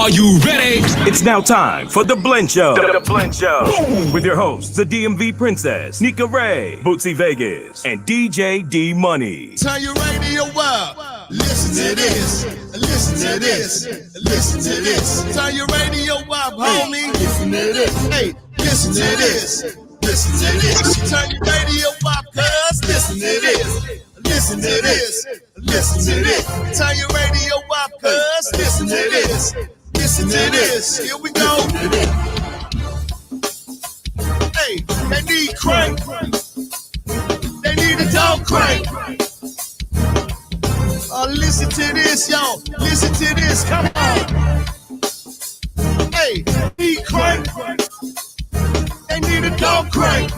Are you ready? It's now time for The Blend Show. The Blend Show. With your hosts, the DMV Princess, Nika Ray, Bootsy Vegas, and DJ D Money. Turn your radio up. Listen to this. Listen to this. Listen to this. Turn your radio up, homie. Listen to this. Hey, listen to this. Listen to this. Turn your radio up, cuz. Listen to this. Listen to this. Listen to this. Turn your radio up, cuz. Listen to this. Listen to this. Here we go. Hey, they need crank. They need a dog crank. Listen to this, yo. Listen to this. Come on. Hey, need crank. They need a dog crank.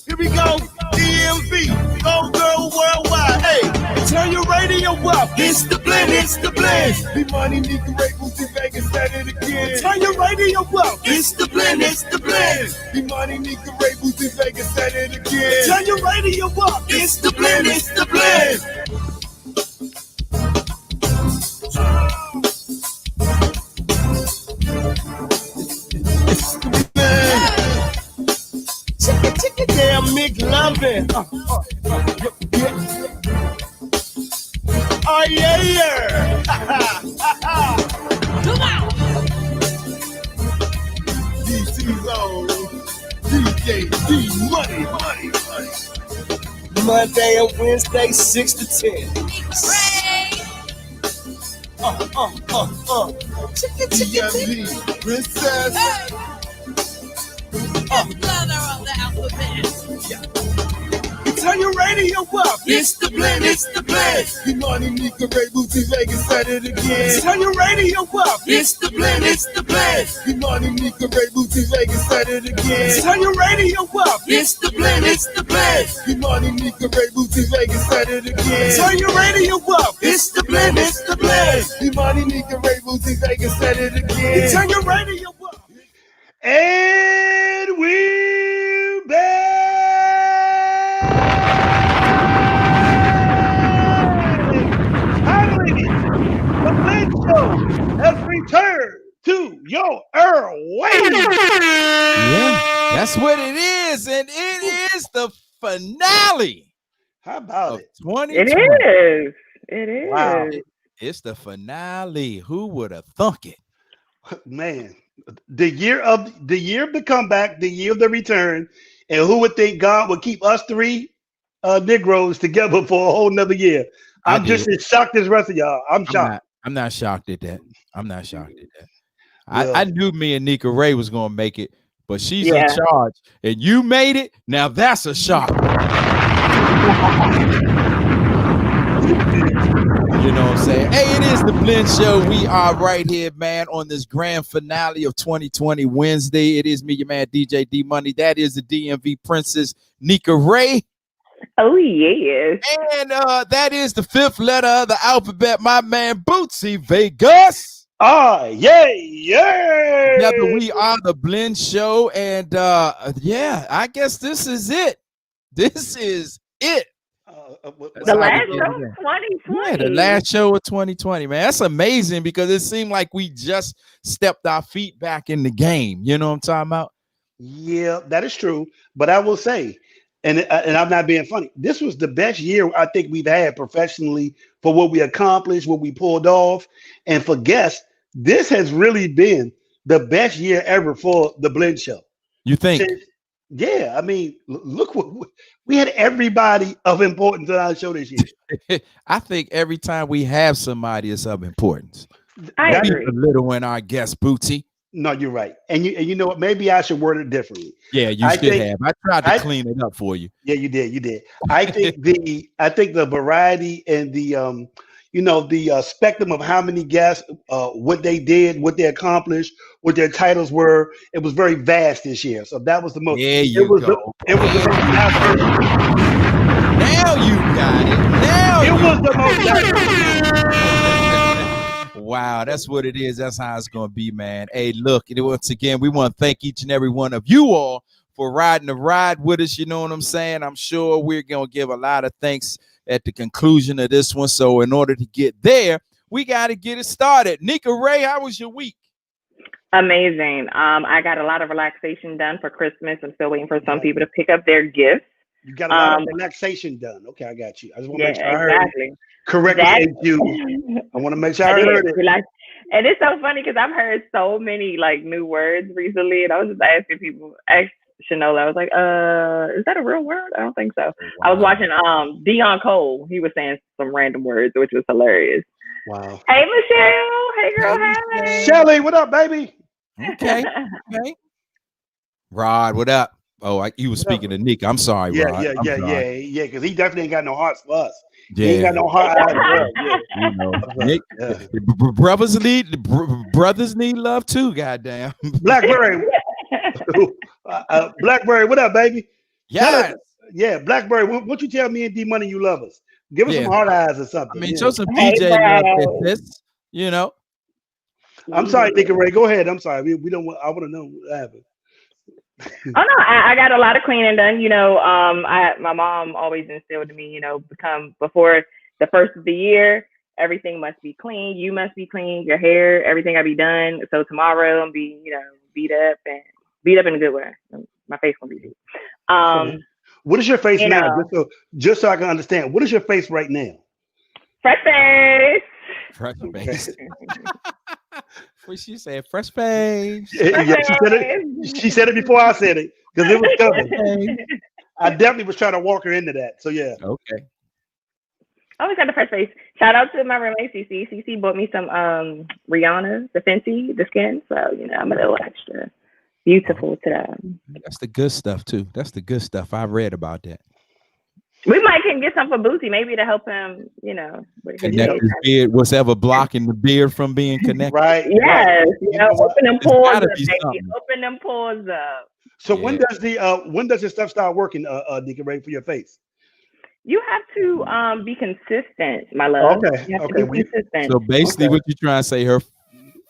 Here we go. DMV. Go girl worldwide. Hey, turn your radio up. It's the blend. It's the blend. The money need the Ravens in Vegas. Said it again. Turn your radio up. It's the blend. It's the blend. The money need the Ravens in Vegas. Said it again. Turn your radio up. It's the blend. It's the blend. Chicken, damn McLovin. Oh yeah. Come on. DC's on. DJ D Money. Monday and Wednesday, 6 to 10. Chicken, Princess. Leather of the alphabet. Turn your radio up. It's the blend. It's the blend. The money Nika Ray Bootsy Vegas said it again. Turn your radio up. It's the blend. It's the blend. The money Nika Ray Bootsy Vegas said it again. Turn your radio up. It's the blend. It's the blend. The money Nika Ray Bootsy Vegas said it again. Turn your radio up. It's the blend. It's the blend. The money Nika Ray Bootsy Vegas said it again. Turn your radio up. And we're back. Finally, the Blend Show has returned to your airwaves. Yeah, that's what it is, and it is the finale. How about it? 2020. It is. It is. Wow. It's the finale. Who would have thunk it? Man, the year of the comeback, the year of the return, and who would think God would keep us three Negroes together for a whole nother year? I'm just as shocked as the rest of y'all. I'm shocked. I'm not shocked at that. Yeah. I knew me and Nika Ray was gonna make it, but she's in charge, and you made it. Now that's a shock. You know what I'm saying? Hey, it is the Blend Show. We are right here, man, on this grand finale of 2020 Wednesday. It is me, your man, DJ D Money. That is the DMV Princess, Nika Ray. Oh, yes. And that is the fifth letter of the alphabet, my man, Bootsy Vegas. Yeah. Together we are the Blend Show. And I guess this is it. This is it. The last show of 2020. Yeah, the last show of 2020, man. That's amazing because it seemed like we just stepped our feet back in the game. You know what I'm talking about? Yeah, that is true. But I will say, and I'm not being funny, this was the best year I think we've had professionally for what we accomplished, what we pulled off. And for guests, this has really been the best year ever for the Blend Show. You think? Yeah, I mean, look what we had everybody of importance on our show this year. I think every time we have somebody is of importance. I agree. A little in our guest, Bootsy. No, you're right. And you know what? Maybe I should word it differently. Yeah, you should have. I tried to clean it up for you. Yeah, you did. I think the variety and the the spectrum of how many guests, what they did, what they accomplished, what their titles were, it was very vast this year. So that was the most. There you go. It was the most diverse. Now you got it. Now it was the most diverse. Wow, that's what it is. That's how it's going to be, man. Hey, look, once again, we want to thank each and every one of you all for riding the ride with us. You know what I'm saying? I'm sure we're going to give a lot of thanks at the conclusion of this one. So in order to get there, we got to get it started. Nika Ray, how was your week? Amazing. I got a lot of relaxation done for Christmas. I'm still waiting for some people to pick up their gifts. You got a lot of relaxation done. Okay, I got you. I just want to make sure I heard exactly. correct you. I want to make sure I heard it. And it's so funny because I've heard so many like new words recently, and I was just asking people. Asked Shanola, I was like, "Is that a real word? I don't think so." Wow. I was watching Dion Cole. He was saying some random words, which was hilarious. Wow. Hey Michelle. Hey girl. Hey. Shelly, what up, baby? Okay. Rod, what up? Oh, you was speaking to Nick. I'm sorry, Rod. Yeah. Because he definitely ain't got no hearts for us. Yeah. He ain't got no heart. You know, Nick, brothers need love too. Goddamn. Blackberry. Blackberry, what up, baby? Yeah. Yeah, Blackberry. Won't you tell me and D Money you love us? Give us some hard eyes or something. I mean, show some DJ love this, you know. I'm sorry, Nika Ray. Go ahead. I'm sorry. We don't want. I want to know what happened. Oh no, I got a lot of cleaning done. You know, my mom always instilled in me, you know, before the first of the year, everything must be clean. You must be clean. Your hair, everything gotta be done. So tomorrow I'm be, you know, beat up in a good way. My face gonna be beat. What is your face now? Just so I can understand. What is your face right now? Fresh face. Fresh face. What she said? Fresh face. Yeah, she said it before I said it because it was coming. I definitely was trying to walk her into that. So yeah. Okay. I always got the fresh face. Shout out to my roommate CC. CC bought me some Rihanna, the Fenty, the skin. So you know I'm a little extra beautiful today. That's the good stuff too. That's the good stuff. I read about that. We might can get some for Boosie, maybe to help him, you know. Connect his beard, what's ever blocking the beard from being connected. Right. Yes. You know, open them pores up, baby. Open them pores up. So when does this stuff start working, Nika Ray, for your face? You have to be consistent, my love. Okay. You have to be consistent. So basically what you're trying to say, her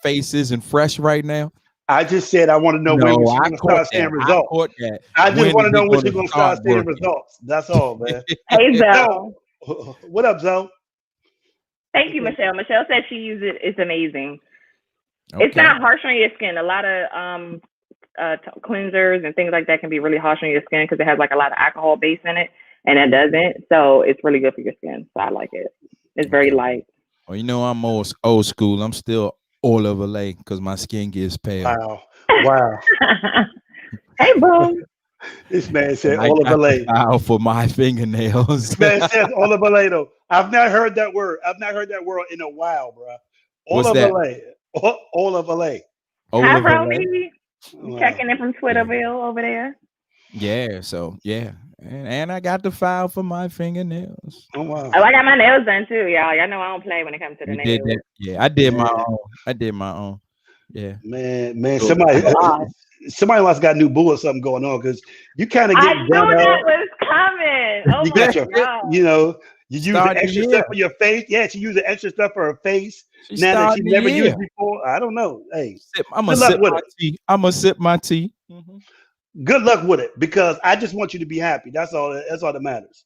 face isn't fresh right now? I just said I want to know when she's going to start seeing results. I just want to know when she's going to start seeing results. That's all, man. Hey, Zoe. What up, Zoe? Thank you, Michelle. Michelle said she used it. It's amazing. Okay. It's not harsh on your skin. A lot of cleansers and things like that can be really harsh on your skin because it has like a lot of alcohol base in it, and it doesn't. So it's really good for your skin. So I like it. It's very light. Well, you know, I'm old school. I'm still all over lake because my skin gets pale. Wow. Hey, boom. This man said Oliver Lay. For my fingernails. This man says Oliver Lay though. I've not heard that word. I've not heard that word in a while, bro. Oliver Lay. Oliver Lay. Hi, Romy. Checking in from Twitterville over there. Yeah. So yeah. And I got the file for my fingernails. Oh wow! Oh, I got my nails done too, y'all. Y'all know I don't play when it comes to the nails. Yeah, I did my own. Yeah. Man, somebody must got new boo or something going on because you kind of get. I knew that was coming. Oh my God. You know, you use the extra stuff for your face. Yeah, she used the extra stuff for her face. Now that she never used before. I don't know. Hey, I'm gonna sip my tea. Mm-hmm. Good luck with it because I just want you to be happy. That's all that matters.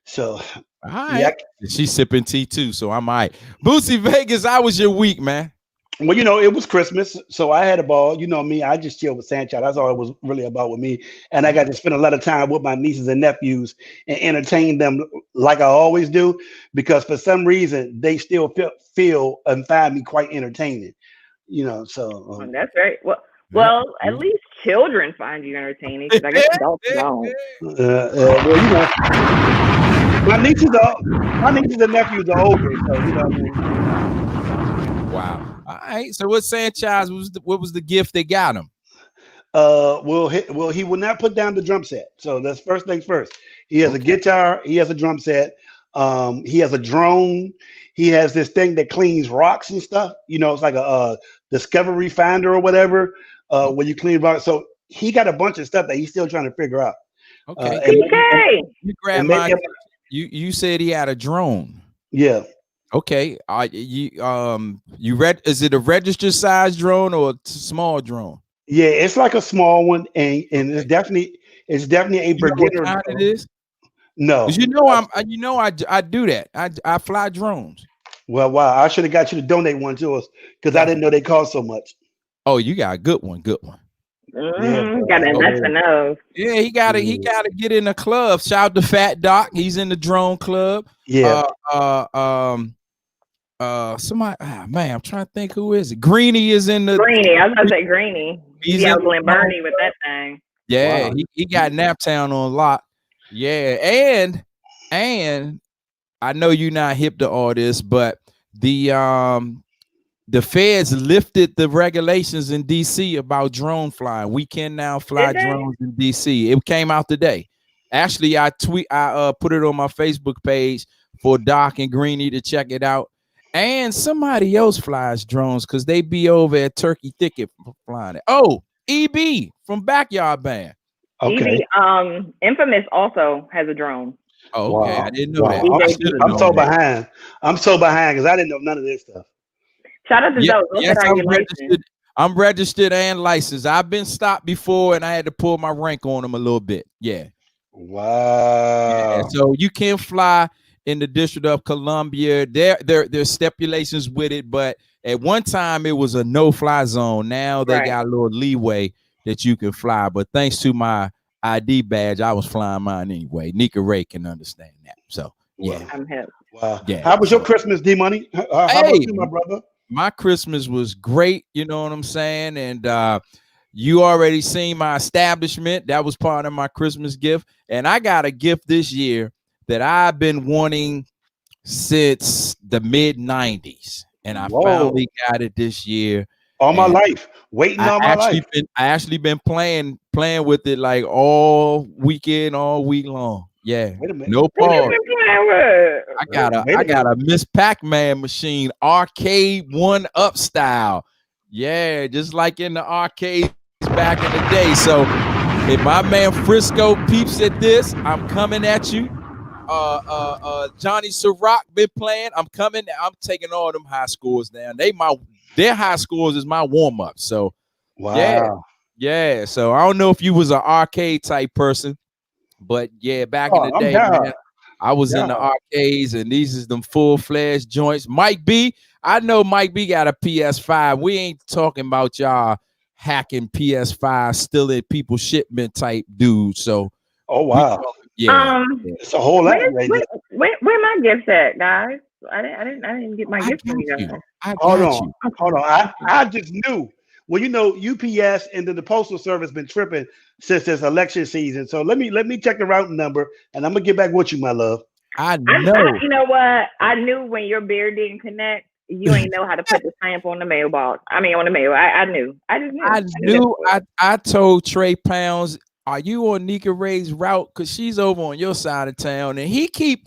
So, she's sipping tea too, so I'm all right. Boosie Vegas, how was your week, man? Well, you know, it was Christmas, so I had a ball. You know me, I just chilled with Sancho. That's all it was really about with me. And I got to spend a lot of time with my nieces and nephews and entertain them like I always do because for some reason they still feel and find me quite entertaining. You know, so that's right. Well, at least children find you entertaining because I guess adults don't. Well, you know, my nieces and nephews are older, so you know what I mean. Wow. All right. So what Sanchez what was the gift they got him? Well, he will not put down the drum set. So that's first things first. He has a guitar. He has a drum set. He has a drone. He has this thing that cleans rocks and stuff. You know, it's like a Discovery Finder or whatever. When you clean rocks. So he got a bunch of stuff that he's still trying to figure out. Okay. You grabbed you said he had a drone. Yeah. Okay. You read? Is it a register size drone or a small drone? Yeah, it's like a small one, and it's definitely a beginner. What kind it is? No, you know I do that. I fly drones. Well, wow, I should have got you to donate one to us because I didn't know they cost so much. Oh, you got a good one. Good one. Gotta invest in those. Yeah, he gotta get in the club. Shout out to Fat Doc. He's in the drone club. Yeah. Somebody, man, I'm trying to think who is it. Greenie is in the Greenie. I was gonna say Greenie. He's out in Bernie with that thing. Yeah, wow. he got Naptown on lock. Yeah, and I know you're not hip to all this, but the feds lifted the regulations in DC about drone flying. We can now fly drones in DC. It came out today. Actually, I put it on my Facebook page for Doc and Greenie to check it out. And somebody else flies drones because they be over at Turkey Thicket flying it. Oh, EB from Backyard Band. Okay. EB, Infamous also has a drone. Oh, okay. Wow. I didn't know that. I'm so behind. I'm so behind because I didn't know none of this stuff. Shout out to those. Yes, I'm registered and licensed. I've been stopped before and I had to pull my rank on them a little bit. Yeah. Wow. Yeah, so you can fly in the District of Columbia. There's stipulations with it, but at one time it was a no-fly zone. Now they got a little leeway that you can fly. But thanks to my ID badge, I was flying mine anyway. Nika Ray can understand that. So yeah. I'm hip. Wow. Yeah. How was your Christmas, D Money? How about you, my brother? My Christmas was great, you know what I'm saying? And you already seen my establishment. That was part of my Christmas gift. And I got a gift this year that I've been wanting since the mid-90s. And I finally got it this year. All my life. Waiting all my life. I actually been playing with it like all weekend, all week long. Yeah. Wait a minute. No pause. I got a Miss Pac-Man machine, arcade 1-up style. Yeah, just like in the arcades back in the day. So if my man Frisco peeps at this, I'm coming at you. Johnny Ciroc been playing. I'm taking all them high scores down. Their high scores is my warm-up. So yeah. So I don't know if you was an arcade type person. But yeah, back in the day, man, I was in the arcades, and these is them full-fledged joints. Mike B, I know Mike B got a PS5. We ain't talking about y'all hacking PS5, stealing people's shipment type dudes. So, it's a whole lot. Where my gifts at, guys? I didn't get my gift from you guys. Hold on. I just knew. Well, you know, UPS and then the Postal Service been tripping since this election season. So let me check the routing number, and I'm gonna get back with you, my love. I know. You know what? I knew when your beard didn't connect, you ain't know how to put the stamp on the mailbox. I mean, on the mail. I knew. I knew. I told Trey Pounds, "Are you on Nika Ray's route? Cause she's over on your side of town, and he keep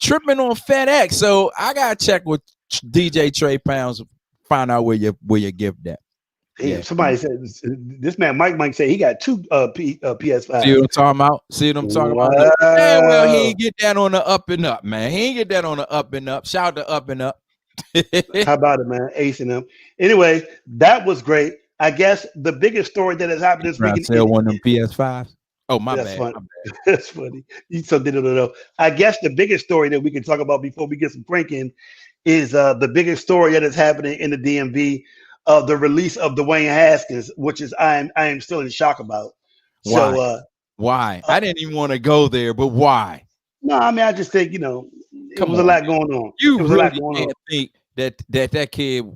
tripping on FedEx. So I gotta check with DJ Trey Pounds, find out where your gift at." Yeah. Somebody said this man Mike said he got two PS5. See what I'm talking about? Man, well, he ain't get that on the up and up, man. He ain't get that on the up and up. Shout out to Up and Up. How about it, man? Ace and them. Anyway, that was great. I guess the biggest story that has happened this week. Sell one of them PS5s. Oh, my bad. Funny. That's funny. You so did it. I guess the biggest story that we can talk about before we get some pranking is the biggest story that is happening in the DMV. The release of Dwayne Haskins, which is I am still in shock about. Why? So why? I didn't even want to go there, but why? No, I mean I just think, a lot going on. You really can't think that kid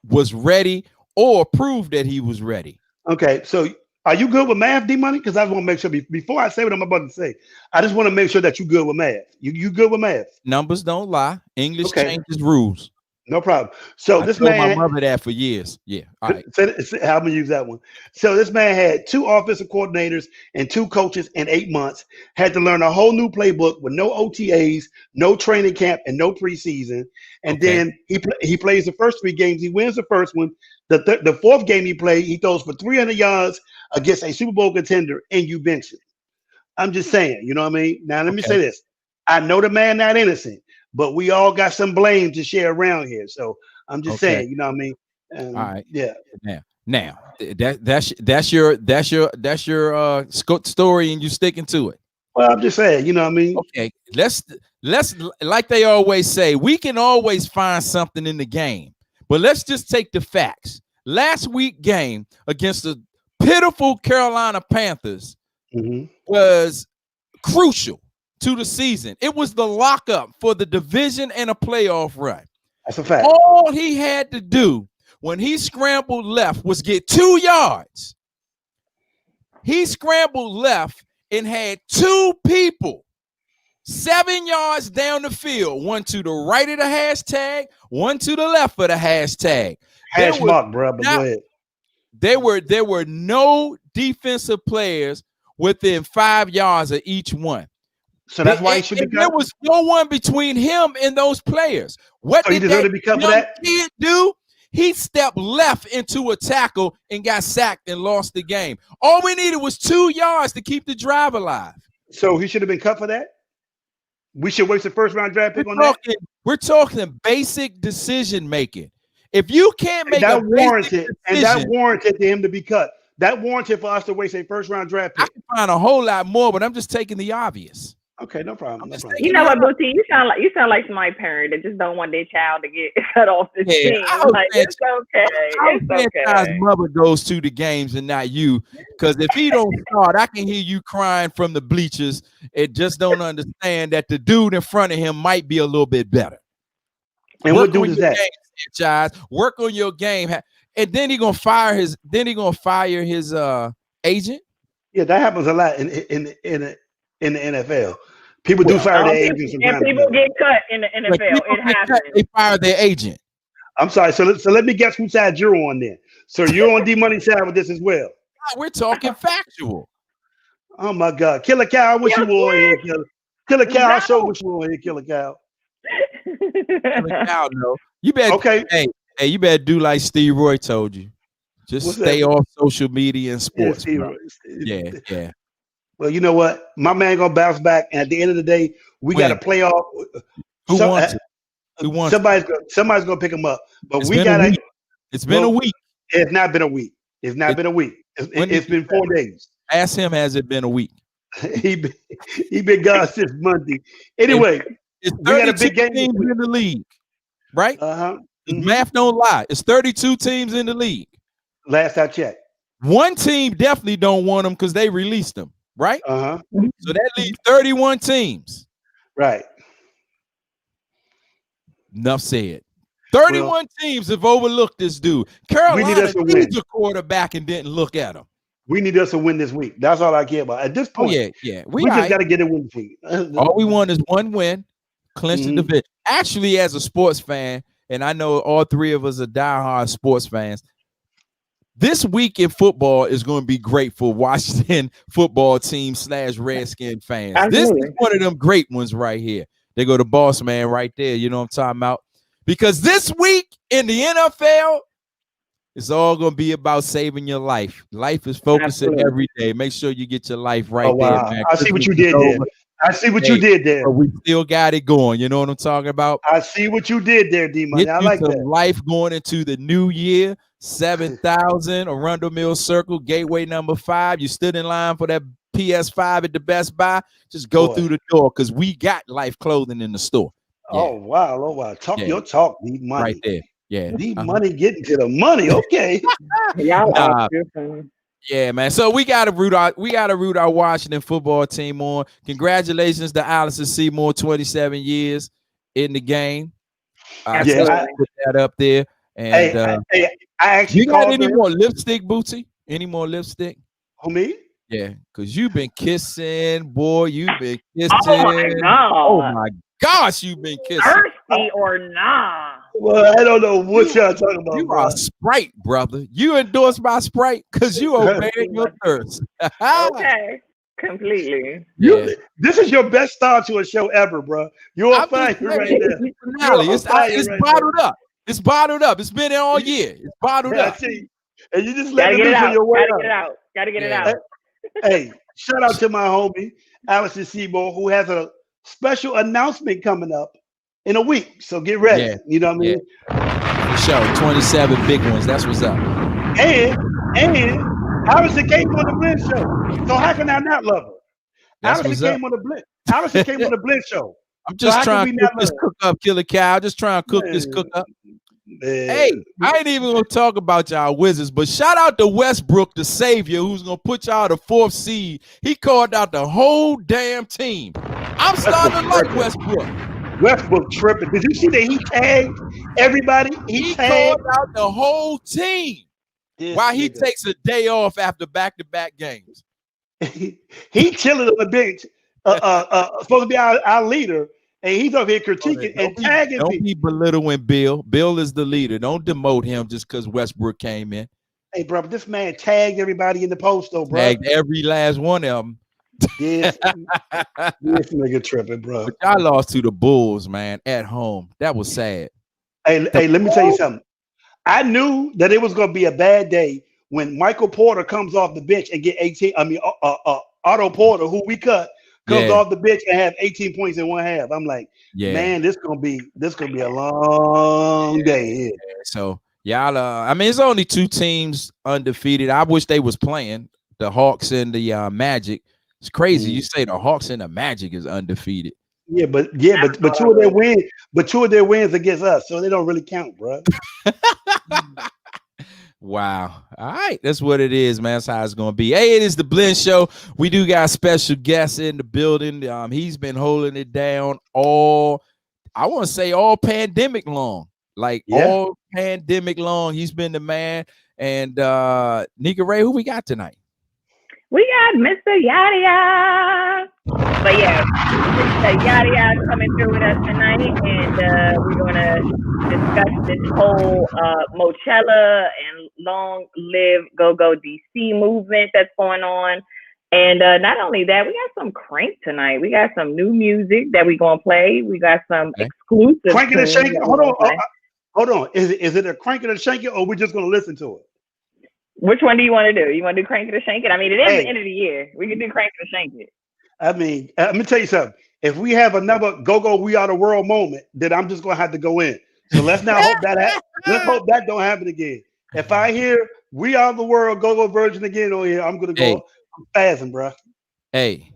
was ready or prove that he was ready. Okay, so are you good with math, D Money? Because I want to make sure before I say what I'm about to say, I just want to make sure that you're good with math. You good with math? Numbers don't lie. English changes rules. No problem. So I this told man, my mother that for years. Yeah. All right. I'm gonna use that one. So this man had 2 offensive coordinators and 2 coaches in 8 months. Had to learn a whole new playbook with no OTAs, no training camp, and no preseason. And then he plays the first 3 games. He wins the first one. The fourth game he played, he throws for 300 yards against a Super Bowl contender, and you bench him. I'm just saying. You know what I mean? Now let me say this. I know the man not innocent. But we all got some blame to share around here, so I'm just saying, you know what I mean? All right. Yeah. Now that's your story, and you sticking to it. Well, I'm just saying, you know what I mean? Okay. Let's like they always say, we can always find something in the game, but let's just take the facts. last week game against the pitiful Carolina Panthers Mhm. was crucial to the season. It was the lockup for the division and a playoff run. That's a fact. All he had to do when he scrambled left was get 2 yards. He scrambled left and had 2 people 7 yards down the field, one to the right of the hashtag, one to the left of the hashtag. Hash mark, bro. But go ahead. There were no defensive players within 5 yards of each one. So that's why he should be cut. There was no one between him and those players. What So he did deserved that to be cut for young that? kid do? He stepped left into a tackle and got sacked and lost the game. All we needed was 2 yards to keep the drive alive. So he should have been cut for that? We should waste a first-round draft pick on that? We're talking basic decision making. If you can't make that a warranted, and that decision, warranted him to be cut. That warranted for us to waste a first-round draft I pick. can find a whole lot more, but I'm just taking the obvious. Okay, no problem. No problem. You know what, Booty? You sound like my parent that just don't want their child to get cut off the team. Like, it's okay. It's okay. Mother goes to the games and not you, because if he don't start, I can hear you crying from the bleachers. It just don't understand that the dude in front of him might be a little bit better. And what dude is that? Franchise, work on your game, and then he gonna fire his. Agent. Yeah, that happens a lot in the NFL. People do fire their agents, and people get cut in the NFL. It happens. They fire their agent. I'm sorry. So let me guess whose side you're on then. So you're on D Money side with this as well. We're talking factual. Oh my God, Killer Cow, I wish you were on here. Killer Cow, I sure wish you were on here, Killer Cow. No. You better hey, you better do like Steve Roy told you. Just stay off social media and sports. Yeah. Well, you know what? My man gonna bounce back, and at the end of the day, we got to play off. Who wants it? Who wants somebody's gonna pick him up, but it's we gotta. It's been a week. It's not been a week. It's not been a week. It's been 4 days. Ask him, has it been a week? he been gone since Monday. Anyway, it's 32 teams in the league, right? Math don't lie. It's 32 teams in the league. Last I checked. One team definitely don't want them because they released them, right? So that leaves 31 teams. Right. Enough said. 31 teams have overlooked this dude. Carolina needs a quarterback and didn't look at him. We need us to win this week. That's all I care about. At this point, we just got to get a win this week. All we want is one win, clinch the division. Actually, as a sports fan, and I know all three of us are diehard sports fans, this week in football is going to be great for Washington football team / Redskin fans. Absolutely. This is one of them great ones right here. They go to Boss Man right there. You know what I'm talking about? Because this week in the NFL, it's all going to be about saving your life. Life is focusing every day. Make sure you get your life right there, man. I see what you did there. I see what you did there. But we still got it going. You know what I'm talking about? I see what you did there, D-Money. I like that. Life going into the new year. 7,000 Arundel Mill Circle, gateway number 5. You stood in line for that PS5 at the Best Buy. Just go through the door because we got Life clothing in the store. Yeah. Oh wow! Talk your talk, D-Money. Right there. Yeah, D-Money getting to the money. Okay. Yeah, man. So we gotta root our Washington football team on. Congratulations to Allison Seymour, 27 years in the game. I put that up there. And I actually you got any more lipstick, Bootsy? Any more lipstick? Who, me? Yeah, because you've been kissing, boy. You've been kissing. Oh my gosh, you've been kissing. Thirsty or not? Well, I don't know what y'all talking about. You are Sprite, brother. You endorsed by Sprite because you obeying your thirst. Okay. Completely. This is your best start to a show ever, bro. You're on fire right now. It's bottled up. It's bottled up. It's been there all year. It's bottled up. And you just let it out. Your way Gotta get it out. Hey, shout out to my homie, Allison Seymour, who has a special announcement coming up in a week. So get ready. Yeah. You know what I mean? For sure. 27 big ones. That's what's up. And Allison came on the Blend show. So how can I not love her? Allison came on the Blend. Allison came on the Blend show. I'm just trying to cook this cook up, Killer Cow. Just trying to cook this cook up. Hey, I ain't even gonna talk about y'all Wizards, but shout out to Westbrook, the savior, who's gonna put y'all the 4th seed. He called out the whole damn team. I'm starting to like Westbrook. Westbrook tripping. Did you see that he tagged everybody? He tagged called out the whole team. While he takes a day off after back-to-back games. He chilling on the bench, supposed to be our leader, and he's over here critiquing and tagging people. Don't be belittling Bill. Bill is the leader. Don't demote him just because Westbrook came in. Hey, bro, but this man tagged everybody in the post, though, bro. Tagged every last one of them. This nigga tripping, bro. But y'all lost to the Bulls, man, at home. That was sad. Hey, let me tell you something. I knew that it was going to be a bad day when Michael Porter comes off the bench and get 18. I mean, Otto Porter, who we cut, comes off the bench and have 18 points in one half. I'm like, man, this gonna be a long day. Yeah. So y'all, I mean, it's only 2 teams undefeated. I wish they was playing the Hawks and the Magic. It's crazy. You say the Hawks and the Magic is undefeated. Yeah, but 2 of their wins against us, so they don't really count, bro. Wow. All right. That's what it is, man. That's how it's going to be. Hey, it is the Blend Show. We do got special guests in the building. He's been holding it down all pandemic long. All pandemic long. He's been the man. And Nika Ray, who we got tonight? We got Mr. Yaddiya. But yeah, Mr. Yaddiya is coming through with us tonight, and we're going to discuss this whole Mochella and Long Live Go-Go-DC movement that's going on. And not only that, we got some crank tonight. We got some new music that we're going to play. We got some exclusive. Cranking and shaking. Hold on. Is it a cranking and shaking, or we're just going to listen to it? Which one do you want to do? You want to do Crank It or Shank It? I mean, it is the end of the year. We can do Crank It or Shank It. I mean, let me tell you something. If we have another Go-Go We Are the World moment, then I'm just going to have to go in. So let's not hope that let's hope that don't happen again. If I hear We Are the World Go-Go version again on here, I'm going to go spazzing, bro. Hey,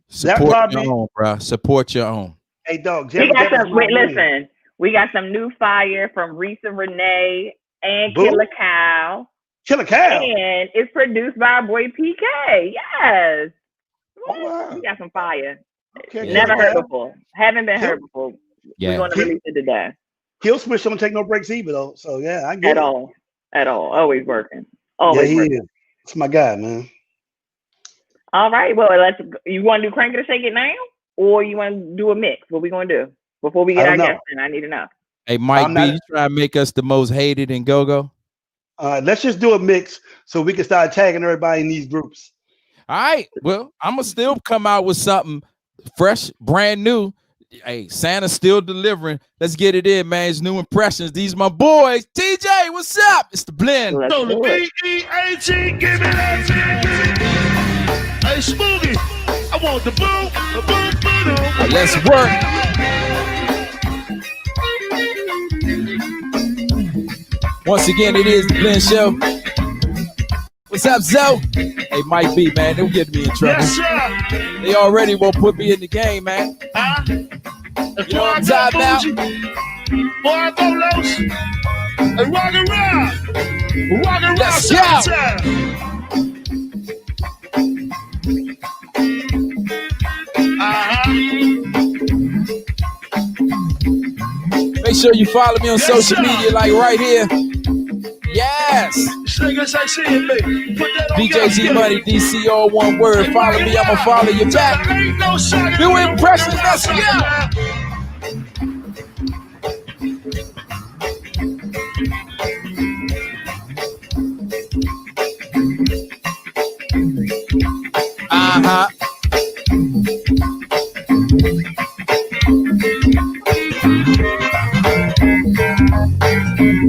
support your own, bro. Support your own. Hey, dog. Listen. We got some new fire from Risa Renee and Killer Cow. Killer Cow. And it's produced by our boy PK. Yes. Oh, wow. We got some fire. Okay, never heard before. Haven't been heard before. Yeah. We're going to release it today. Kill Switch don't take no breaks either, though. So, yeah, I get it. At all. Always working. Always working. Is. It's my guy, man. All right. Well, you want to do Crank It or Shake It now? Or you want to do a mix? What we going to do? Before we get our guests in, I need to know. Hey, Mike B, you trying to make us the most hated in Go-Go? Let's just do a mix so we can start tagging everybody in these groups. All right. Well, I'm going to still come out with something fresh, brand new. Hey, Santa's still delivering. Let's get it in, man. It's new impressions. These my boys. TJ, what's up? It's the Blend. So the B-E-A-T, give me that. Hey, Spooky, I want the boom, the boom, boom. Let's work. Once again, it is the Blend Show. What's up, Zoe? Hey, Mike B, man, don't get me in trouble. Yes, sir. They already won't put me in the game, man. You know what I'm talking about? Boy, I go loose. And rock around. Rock around. Let's Make sure you follow me on social media, like right here. Yes. DJ G Money, DC, all one word. Follow me, I'ma follow you back. New impressions, let's go.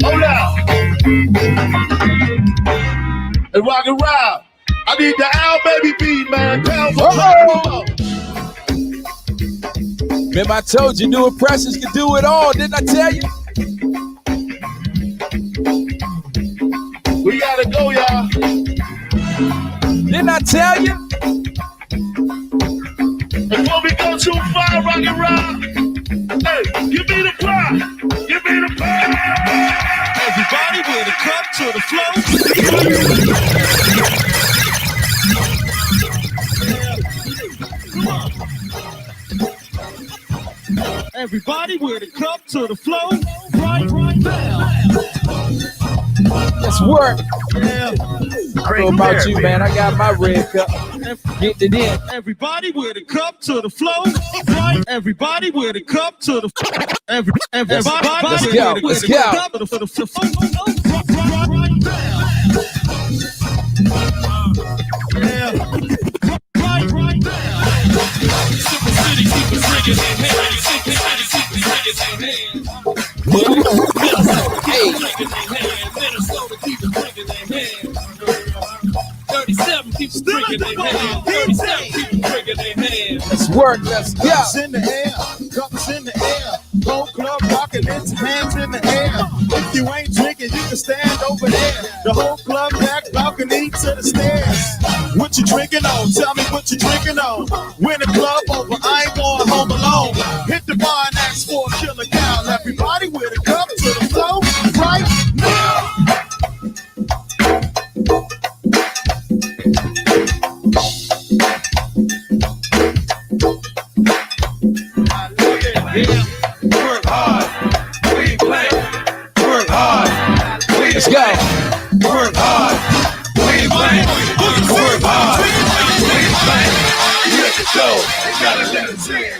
Hold out. And rock around. I need the Al Baby beat, man. Remember, I told you new impressions can do it all. Didn't I tell you? We gotta go, y'all. Didn't I tell you? Before we go too far, rock around. Hey, give me the pie. Give me the pie. with a cup to the flow. Come on. Everybody with a cup to the flow. Right now. Let's work. Yeah. I don't know about you, man. I got my red cup. Get it in. Everybody with a cup to the flow. Right. Everybody with a cup to the everybody Let's with go. a Let's cup go. to the flow. Yeah. Right now. Super City, keep it ringing in hand. Super City, keep it ringing in hand. Hey. Minnesota, keep it ringing in hand. 37, keep it ringing in hand. 37, keep it ringing in hand. Let's work. Let's go. Cups in the air, cups in the air. Whole club rocking, it's hands in the air. If you ain't drinking, you can stand over there. The whole club back balcony to the stairs. What you drinking on? Tell me what you drinking on. When the club over, I ain't going home alone. Hit the bar and ask for a killer cow. Everybody with a cup to the flow right now. Yeah. Work hard, we play. Work hard, we Let's go. Work hard, we play. Work hard, we play. Let it go, gotta let it in.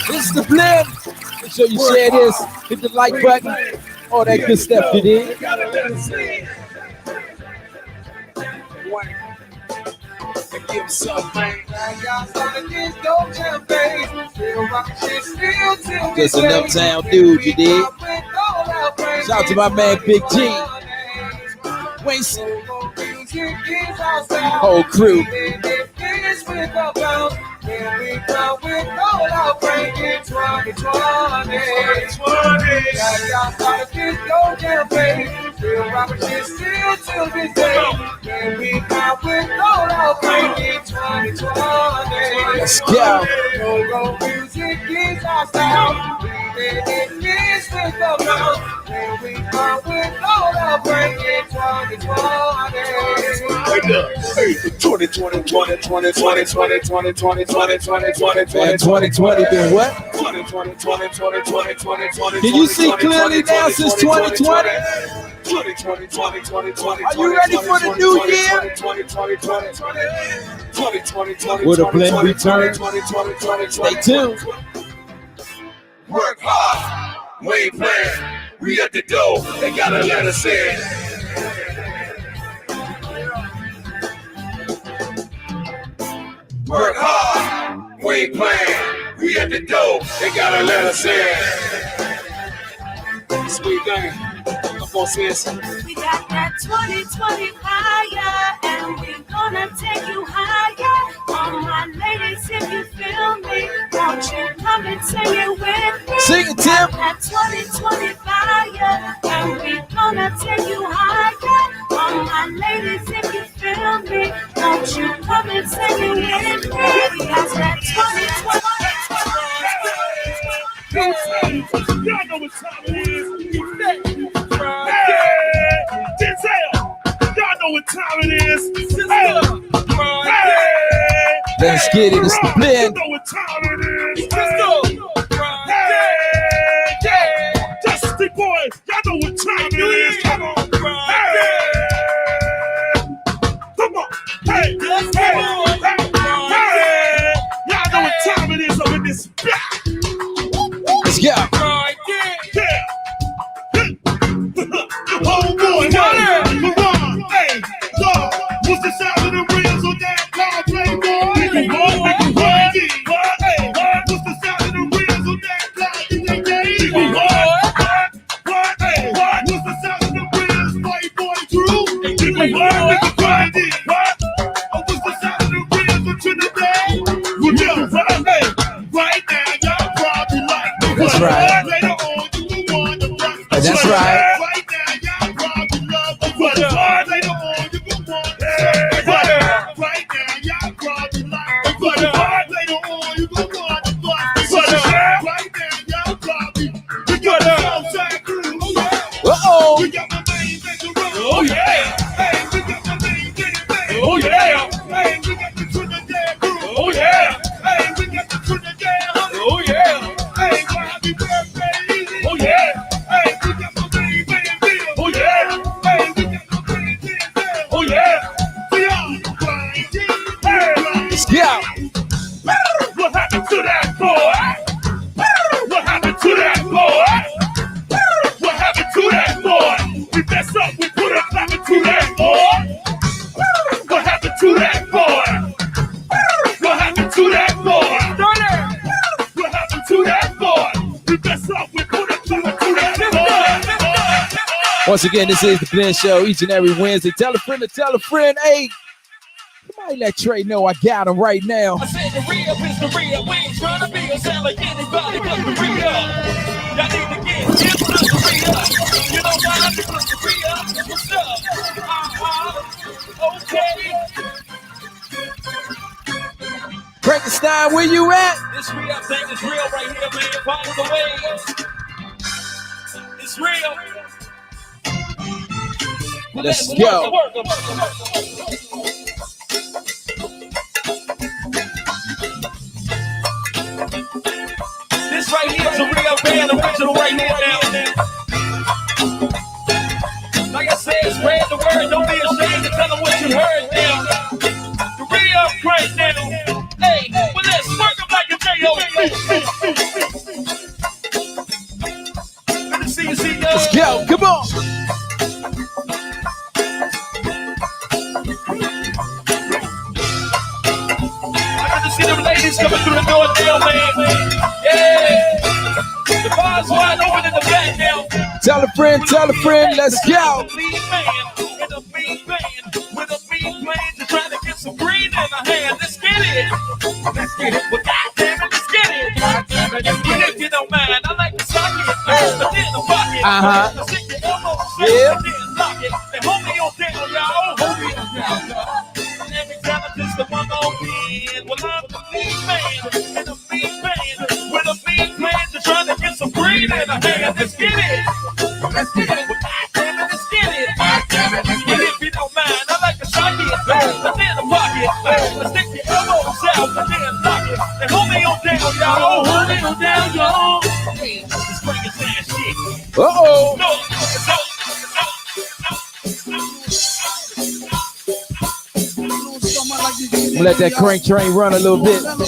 This is the blend. Make sure you share this. Hit the like button. All that good stuff you did. Gotta let it in. Give some man. Just an uptown dude, you did. Shout out to my man Big G. Winston. Whole crew. Let's go. Wait up. Hey, 2020, 2020, 2020, 2020, 2020, 2020, 2020 been what? 2020, 2020, 2020, 2020. Can you see clearly now since 2020? 2020, 2020, 2020. Are you ready for the new year? 2020, 2020, 2020. Will the blend return? Stay tuned. Work hard, we ain't playing. We at the door, they gotta let us in. Work hard, we ain't playing. We at the door, they gotta let us in. Sweet thing, come on, sis. We got that 2020 fire, and we gonna take you higher. All my ladies, if you feel me, won't you come and sing it with me? Sing it, Tim. That 2020 fire, and we gonna take you higher. All my ladies, if you feel me, won't you come and sing it with me? We got that 2020. Y'all know what time it is. Hey, Denzel. Y'all know what time it is. Hey, Let's get it. It's the you blend. know what time it is. Hey, yeah. Dusty boys, y'all know what time it is. Come on. Hey, come on. Hey, hey, y'all know what time it is up in this back. Let's go. Yeah. Oh boy, LeBron, hey, dog, what's the sound of the reels on that car, playboy? Hey, what's the sound of the reels on that car, DJ? What? Hey, what's the sound of the reels, playboy Drew? What? What's the sound of the reels on Trinidad? Well, yeah, right now, y'all probably like me. That's right. Later on, you will want to rock. That's right. Right now, y'all probably love me. Later on, you will want to right now, y'all probably like me. Later on, you will want to right now, y'all probably. Once again, this is the Blend Show each and every Wednesday. Tell a friend to tell a friend. Hey, somebody let Trey know I got him right now. I said the real is the real. We ain't trying to be a sound like anybody but the real. Y'all need to get into the real. You know why? Because the real. What's up? Okay. Frankenstein, where you at? This real thing is real right here, man. Follow the way. It's real. Let's go. This right here is a real band, original right here now. Like I said, spread the word. Don't be ashamed to tell them what you heard now. The real right now. Hey, well, let's work them like a J.O. Let's go. Come on. I got to see them ladies coming through the door now, man. Yeah. The bar's wide open in the back now. Tell a friend, let's go. With a mean band, with a mean plan to try to get some green in the hand. Let's get it. Let's get it. Well, goddamn it, let's get it. Goddamn it, let's get it. If you don't mind, I like to sock it. But then the pocket. Uh-huh. Stick your elbows Yeah. and then lock it. And hold me on down, y'all. Hold me on down, y'all. And every time I just the one on in. Well, I'm the mean man and a mean band with a mean plan to try to get some green in the hand. Let's get it. Let's get it. Well, goddamn it, let's get it. Goddamn it, let's get it. If you don't mind, I like to sock it. But then the pocket. Let's stick your elbows out and then lock it. And hold me on down, y'all. Hold me on down, y'all. Hey, this is Frankenstein shit. Uh-oh. No. I'm gonna let that crank train run a little bit. I'm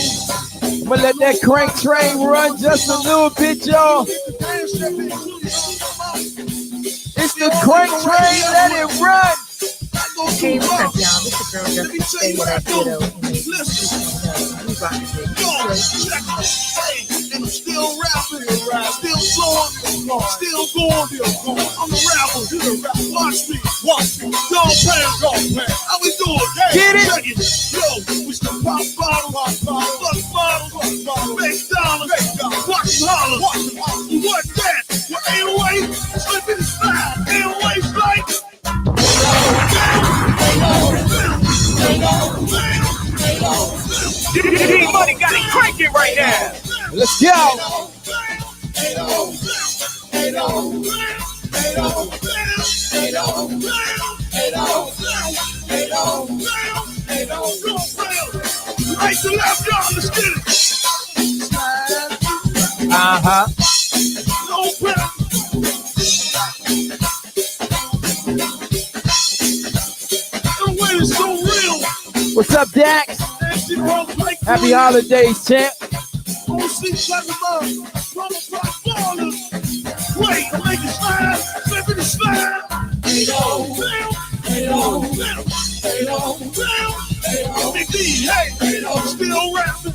gonna let that crank train run just a little bit, y'all. It's the crank train, let it run. Hey, what's up, y'all? This is girl just stay with that kiddo. We rock it. And I'm still rapping, still flowing, still going. I'm the rapper. Watch me. Don't pan. How we doing? Hey, Get it? check it. Yo, we still pop bottles, make dollars, watch them holler. What that? What 808? Slip in the style. 808 strike. Money got it cranking right now. Let's go. Right to left, y'all. Let's get it. Uh-huh. No prep. The way is so real. What's up, Dax? Happy holidays, champ. Wait, make it slide, flip it and slide. Big D, hey, still rapping,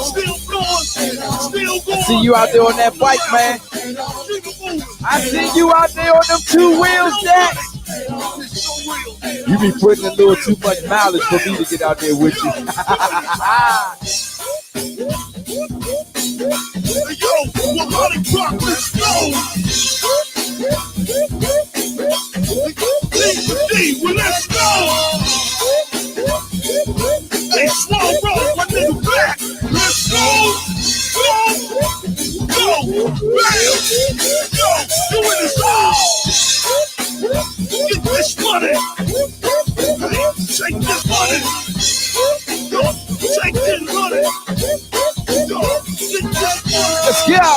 still going. I see you out there on that bike, man. I see you out there on them 2 wheels, Dax. You be putting a little too much mileage for me to get out there with you. Yo, what money drop, let's go. D, well, let's go. Hey, slow roll, my nigga back. Let's go. Go, bam. Yo, you in this all. Get this money. Hey, take this money. Yo, take this money. Yo, get this money. Let's go.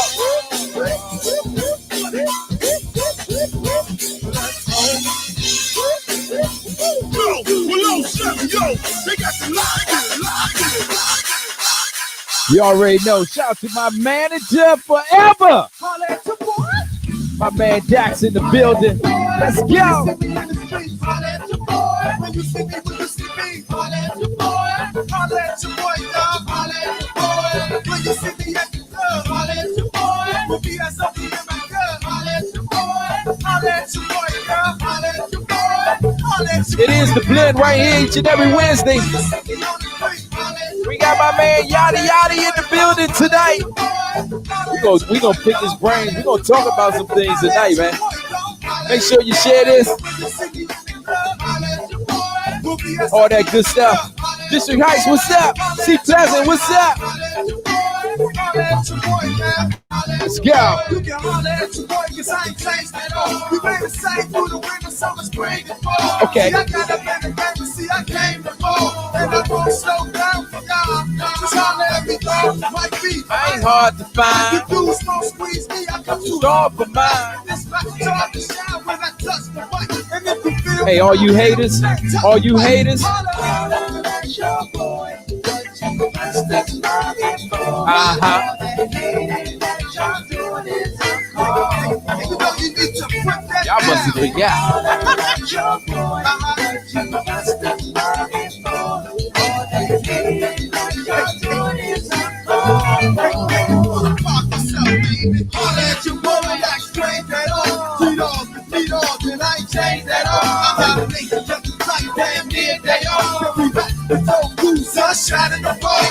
Yo, below 7, yo, they got the line. You already know. Shout out to my manager forever. My man Dax in the building. Let's go. It is the blend right here each and every Wednesday. We got my man Yaddiya in the building tonight. We gonna pick his brain. We gonna talk about some things tonight, man. Make sure you share this. All that good stuff. District Heights, what's up? C Pleasant, what's up? Let's go. Okay. I ain't hard to find. Start for mine. Hey, all you haters, all you haters. Y'all must have forgot.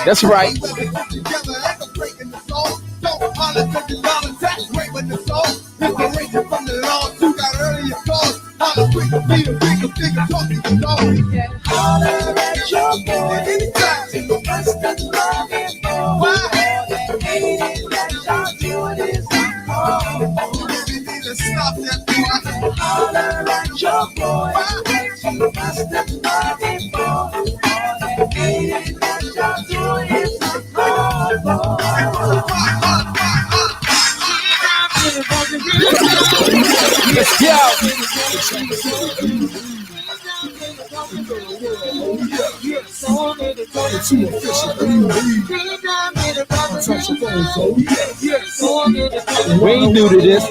That's right. Let's go. We ain't new to this.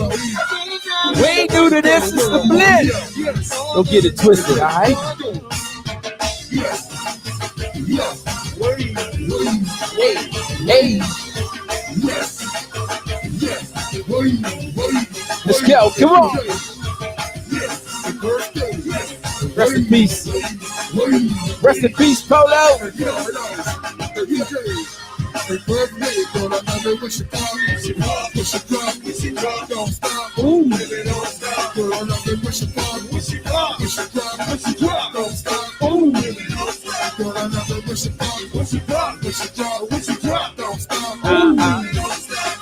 We ain't new to this. It's the blend. Don't get it twisted, all right? Hey. Let's go. Come on. Rest in peace. Rest in peace, Polo.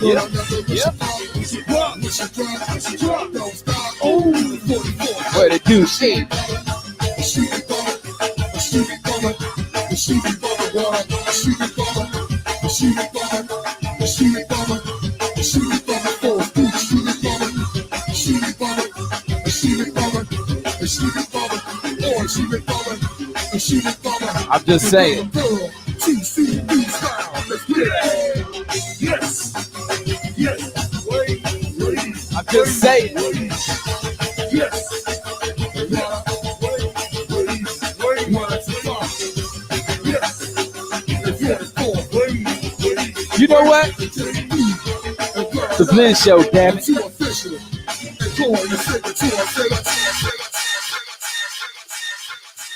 Yep. What it do, shit? I'm just saying. I'm just saying. You know what? The Blend Show, damn it.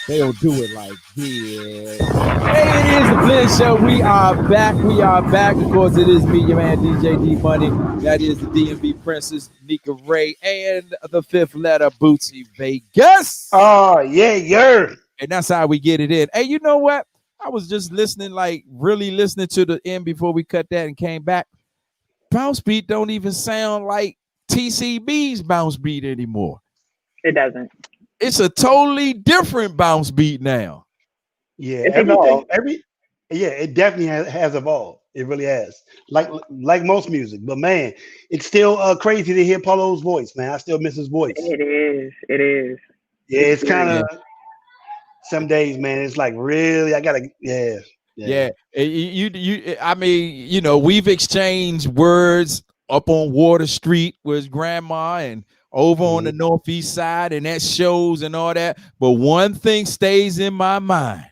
They don't do it like this. Hey, it is the Blend Show. We are back. Of course, it is me, your man, DJ D Money. That is the DMV Princess, Nika Ray, and the fifth letter, Bootsy Vegas. Oh, yeah. And that's how we get it in. Hey, you know what? I was just listening, really listening to the end before we cut that and came back. Bounce beat don't even sound like TCB's bounce beat anymore. It doesn't. It's a totally different bounce beat now. Yeah, It's everything. It definitely has evolved. It really has. Like most music, but man, it's still crazy to hear Polo's voice, man. I still miss his voice. It is. Yeah, it's kind of some days, man. It's like really, I gotta, yeah. I mean, you know, we've exchanged words up on Water Street with his grandma and over on the northeast side, and that shows and all that. But one thing stays in my mind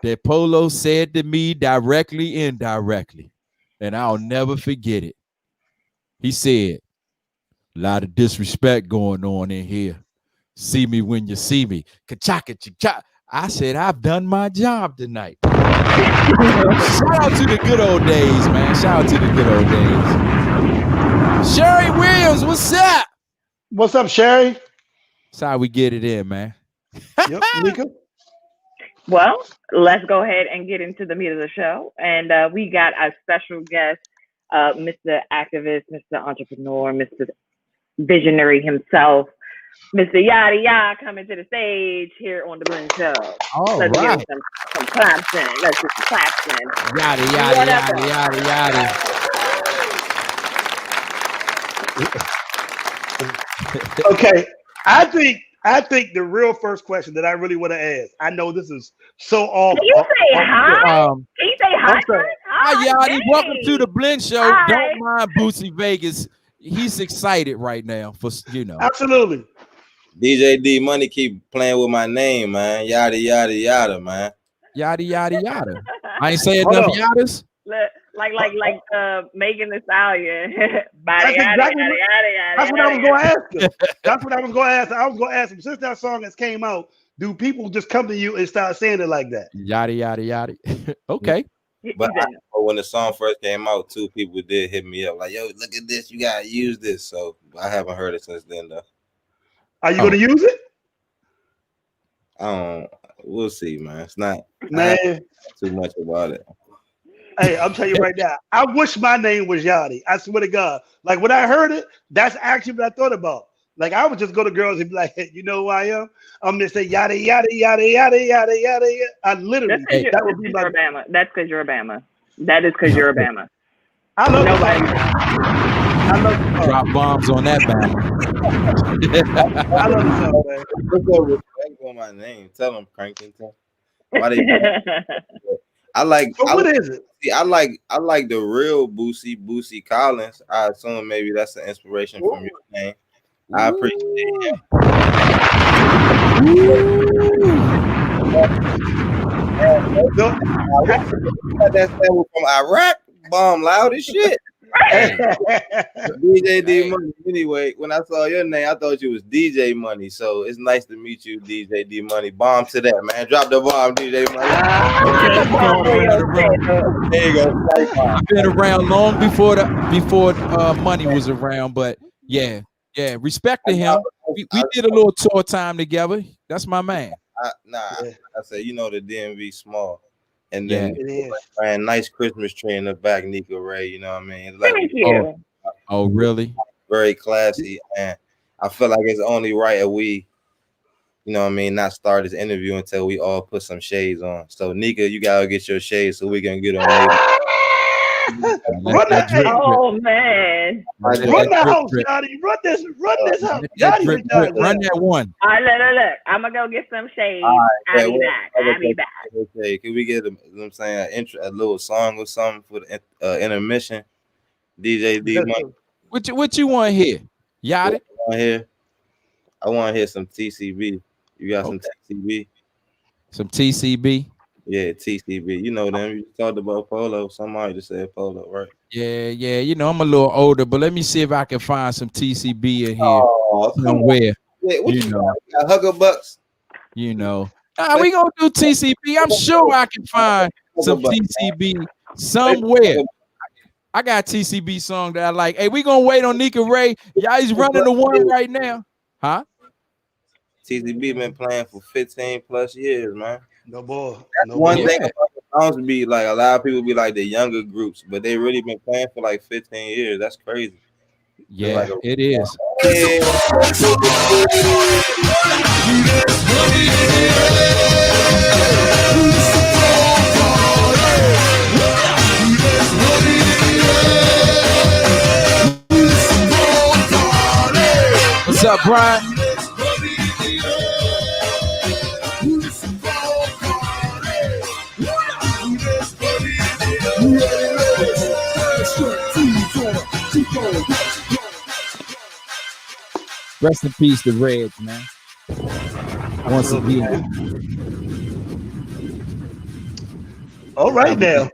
that Polo said to me directly, indirectly, and I'll never forget it. He said, a lot of disrespect going on in here. See me when you see me. Ka-cha-ka-cha-cha. I said, I've done my job tonight. Shout out to the good old days, man. Shout out to the good old days. Sherry Williams, what's up? What's up, Sherry? That's how we get it in, man. Yep, Nika. Well, let's go ahead and get into the meat of the show. And we got a special guest, Mr. Activist, Mr. Entrepreneur, Mr. Visionary himself, Mr. Yaddiya coming to the stage here on the Blend Show. All Let's right. get some claps in. Let's get some claps in. Yaddy, What yaddy, up, yaddy, yaddy, yaddy. Okay, I think the real first question that I really want to ask. I know this is so off. Can you say hi? Can you say hi? Hi, Yaddy. Hey. Welcome to the Blend Show. Hi. Don't mind Bootsy Vegas. He's excited right now for, Absolutely. DJ D Money keep playing with my name, man. Yada yada yada, man. Yada yada yada. I ain't saying Hold enough on. yadas. Like Megan Thee Stallion. That's exactly that's what I was going to ask him. That's what I was going to ask. I was going to ask him, since that song has came out, do people just come to you and start saying it like that? Yada yada yada. Okay. But when the song first came out, 2 people did hit me up like, "Yo, look at this. You gotta use this." So I haven't heard it since then, though. Are you going to use it? We'll see, man. It's not Man. too much about it. Hey, I'm telling you right now, I wish my name was Yachty. I swear to God. Like when I heard it, that's actually what I thought about. Like I would just go to girls and be like, hey, you know who I am? I'm gonna say yada yada yada yada yada yada. I literally that would be my Obama. That's because you're Obama. That is because you're Obama. I love Nobody. I love Drop bombs on that band. I love the song, man. Let's go respect on my name. Tell them Crankington. Why they? I like. So what is it? See, I like the real Boosie Collins. I assume maybe that's the inspiration from your name. I appreciate it. That sample from Iraq, bomb loud as shit. DJ D Money. Anyway, when I saw your name, I thought you was DJ Money. So it's nice to meet you, DJ D Money. Bomb to that, man. Drop the bomb, DJ Money. There you go. I've been around long before Money was around, but yeah, respect to him. We did a little tour time together. That's my man. I said, you know, the DMV small. And then a nice Christmas tree in the back, Nika Ray. You know what I mean? Like, Thank you. Oh, really? Very classy. And I feel like it's only right that we, you know what I mean, not start this interview until we all put some shades on. So, Nika, you got to get your shades so we can get on there. Oh, man. Run the house, Johnny. Run this house. Run that one. All right, look. I'm going to go get some shades. I'll be back. Okay, can we get a little song or something for the intermission? DJ D Money. What you want here? Yachty? I want to hear some TCB. You got some TCB? Some TCB? Yeah, TCB. You know them. You talked about Polo. Somebody just said Polo, right? Yeah. You know, I'm a little older, but let me see if I can find some TCB in here somewhere. Yeah, what you know? Hugger Bucks. You know. We gonna do TCB. I'm sure I can find some TCB somewhere. I got a TCB song that I like. Hey, we gonna wait on Nika Ray. Yeah, he's running the one right now. Huh? TCB been playing for 15 plus years, man. No boy. One thing about the songs be like, a lot of people be like the younger groups, but they really been playing for like 15 years. That's crazy. Yeah, like it is. What's up, Brian? Rest in peace to Reds, man. Once again. All right now.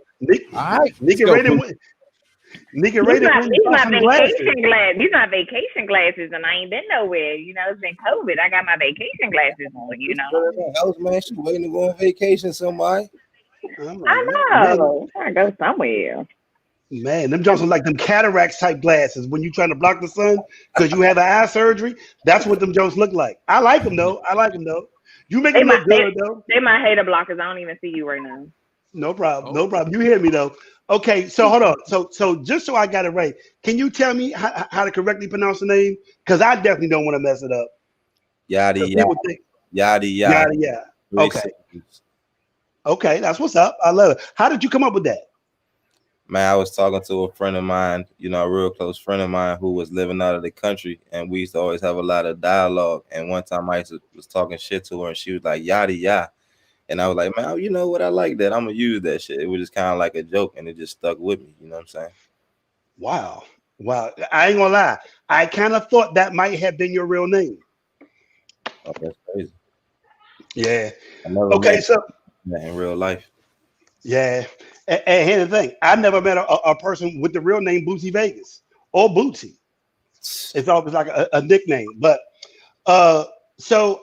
All right. Nika Ray Nika Ray done These my some glasses. vacation glasses. These my vacation glasses, and I ain't been nowhere. You know, it's been COVID. I got my vacation glasses on. You know, House man, she waiting to go on vacation. Somebody. I know. I'm trying to go somewhere. Man, them Jones are like them cataracts type glasses when you trying to block the sun because you have an eye surgery. That's what them Jones look like. I like them though. You make them look good though. They my hater blockers. I don't even see you right now. No problem. No problem. You hear me though. Okay, so hold on. So just so I got it right, can you tell me how to correctly pronounce the name? Because I definitely don't want to mess it up. Yaddiya. Okay, that's what's up. I love it. How did you come up with that? Man, I was talking to a friend of mine, a real close friend of mine who was living out of the country, and we used to always have a lot of dialogue. And one time I was talking shit to her, and she was like, Yaddiya. And I was like, man, you know what? I like that. I'm going to use that shit. It was just kind of like a joke, and it just stuck with me. You know what I'm saying? Wow. I ain't going to lie. I kind of thought that might have been your real name. Oh, that's crazy. Yeah. Okay, so. In real life. Yeah. And here's the thing. I never met a person with the real name Bootsy Vegas or Bootsy. It's always like a nickname. But so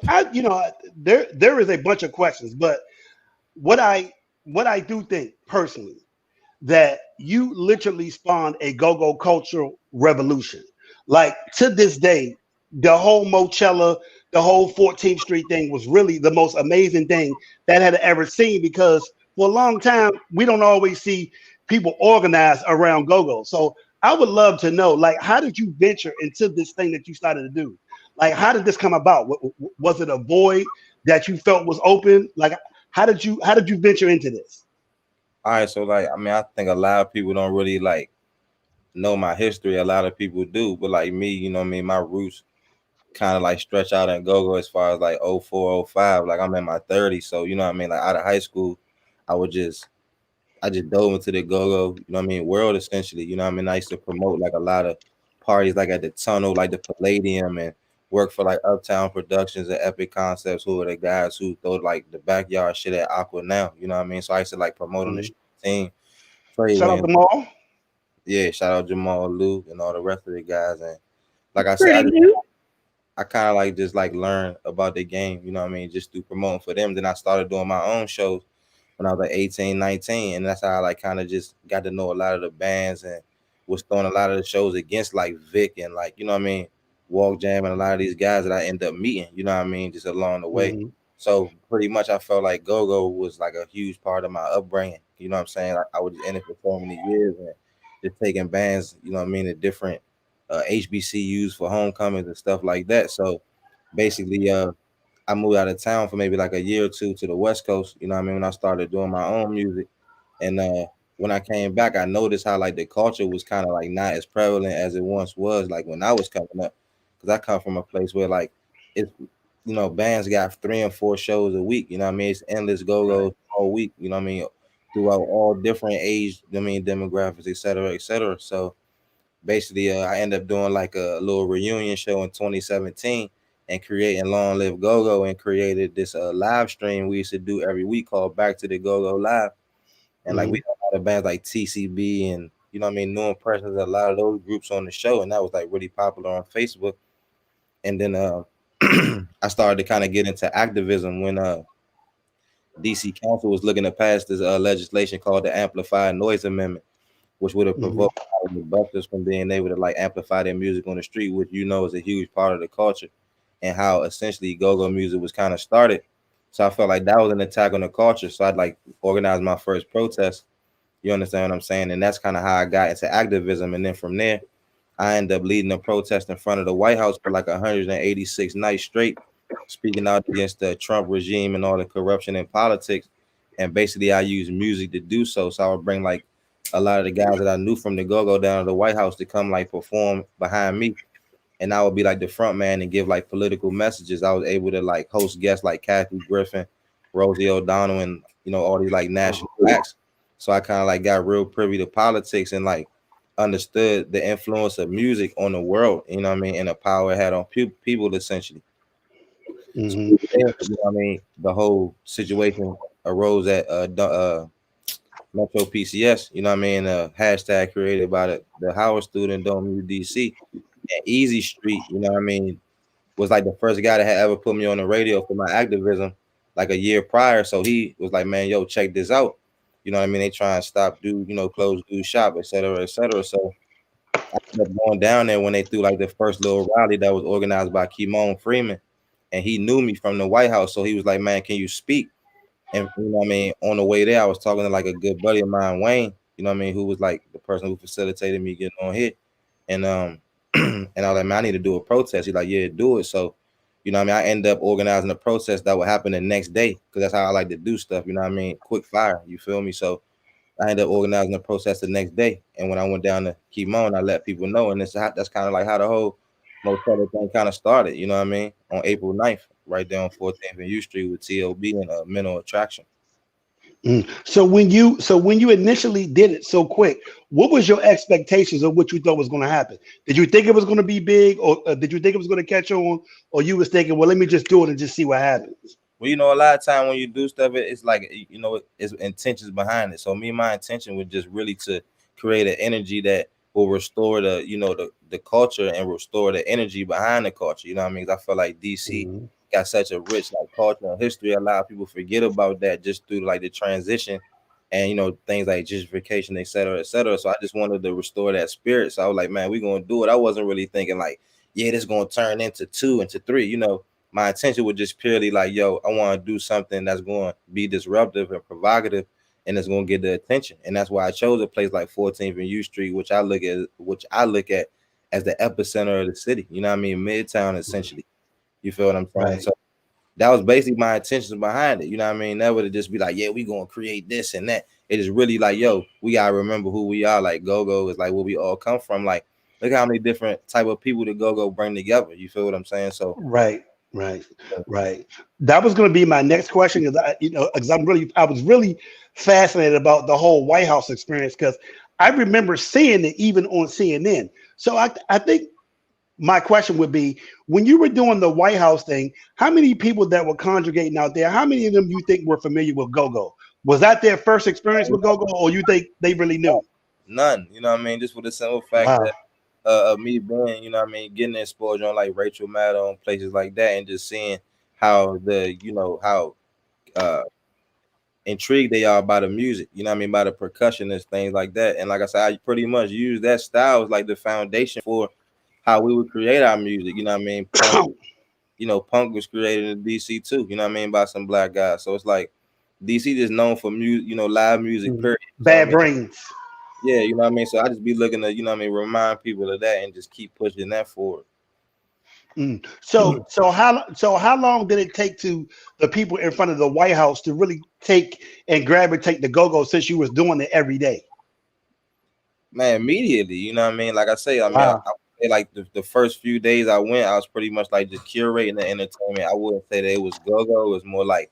there is a bunch of questions, but what I do think personally that you literally spawned a go-go cultural revolution. Like to this day, the whole Mochella, the whole 14th Street thing was really the most amazing thing that I had ever seen because for a long time, we don't always see people organized around go-go. So I would love to know, like, how did you venture into this thing that you started to do? Like, how did this come about? Was it a void that you felt was open? Like, how did you venture into this? All right, so I think a lot of people don't really know my history. A lot of people do, but like me, my roots kind of stretch out and go as far as 04, 05. Like I'm in my 30s, so like out of high school, I just dove into the go-go, world essentially. I used to promote a lot of parties at the Tunnel, the Palladium, and work for Uptown Productions and Epic Concepts, who are the guys who throw the backyard shit at Aqua now. So I used to promote on the team. Shout out Jamal. Yeah, shout out Jamal, Luke, and all the rest of the guys. And like I said, I kind of just learn about the game, just through promoting for them. Then I started doing my own shows when I was 18, 19. And that's how I kind of just got to know a lot of the bands and was throwing a lot of the shows against Vic and Walk Jam and a lot of these guys that I end up meeting, just along the way. Mm-hmm. So pretty much I felt like go-go was a huge part of my upbringing. You know what I'm saying? I was in it for so many years and just taking bands, at different HBCUs for homecomings and stuff like that. So basically, I moved out of town for maybe a year or two to the West Coast, when I started doing my own music. And when I came back, I noticed how the culture was kind of not as prevalent as it once was, when I was coming up. Because I come from a place where it's, bands got 3 and 4 shows a week, it's endless go-go all week, throughout all different age, demographics, et cetera, et cetera. So basically, I ended up doing a little reunion show in 2017 and creating Long Live Go-Go and created this live stream we used to do every week called Back to the Go-Go Live. And we had a lot of bands like TCB and, New Impressions, a lot of those groups on the show. And that was really popular on Facebook. And then I started to kind of get into activism when DC Council was looking to pass this legislation called the Amplified Noise Amendment, which would have provoked the busters from being able to amplify their music on the street, which is a huge part of the culture and how essentially go-go music was kind of started. So I felt that was an attack on the culture. So I'd organize my first protest. You understand what I'm saying? And that's kind of how I got into activism. And then from there, I ended up leading a protest in front of the White House for 186 nights straight, speaking out against the Trump regime and all the corruption in politics. And basically I used music to do so. So I would bring a lot of the guys that I knew from the go-go down to the White House to come perform behind me. And I would be the front man and give political messages. I was able to host guests like Kathy Griffin, Rosie O'Donnell, and all these national acts. So I kind of got real privy to politics and understood the influence of music on the world, and the power it had on people essentially. So, the whole situation arose at Metro PCS, you know what I mean? Hashtag created by the Howard student, Dome UDC. And Easy Street, you know what I mean, was like the first guy that had ever put me on the radio for my activism like a year prior. So he was like, man, yo, check this out. You know what I mean? They try and stop dude, close dude shop, et cetera, et cetera. So I ended up going down there when they threw like the first little rally that was organized by Kimon Freeman. And he knew me from the White House. So he was like, man, can you speak? And you know what I mean, on the way there, I was talking to like a good buddy of mine, Wayne, you know what I mean, who was like the person who facilitated me getting on here. And and I was like, man, I need to do a protest. He's like, yeah, do it. So, you know what I mean, I ended up organizing a protest that would happen the next day, because that's how I like to do stuff, you know what I mean? Quick fire, you feel me? So I ended up organizing a protest the next day. And when I went down to Kimon, I let people know. And that's kind of like how the whole motel thing kind of started, you know what I mean? On April 9th, right there on 14th and U Street with TLB and Mental Attraction. So when you initially did it so quick, what was your expectations of what you thought was going to happen? Did you think it was going to be big, or did you think it was going to catch on, or you was thinking, well, let me just do it and just see what happens? Well, a lot of time when you do stuff, it's like, it's intentions behind it. So my intention was just really to create an energy that will restore the culture and restore the energy behind the culture. You know what I mean? I feel like DC got such a rich like culture and history. A lot of people forget about that just through like the transition and things like gentrification, et cetera, et cetera. So I just wanted to restore that spirit. So I was like, man, we're gonna do it. I wasn't really thinking like, yeah, this is gonna turn into 2 into 3. My intention was just purely like, yo, I want to do something that's going to be disruptive and provocative, and it's going to get the attention. And that's why I chose a place like 14th and U Street, which I look at as the epicenter of the city. You know what I mean? Midtown, essentially. You feel what I'm saying? Right. So that was basically my intentions behind it. You know what I mean? That would just be like, yeah, we going to create this and that. It is really like, yo, we got to remember who we are. Like Go-Go is like where we all come from. Like, look how many different type of people the Go-Go bring together. You feel what I'm saying? So Right. That was going to be my next question, because I was really fascinated about the whole White House experience, because I remember seeing it even on CNN. So I think my question would be, when you were doing the White House thing, how many people that were congregating out there, how many of them you think were familiar with Go-Go? Was that their first experience with Go-Go, or you think they really knew? None. You know what I mean? Just with the simple fact Wow. that me being, you know what I mean, getting exposure on like Rachel Maddow and places like that, and just seeing how intrigued they are by the music, you know what I mean, by the percussion and things like that. And like I said, I pretty much use that style as like the foundation for how we would create our music, you know what I mean? Punk was created in DC too, you know what I mean, by some black guys. So it's like DC is known for music, live music, period. Bad Brains. Yeah, you know what I mean? So I just be looking to, remind people of that and just keep pushing that forward. So how long did it take to the people in front of the White House to really take and gravitate the Go-Go, since you was doing it every day? Man, immediately, you know what I mean? Like I say, I Wow. say like the first few days I went, I was pretty much like just curating the entertainment. I wouldn't say that it was Go-Go. It was more like,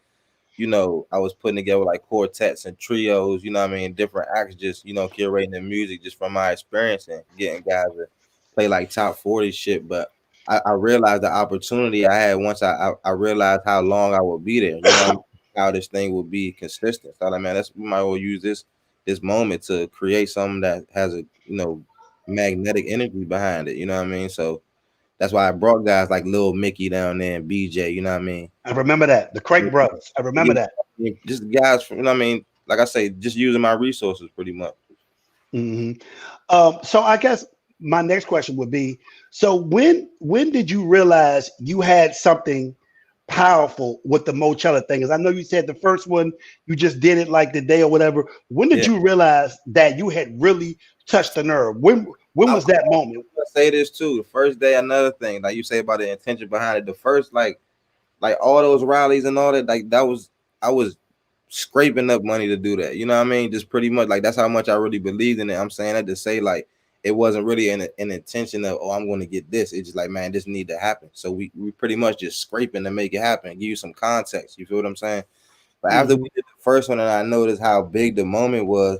I was putting together like quartets and trios, you know what I mean, different acts, just, curating the music just from my experience and getting guys to play like top 40 shit. But I realized the opportunity I had once I realized how long I would be there, how this thing would be consistent. So, like, man, we might well use this moment to create something that has a, magnetic energy behind it, you know what I mean? So that's why I brought guys like Lil Mickey down there and BJ, you know what I mean? I remember that. The Crank Brothers. I remember that. Just guys from, you know what I mean? Like I say, just using my resources pretty much. So I guess my next question would be, so when did you realize you had something powerful with the Mochella thing? Because I know you said the first one, you just did it like the day or whatever. When did you realize that you had really touched the nerve? When was that moment? I say this too. The first day, another thing, like you say about the intention behind it. The first, like all those rallies and all that, like I was scraping up money to do that. You know what I mean? Just pretty much like that's how much I really believed in it. I'm saying that to say like it wasn't really an intention of, I'm going to get this. It's just like, man, this need to happen. So we pretty much just scraping to make it happen. Give you some context. You feel what I'm saying? But after we did the first one and I noticed how big the moment was,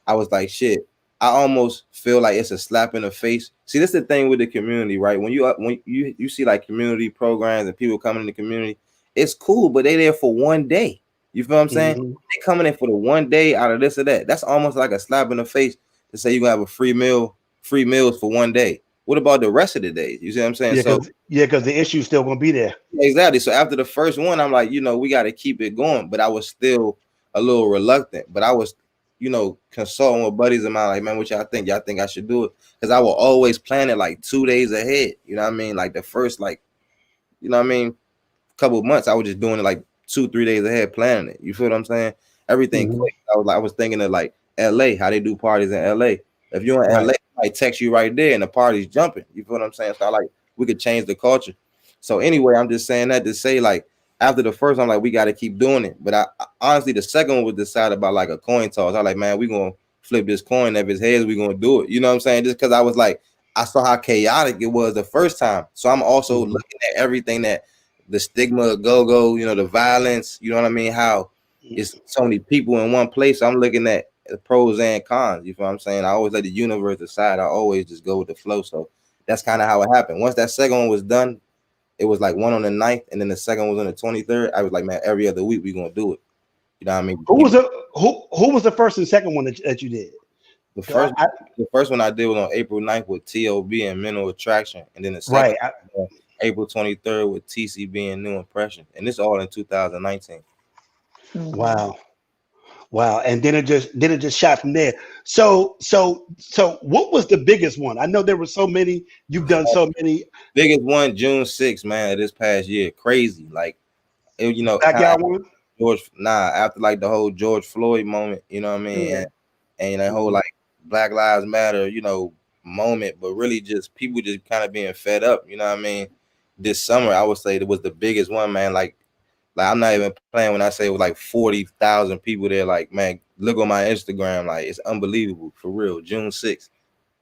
I was like, shit. I almost feel like it's a slap in the face. See, this is the thing with the community, right? When you see like community programs and people coming in the community, it's cool, but they there for one day. You feel what I'm saying? They coming in for the one day out of this or that. That's almost like a slap in the face to say you gonna have a free meals for one day. What about the rest of the days? You see what I'm saying? Because the issue's still gonna be there. Exactly. So after the first one, I'm like, we got to keep it going. But I was still a little reluctant. But I was, consulting with buddies of mine, like, man, what y'all think? Y'all think I should do it? Because I will always plan it like 2 days ahead. You know what I mean? Like the first, couple of months, I was just doing it like 2-3 days ahead, planning it. You feel what I'm saying? Everything quick. I was thinking of like LA, how they do parties in LA. If you're in LA, I might text you right there and the party's jumping. You feel what I'm saying? So we could change the culture. So anyway, I'm just saying that to say, like, after the first, I'm like, we got to keep doing it. But I honestly, the second one was decided about like a coin toss. I was like, man, we gonna flip this coin. If it's heads, we gonna do it. You know what I'm saying? Just because I was like, I saw how chaotic it was the first time. So I'm also looking at everything that the stigma of go-go, the violence, you know what I mean? How it's so many people in one place. So I'm looking at the pros and cons. You feel what I'm saying? I always let the universe decide. I always just go with the flow. So that's kind of how it happened. Once that second one was done, it was like one on the 9th, and then the second was on the 23rd. I was like, man, every other week we're gonna do it. You know what I mean? Who was the first and second one that you did? The first one I did was on April 9th with TOB and Mental Attraction, and then the second April 23rd with TCB and New Impression, and this all in 2019. Wow, and then it just shot from there. So what was the biggest one? I know there were so many. You've done so many. Biggest one, June 6th, man, of this past year. Crazy, like Backyard one. After like the whole George Floyd moment, you know what I mean, and that whole like Black Lives Matter, moment, but really just people just kind of being fed up, you know what I mean. This summer, I would say it was the biggest one, man. Like I'm not even playing when I say it was like 40,000 people there. Like, man, look on my Instagram. Like, it's unbelievable, for real. June 6th.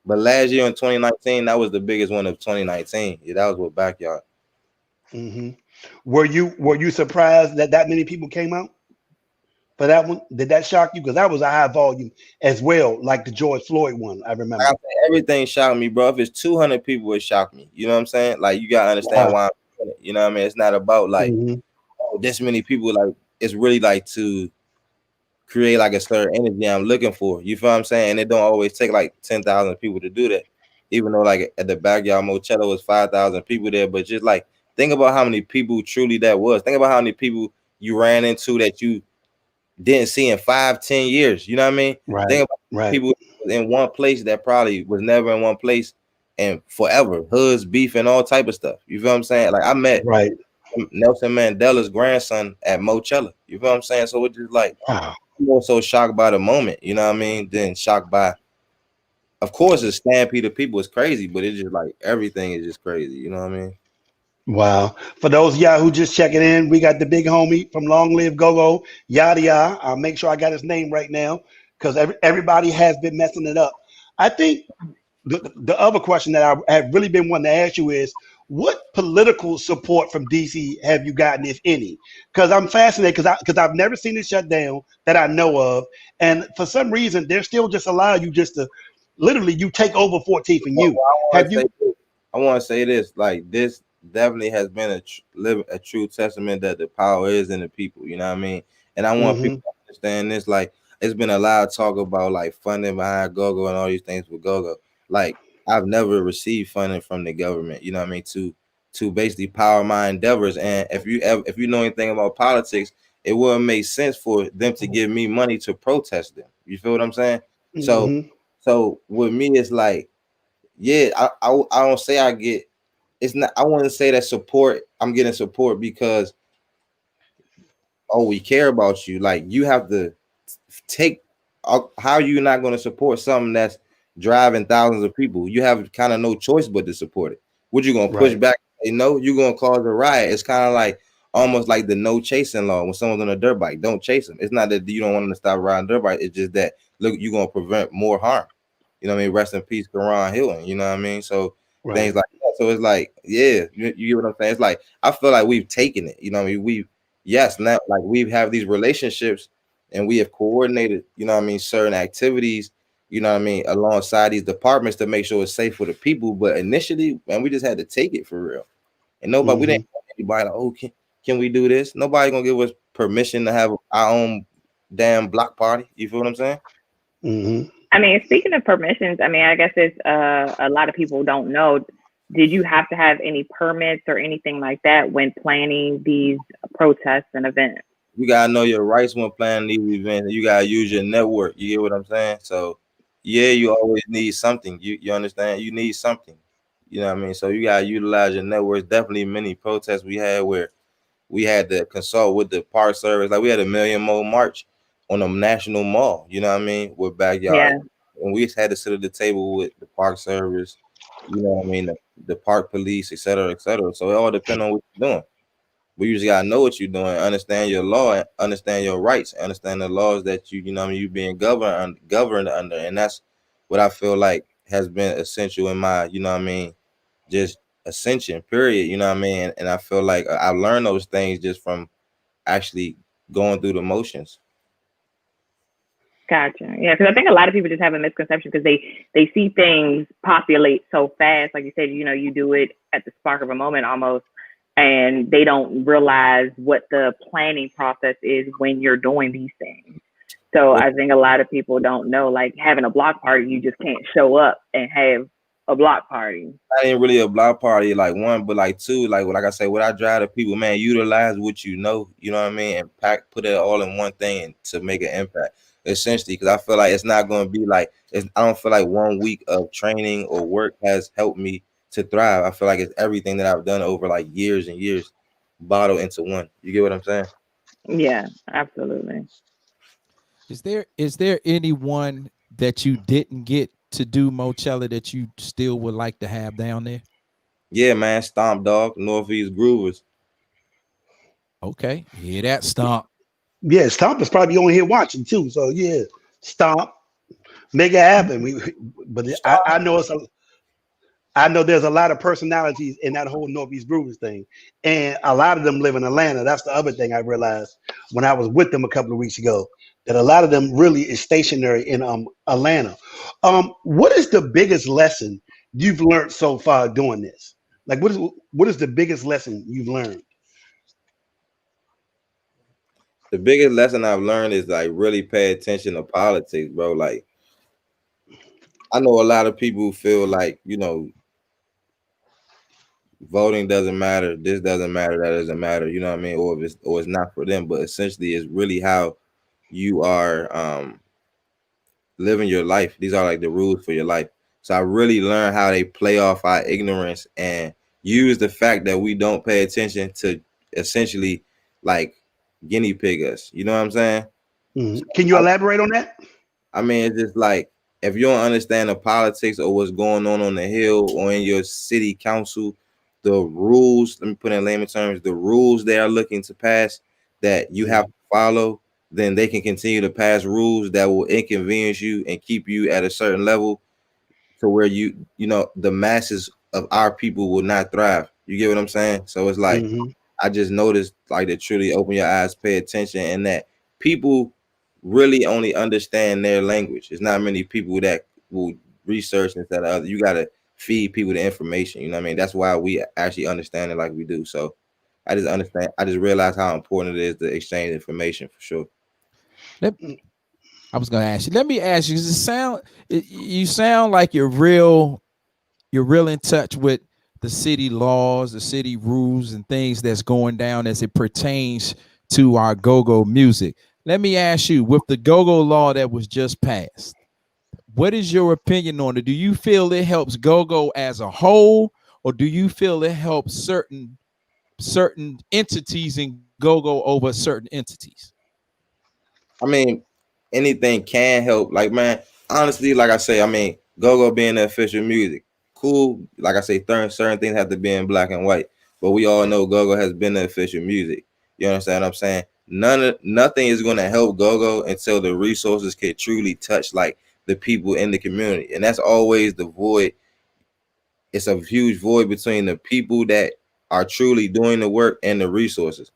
But last year in 2019, that was the biggest one of 2019. Yeah, that was with Backyard. Were you surprised that many people came out for that one? Did that shock you? Because that was a high volume as well, like the George Floyd one. I remember. Everything shocked me, bro. If it's 200 people, it shocked me. You know what I'm saying? Like, you gotta understand why I'm doing it. You know what I mean? It's not about like this many people. Like, it's really like to create like a certain energy I'm looking for. You feel what I'm saying? And it don't always take like 10,000 people to do that. Even though like at the Backyard Mochella was 5,000 people there, but just like think about how many people truly that was. Think about how many people you ran into that you didn't see in 5-10 years. You know what I mean? Think about people in one place that probably was never in one place and forever. Hoods, beef, and all type of stuff. You feel what I'm saying? Like I met Nelson Mandela's grandson at Mochella. You feel what I'm saying? So it's just like I'm more so shocked by the moment, you know what I mean, than shocked by, of course, the stampede of people is crazy, but it's just like everything is just crazy, you know what I mean? Wow. For those of y'all who just checking in, we got the big homie from Long Live Go-Go, Yaddiya. I'll make sure I got his name right now because everybody has been messing it up. I think the other question that I have really been wanting to ask you is, what political support from DC have you gotten, if any? Because I'm fascinated because I've never seen it shut down that I know of, and for some reason they're still just allow you just to literally you take over 14th and you. I want to say this, like this definitely has been a true testament that the power is in the people. You know what I mean? And I want people to understand this. Like it's been a lot of talk about like funding behind GoGo and all these things with GoGo. Like I've never received funding from the government, you know what I mean, to basically power my endeavors. And if you know anything about politics, it wouldn't make sense for them to give me money to protest them. You feel what I'm saying? So with me, it's like, yeah, I don't say I get. It's not. I want to say that support. I'm getting support because we care about you. Like you have to take. How are you not going to support something that's driving thousands of people? You have kind of no choice but to support it. What you gonna push back? No, you're gonna cause a riot. It's kind of like almost like the no chasing law when someone's on a dirt bike. Don't chase them. It's not that you don't want them to stop riding dirt bike. It's just that look, you're gonna prevent more harm. You know what I mean? Rest in peace, Karan Hilton. You know what I mean? So things like that. So it's like, yeah, you get what I'm saying? It's like I feel like we've taken it. You know what I mean? Now like we have these relationships and we have coordinated, you know what I mean, certain activities, you know what I mean, alongside these departments to make sure it's safe for the people. But initially, man, we just had to take it for real. And nobody, we didn't have anybody like, Can we do this? Nobody gonna give us permission to have our own damn block party. You feel what I'm saying? Mm-hmm. I mean, speaking of permissions, I mean, I guess it's a lot of people don't know. Did you have to have any permits or anything like that when planning these protests and events? You gotta know your rights when planning these events. You gotta use your network. You get what I'm saying? So yeah, you always need something. You understand? You need something. You know what I mean? So you gotta utilize your networks. Definitely many protests we had where we had to consult with the park service. Like we had a Million Mole March on a national mall, you know what I mean, with backyard. Yeah. And we had to sit at the table with the park service, you know what I mean, the park police, et cetera, et cetera. So it all depends on what you're doing. But you just gotta know what you're doing, understand your law, understand your rights, understand the laws that you know what I mean, you being governed under. And that's what I feel like has been essential in my, you know what I mean, just ascension, period. You know what I mean? And I feel like I learned those things just from actually going through the motions. Gotcha. Yeah, because I think a lot of people just have a misconception because they see things populate so fast. Like you said, you know, you do it at the spark of a moment almost, and they don't realize what the planning process is when you're doing these things. So I think a lot of people don't know, like having a block party, you just can't show up and have a block party. I ain't really a block party like one, but like two, like I say, what I drive to people, man, utilize what you know, you know what I mean, and put it all in one thing to make an impact. Essentially, because I feel like it's not going to be like I don't feel like 1 week of training or work has helped me to thrive. I feel like it's everything that I've done over like years and years bottled into one. You get what I'm saying? Yeah, absolutely. Is there anyone that you didn't get to do, Mochella, that you still would like to have down there? Yeah, man. Stomp Dog, Northeast Groovers. Okay, hear that, Stomp. Yeah, Stomp is probably on here watching too. So yeah, Stomp, make it happen. But I know there's a lot of personalities in that whole Northeast Brewers thing, and a lot of them live in Atlanta. That's the other thing I realized when I was with them a couple of weeks ago, that a lot of them really is stationary in Atlanta. What is the biggest lesson you've learned so far doing this? Like, what is the biggest lesson you've learned? The biggest lesson I've learned is like really pay attention to politics, bro. Like, I know a lot of people feel like, you know, voting doesn't matter, this doesn't matter, that doesn't matter, you know what I mean, or if it's not for them. But essentially, it's really how you are living your life. These are like the rules for your life. So I really learned how they play off our ignorance and use the fact that we don't pay attention to essentially like guinea pig us. You know what I'm saying? Mm-hmm. Can you elaborate on that? I mean, it's just like if you don't understand the politics or what's going on the Hill or in your city council, the rules, let me put it in layman terms, the rules they are looking to pass that you have to follow, then they can continue to pass rules that will inconvenience you and keep you at a certain level to where you know, the masses of our people will not thrive. You get what I'm saying? So it's like, I just noticed like to truly open your eyes, pay attention, and that people really only understand their language. There's not many people that will research instead of other. You got to feed people the information. You know what I mean? That's why we actually understand it like we do. So I just understand. I just realized how important it is to exchange information for sure. I was going to ask you. Let me ask you. You sound like you're real in touch with the city laws, the city rules, and things that's going down as it pertains to our go-go music. Let me ask you, with the go-go law that was just passed, what is your opinion on it? Do you feel it helps go-go as a whole, or do you feel it helps certain entities in go-go over certain entities? I mean, anything can help. Like, man, honestly, like I say, I mean, go-go being the official music, cool. Like I say, certain things have to be in black and white, but we all know go-go has been the official music. You understand what I'm saying? Nothing is going to help go-go until the resources can truly touch like the people in the community, and that's always the void. It's a huge void between the people that are truly doing the work and the resources.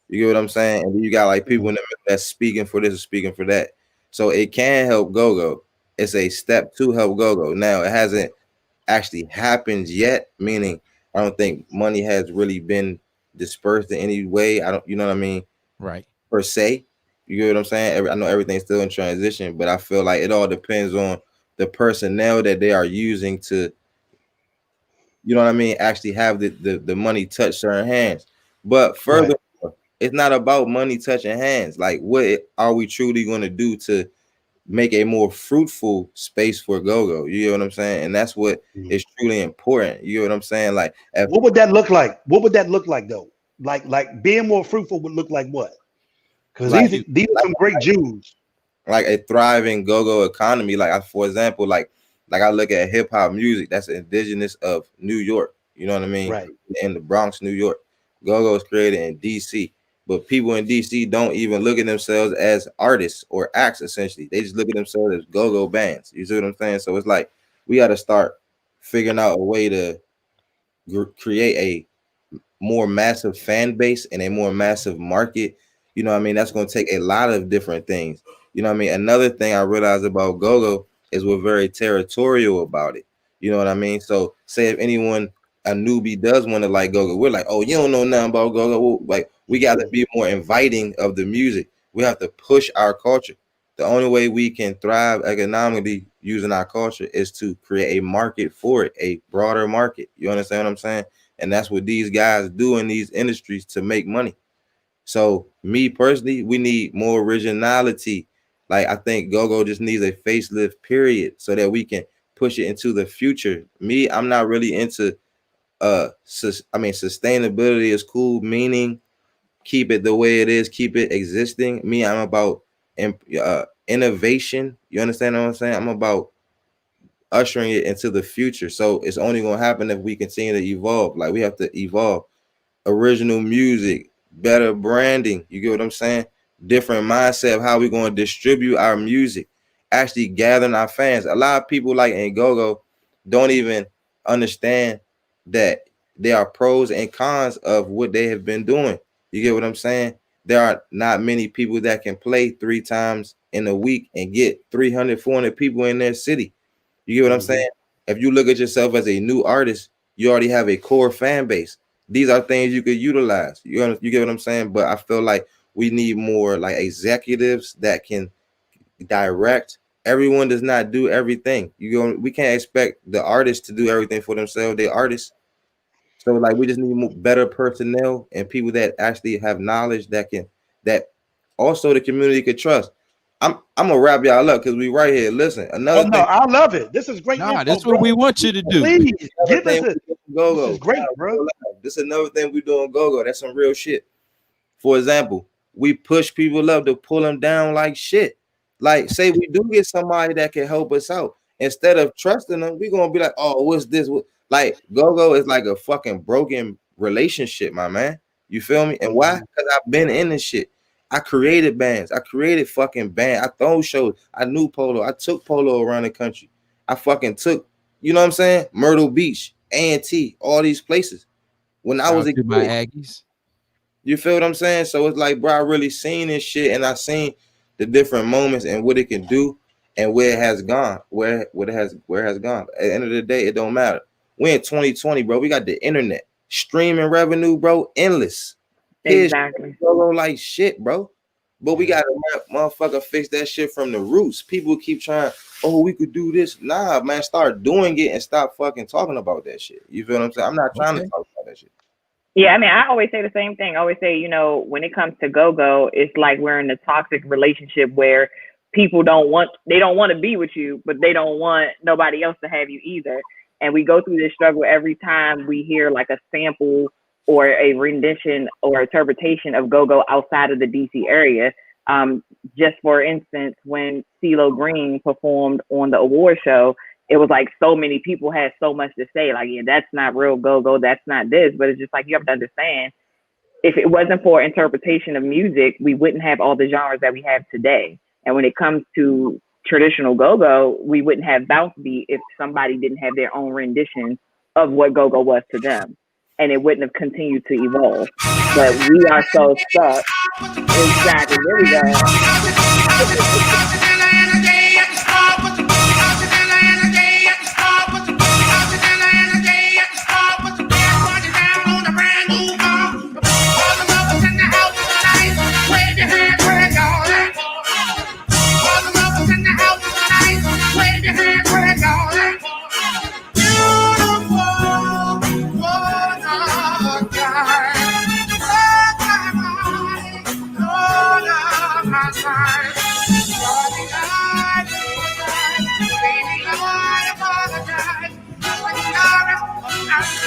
You get what I'm saying? And then you got like people in the middle that's speaking for this or speaking for that. So it can help go-go. It's a step to help go-go. Now it hasn't actually happened yet, meaning I don't think money has really been dispersed in any way. I don't, you know what I mean? Right. Per se, you get what I'm saying? I know everything's still in transition, but I feel like it all depends on the personnel that they are using to, you know what I mean, actually have the money touch certain hands. But further, it's not about money touching hands. Like, what are we truly going to do to make a more fruitful space for go-go? You know what I'm saying? And that's what is truly important. You know what I'm saying? Like, what would that look like? What would that look like though? Like being more fruitful would look like what? Because like, these are some great Jews. Like a thriving go-go economy. Like, for example, like I look at hip hop music that's indigenous of New York. You know what I mean? Right. In the Bronx, New York. Go-go is created in DC. But people in DC don't even look at themselves as artists or acts, essentially. They just look at themselves as go-go bands. You see what I'm saying? So it's like we got to start figuring out a way to create a more massive fan base and a more massive market. You know what I mean? That's going to take a lot of different things. You know what I mean? Another thing I realized about go-go is we're very territorial about it. You know what I mean? So say if anyone, a newbie, does want to like go-go, we're like, oh, you don't know nothing about go-go. Like, we got to be more inviting of the music. We have to push our culture. The only way we can thrive economically using our culture is to create a market for it, a broader market. You understand what I'm saying? And that's what these guys do in these industries to make money. So me personally, we need more originality. Like, I think go-go just needs a facelift, period, so that we can push it into the future. Me, I'm not really into sustainability is cool, meaning keep it the way it is, keep it existing. Me, I'm about innovation. You understand what I'm saying? I'm about ushering it into the future. So it's only going to happen if we continue to evolve. Like, we have to evolve. Original music, better branding. You get what I'm saying? Different mindset of how we're going to distribute our music, actually gathering our fans. A lot of people like in go-go don't even understand that there are pros and cons of what they have been doing. You get what I'm saying? There are not many people that can play 3 times in a week and get 300, 400 people in their city. You get what I'm saying? If you look at yourself as a new artist, you already have a core fan base. These are things you could utilize. You get what I'm saying? But I feel like we need more like executives that can direct. Everyone does not do everything. We can't expect the artists to do everything for themselves. They're artists. So like, we just need more, better personnel and people that actually have knowledge that also the community could trust. I'm gonna wrap y'all up because we right here. Listen, another thing. I love it. This is great. Nah, that's what we want you to do. Please give us go-go. This is great, bro. This is another thing we do on go-go. That's some real shit. For example, we push people up to pull them down like shit. Like, say we do get somebody that can help us out. Instead of trusting them, we're gonna be like, oh, what's this? Like, go-go is like a fucking broken relationship, my man. You feel me? And why? Because I've been in this shit. I created bands. I created fucking bands. I throw shows. I knew Polo. I took Polo around the country. I fucking took, you know what I'm saying? Myrtle Beach, A&T, all these places. When I was a kid. My Aggies. You feel what I'm saying? So it's like, bro, I really seen this shit, and I seen the different moments and what it can do and where it has gone. Where it has gone. At the end of the day, it don't matter. We're in 2020, bro. We got the internet. Streaming revenue, bro, endless. Exactly. Like shit, bro. But we gotta motherfucker fix that shit from the roots. People keep trying, oh, we could do this. Nah, man, start doing it and stop fucking talking about that shit. You feel what I'm saying? I'm not trying to talk about that shit. Yeah, I mean, I always say the same thing. I always say, when it comes to go-go, it's like we're in a toxic relationship where people don't want to be with you, but they don't want nobody else to have you either. And we go through this struggle every time we hear like a sample or a rendition or interpretation of go-go outside of the DC area. Just for instance, when CeeLo Green performed on the award show, it was like so many people had so much to say, like, yeah, that's not real go-go, that's not this. But it's just like, you have to understand, if it wasn't for interpretation of music, we wouldn't have all the genres that we have today. And when it comes to traditional go-go, we wouldn't have bounce beat if somebody didn't have their own rendition of what go-go was to them. And it wouldn't have continued to evolve. But we are so stuck. Exactly. There we go.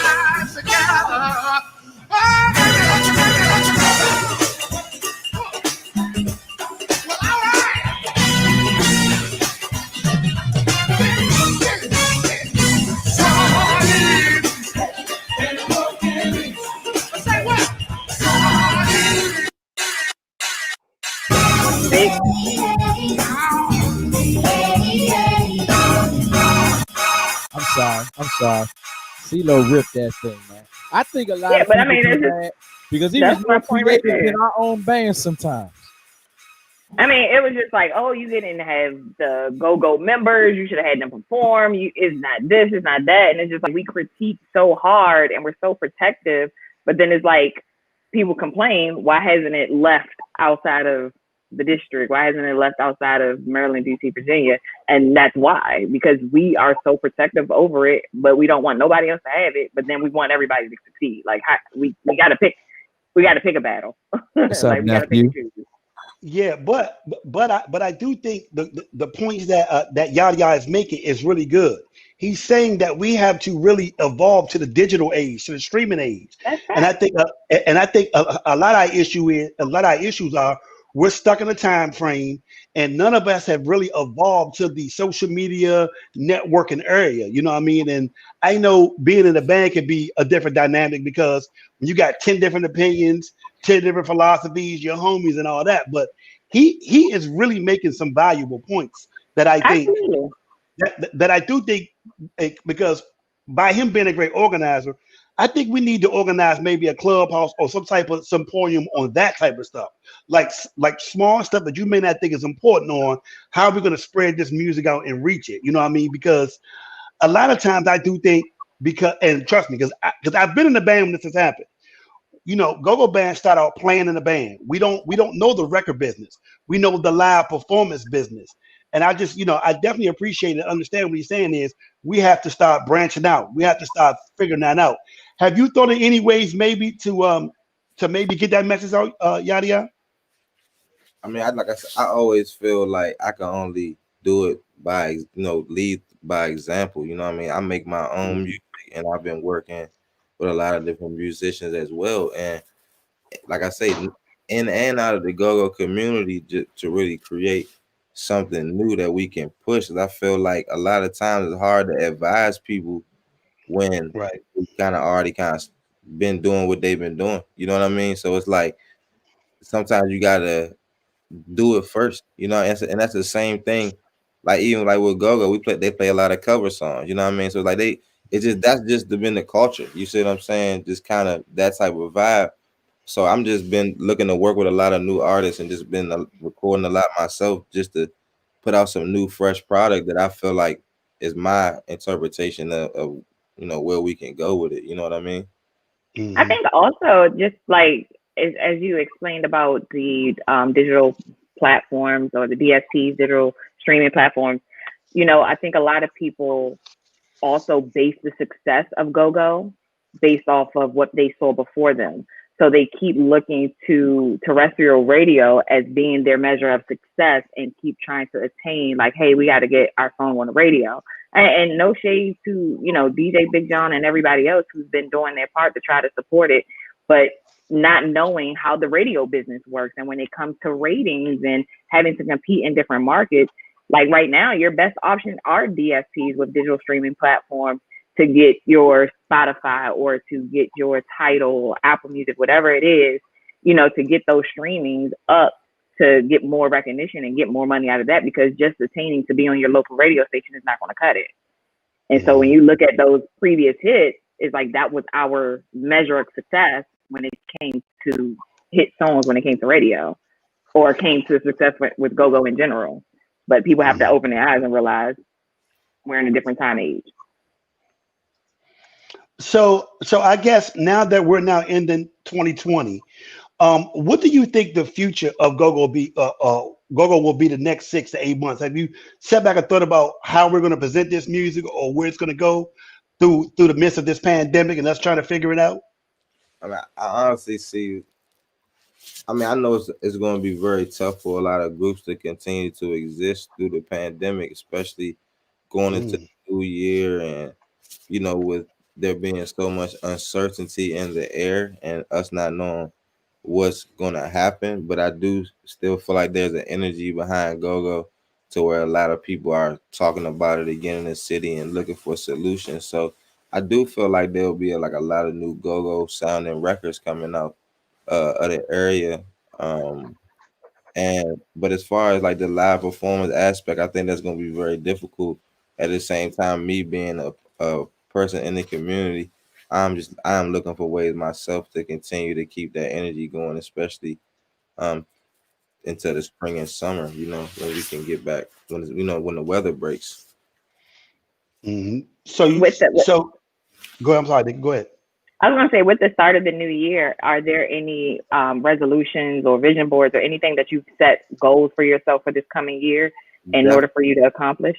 hands together. Well, all right. Say what? I'm sorry. CeeLo ripped that thing, man. I think a lot of but I people mean, do that because he that's was my more point right creative there. than our own band sometimes. I mean, it was just like, oh, you didn't have the go-go members. You should have had them perform. It's not this, it's not that. And it's just like we critique so hard and we're so protective. But then it's like people complain, why hasn't it left outside of the district? Why hasn't it left outside of Maryland, D.C., Virginia? And that's why, because we are so protective over it, but we don't want nobody else to have it. But then we want everybody to succeed. Like we got to pick a battle. What's like up, we got to pick nephew? and choose. Yeah, but I do think the points that Yaddiya is making is really good. He's saying that we have to really evolve to the digital age, to the streaming age, That's and I right. think a lot of our issues are we're stuck in a time frame, and none of us have really evolved to the social media networking area. You know what I mean? And I know being in a band can be a different dynamic because when you got 10 different opinions, 10 different philosophies, your homies and all that. But he is really making some valuable points that I think Absolutely. that I do think because by him being a great organizer, I think we need to organize maybe a clubhouse or some type of symposium on that type of stuff, like small stuff that you may not think is important on how we're going to spread this music out and reach it. You know what I mean? Because a lot of times I do think and trust me, because I've been in the band when this has happened. You know, go-go bands start out playing in a band. We don't know the record business. We know the live performance business. And I just, I definitely appreciate and understand what he's saying is we have to start branching out. We have to start figuring that out. Have you thought of any ways maybe to maybe get that message out, Yaddiya? I mean, like I said, I always feel like I can only do it by lead by example. You know what I mean? I make my own Mhm. music, and I've been working with a lot of different musicians as well. And like I say, in and out of the go-go community to really create something new that we can push. 'Cause I feel like a lot of times it's hard to advise people when Right. we already been doing what they've been doing. You know what I mean? So it's like sometimes you gotta do it first, and that's the same thing. Like even like with go-go, they play a lot of cover songs. You know what I mean? So like that's just been the culture. You see what I'm saying? Just kind of that type of vibe. So I'm just been looking to work with a lot of new artists and just been recording a lot myself just to put out some new fresh product that I feel like is my interpretation of where we can go with it. You know what I mean? I Hmm. think also just like as you explained about the digital platforms or the DSPs, digital streaming platforms, I think a lot of people also base the success of go-go based off of what they saw before them. So they keep looking to terrestrial radio as being their measure of success and keep trying to attain like, hey, we got to get our song on the radio. And no shade to, DJ Big John and everybody else who's been doing their part to try to support it, but not knowing how the radio business works. And when it comes to ratings and having to compete in different markets, like right now, your best option are DSPs with digital streaming platforms to get your Spotify or to get your Tidal, Apple Music, whatever it is, to get those streamings up to get more recognition and get more money out of that because just attaining to be on your local radio station is not going to cut it. And so when Hmm. you look at those previous hits, it's like that was our measure of success when it came to hit songs when it came to radio or came to success with go-go in general. But people have to Hmm. open their eyes and realize we're in a different time age. So I guess now that we're now ending 2020, what do you think the future of Go-Go will be the next 6 to 8 months? Have you sat back and thought about how we're going to present this music or where it's going to go through the midst of this pandemic and us trying to figure it out? I mean, I honestly see. I mean, I know it's going to be very tough for a lot of groups to continue to exist through the pandemic, especially going into Mm. the new year and with there being so much uncertainty in the air and us not knowing what's gonna happen. But I do still feel like there's an energy behind go-go to where a lot of people are talking about it again in the city and looking for solutions. So I do feel like there'll be like a lot of new go-go sounding records coming out of the area. Um, and but as far as like the live performance aspect, I think that's gonna be very difficult. At the same time, me being a person in the community, I'm looking for ways myself to continue to keep that energy going, especially um into the spring and summer, when we can get back when the weather breaks. Hmm. So you With the, so go ahead. I'm sorry, Nick. Go ahead. I was going to say, with the start of the new year, are there any resolutions or vision boards or anything that you've set goals for yourself for this coming year in Def- order for you to accomplish?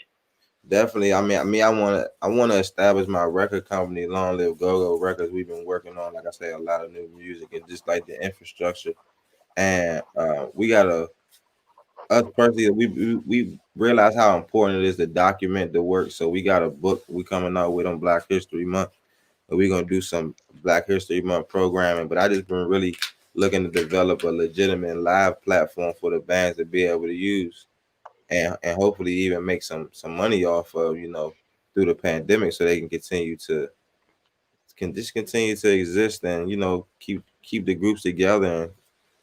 Definitely. I wanna establish my record company, Long Live Go Go Records. We've been working on, like I say, a lot of new music and just like the infrastructure. And we gotta us personally, we realize how important it is to document the work. So we got a book we coming out with on Black History Month, and we're gonna do some Black History Month programming. But I just been really looking to develop a legitimate live platform for the bands to be able to use, and hopefully even make some money off of, through the pandemic, so they can continue to exist, and keep the groups together,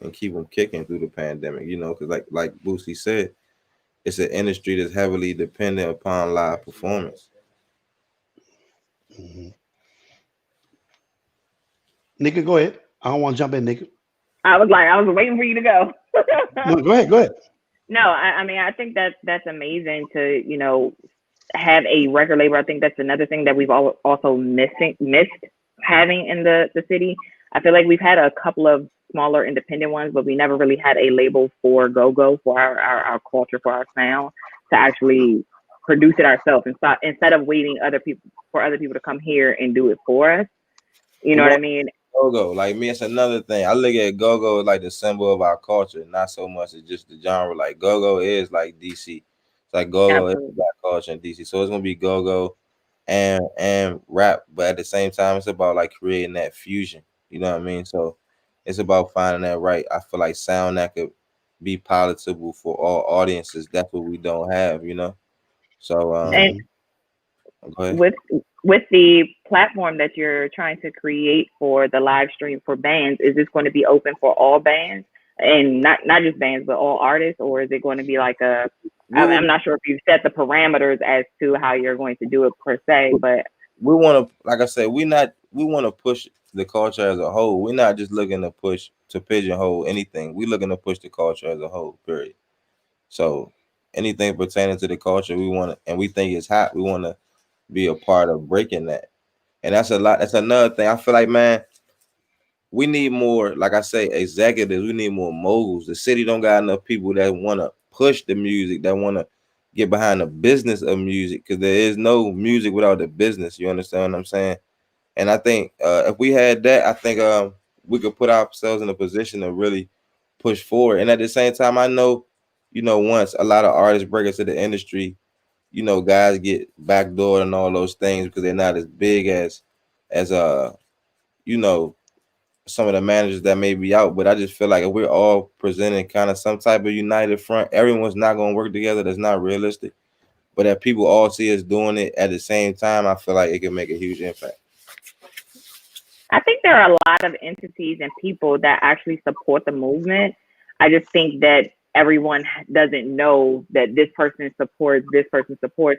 and keep them kicking through the pandemic. Because like Boosie said, it's an industry that's heavily dependent upon live performance. Hmm. Nick, go ahead. I don't want to jump in, Nick. I was waiting for you to go. No, go ahead. Go ahead. No, I mean, I think that's amazing to, have a record label. I think that's another thing that we've also missed having in the city. I feel like we've had a couple of smaller independent ones, but we never really had a label for go-go, for our culture, for our sound, to actually produce it ourselves, instead of waiting for other people to come here and do it for us. You know what I mean? Go-go, like me, it's another thing. I look at go-go as like the symbol of our culture, not so much as just the genre. Like go-go is like DC. It's like go-go is Absolutely. black culture in DC. So it's gonna be go-go and rap, but at the same time, it's about like creating that fusion. You know what I mean? So it's about finding that right. I feel like sound that could be palatable for all audiences. That's what we don't have. So And Hmm. go ahead. with with the platform that you're trying to create for the live stream for bands, is this going to be open for all bands, and not just bands but all artists, or is it going to be like We I'm not sure if you've set the parameters as to how you're going to do it per se, but we want to, like I said, we want to push the culture as a whole. We're not just looking to push to pigeonhole anything. We're looking to push the culture as a whole. Period. So anything pertaining to the culture, we want to, and we think it's hot. We want to be a part of breaking that. And that's a lot. That's another thing. I feel like, man, we need more, like I say, executives. We need more moguls. The city don't got enough people that want to push the music, that want to get behind the business of music, because there is no music without the business. You understand what I'm saying? And I think if we had that, I think we could put ourselves in a position to really push forward. And at the same time, I know, once a lot of artists break into the industry, guys get backdoored and all those things because they're not as big as you know, some of the managers that may be out. But I just feel like if we're all presenting kind of some type of united front, everyone's not going to work together. That's not realistic. But if people all see us doing it at the same time, I feel like it can make a huge impact. I think there are a lot of entities and people that actually support the movement. I just think that everyone doesn't know that this person supports,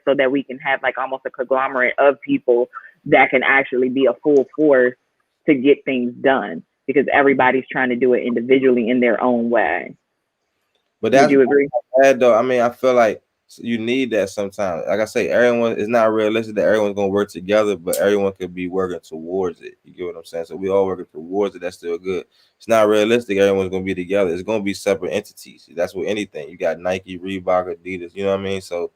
so that we can have like almost a conglomerate of people that can actually be a full force to get things done, because everybody's trying to do it individually in their own way. But Would that's you agree? bad though. I mean, I feel like you need that sometimes. Like I say, everyone, it's not realistic that everyone's gonna work together, but everyone could be working towards it. You get what I'm saying? So we all working towards it. That's still good. It's not realistic. Everyone's gonna be together. It's gonna be separate entities. That's with anything. You got Nike, Reebok, Adidas. You know what I mean? So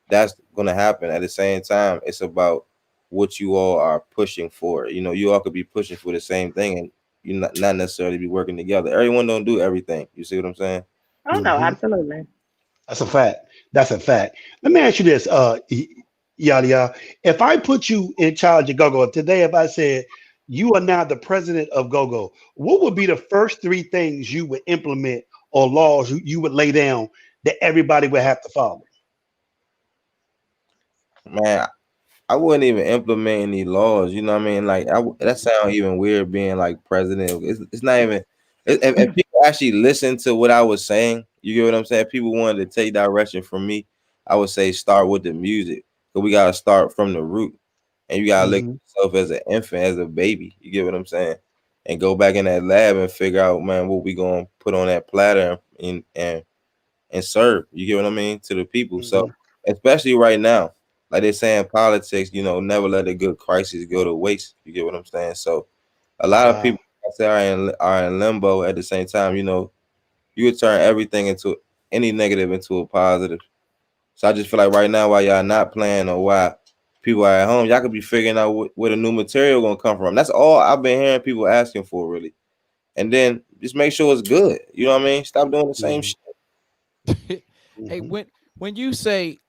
that's gonna happen. At the same time, it's about what you all are pushing for. You all could be pushing for the same thing, and you not necessarily be working together. Everyone don't do everything. You see what I'm saying? Oh no, Hmm. absolutely. That's a fact. That's a fact. Let me ask you this, Yaddiya. If I put you in charge of GoGo today, if I said you are now the president of GoGo, what would be the first three things you would implement or laws you would lay down that everybody would have to follow? Man, I wouldn't even implement any laws. You know what I mean? Like that sounds even weird being like president. It's not even. If people actually listen to what I was saying, you get what I'm saying. If people wanted to take direction from me, I would say start with the music. But we gotta start from the root, and you gotta look at Hmm. yourself as an infant, as a baby. You get what I'm saying? And go back in that lab and figure out, man, what we gonna put on that platter and serve. You get what I mean to the people. So Hmm. especially right now, like they say in politics, never let a good crisis go to waste. You get what I'm saying? So a lot of Wow. people I say are in limbo at the same time. You would turn everything into any negative into a positive. So I just feel like right now while y'all not playing or why people are at home, y'all could be figuring out where the new material gonna come from. That's all I've been hearing people asking for really. And then just make sure it's good. You know what I mean? Stop doing the same Hmm. shit. Hey, Hmm. when you say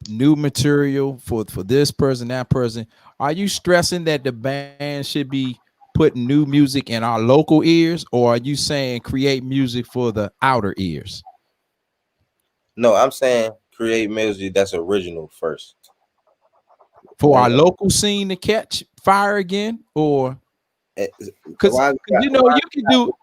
new material for this person, that person, are you stressing that the band should be putting new music in our local ears, or are you saying create music for the outer ears? No, I'm saying create music that's original first. For And our local scene to catch fire again, or it, because why,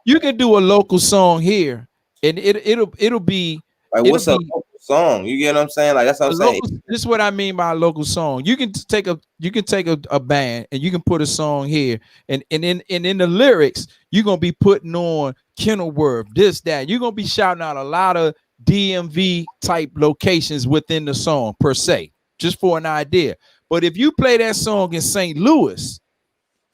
you can do a local song here, and it'll be like it'll what's a be local song? You get what I'm saying? Like that's what I'm a saying. local. This is what I mean by a local song. You can take a band and you can put a song here, and in the lyrics you're gonna be putting on Kenilworth, this that. You're gonna be shouting out a lot of DMV type locations within the song per se, just for an idea. But if you play that song in St. Louis,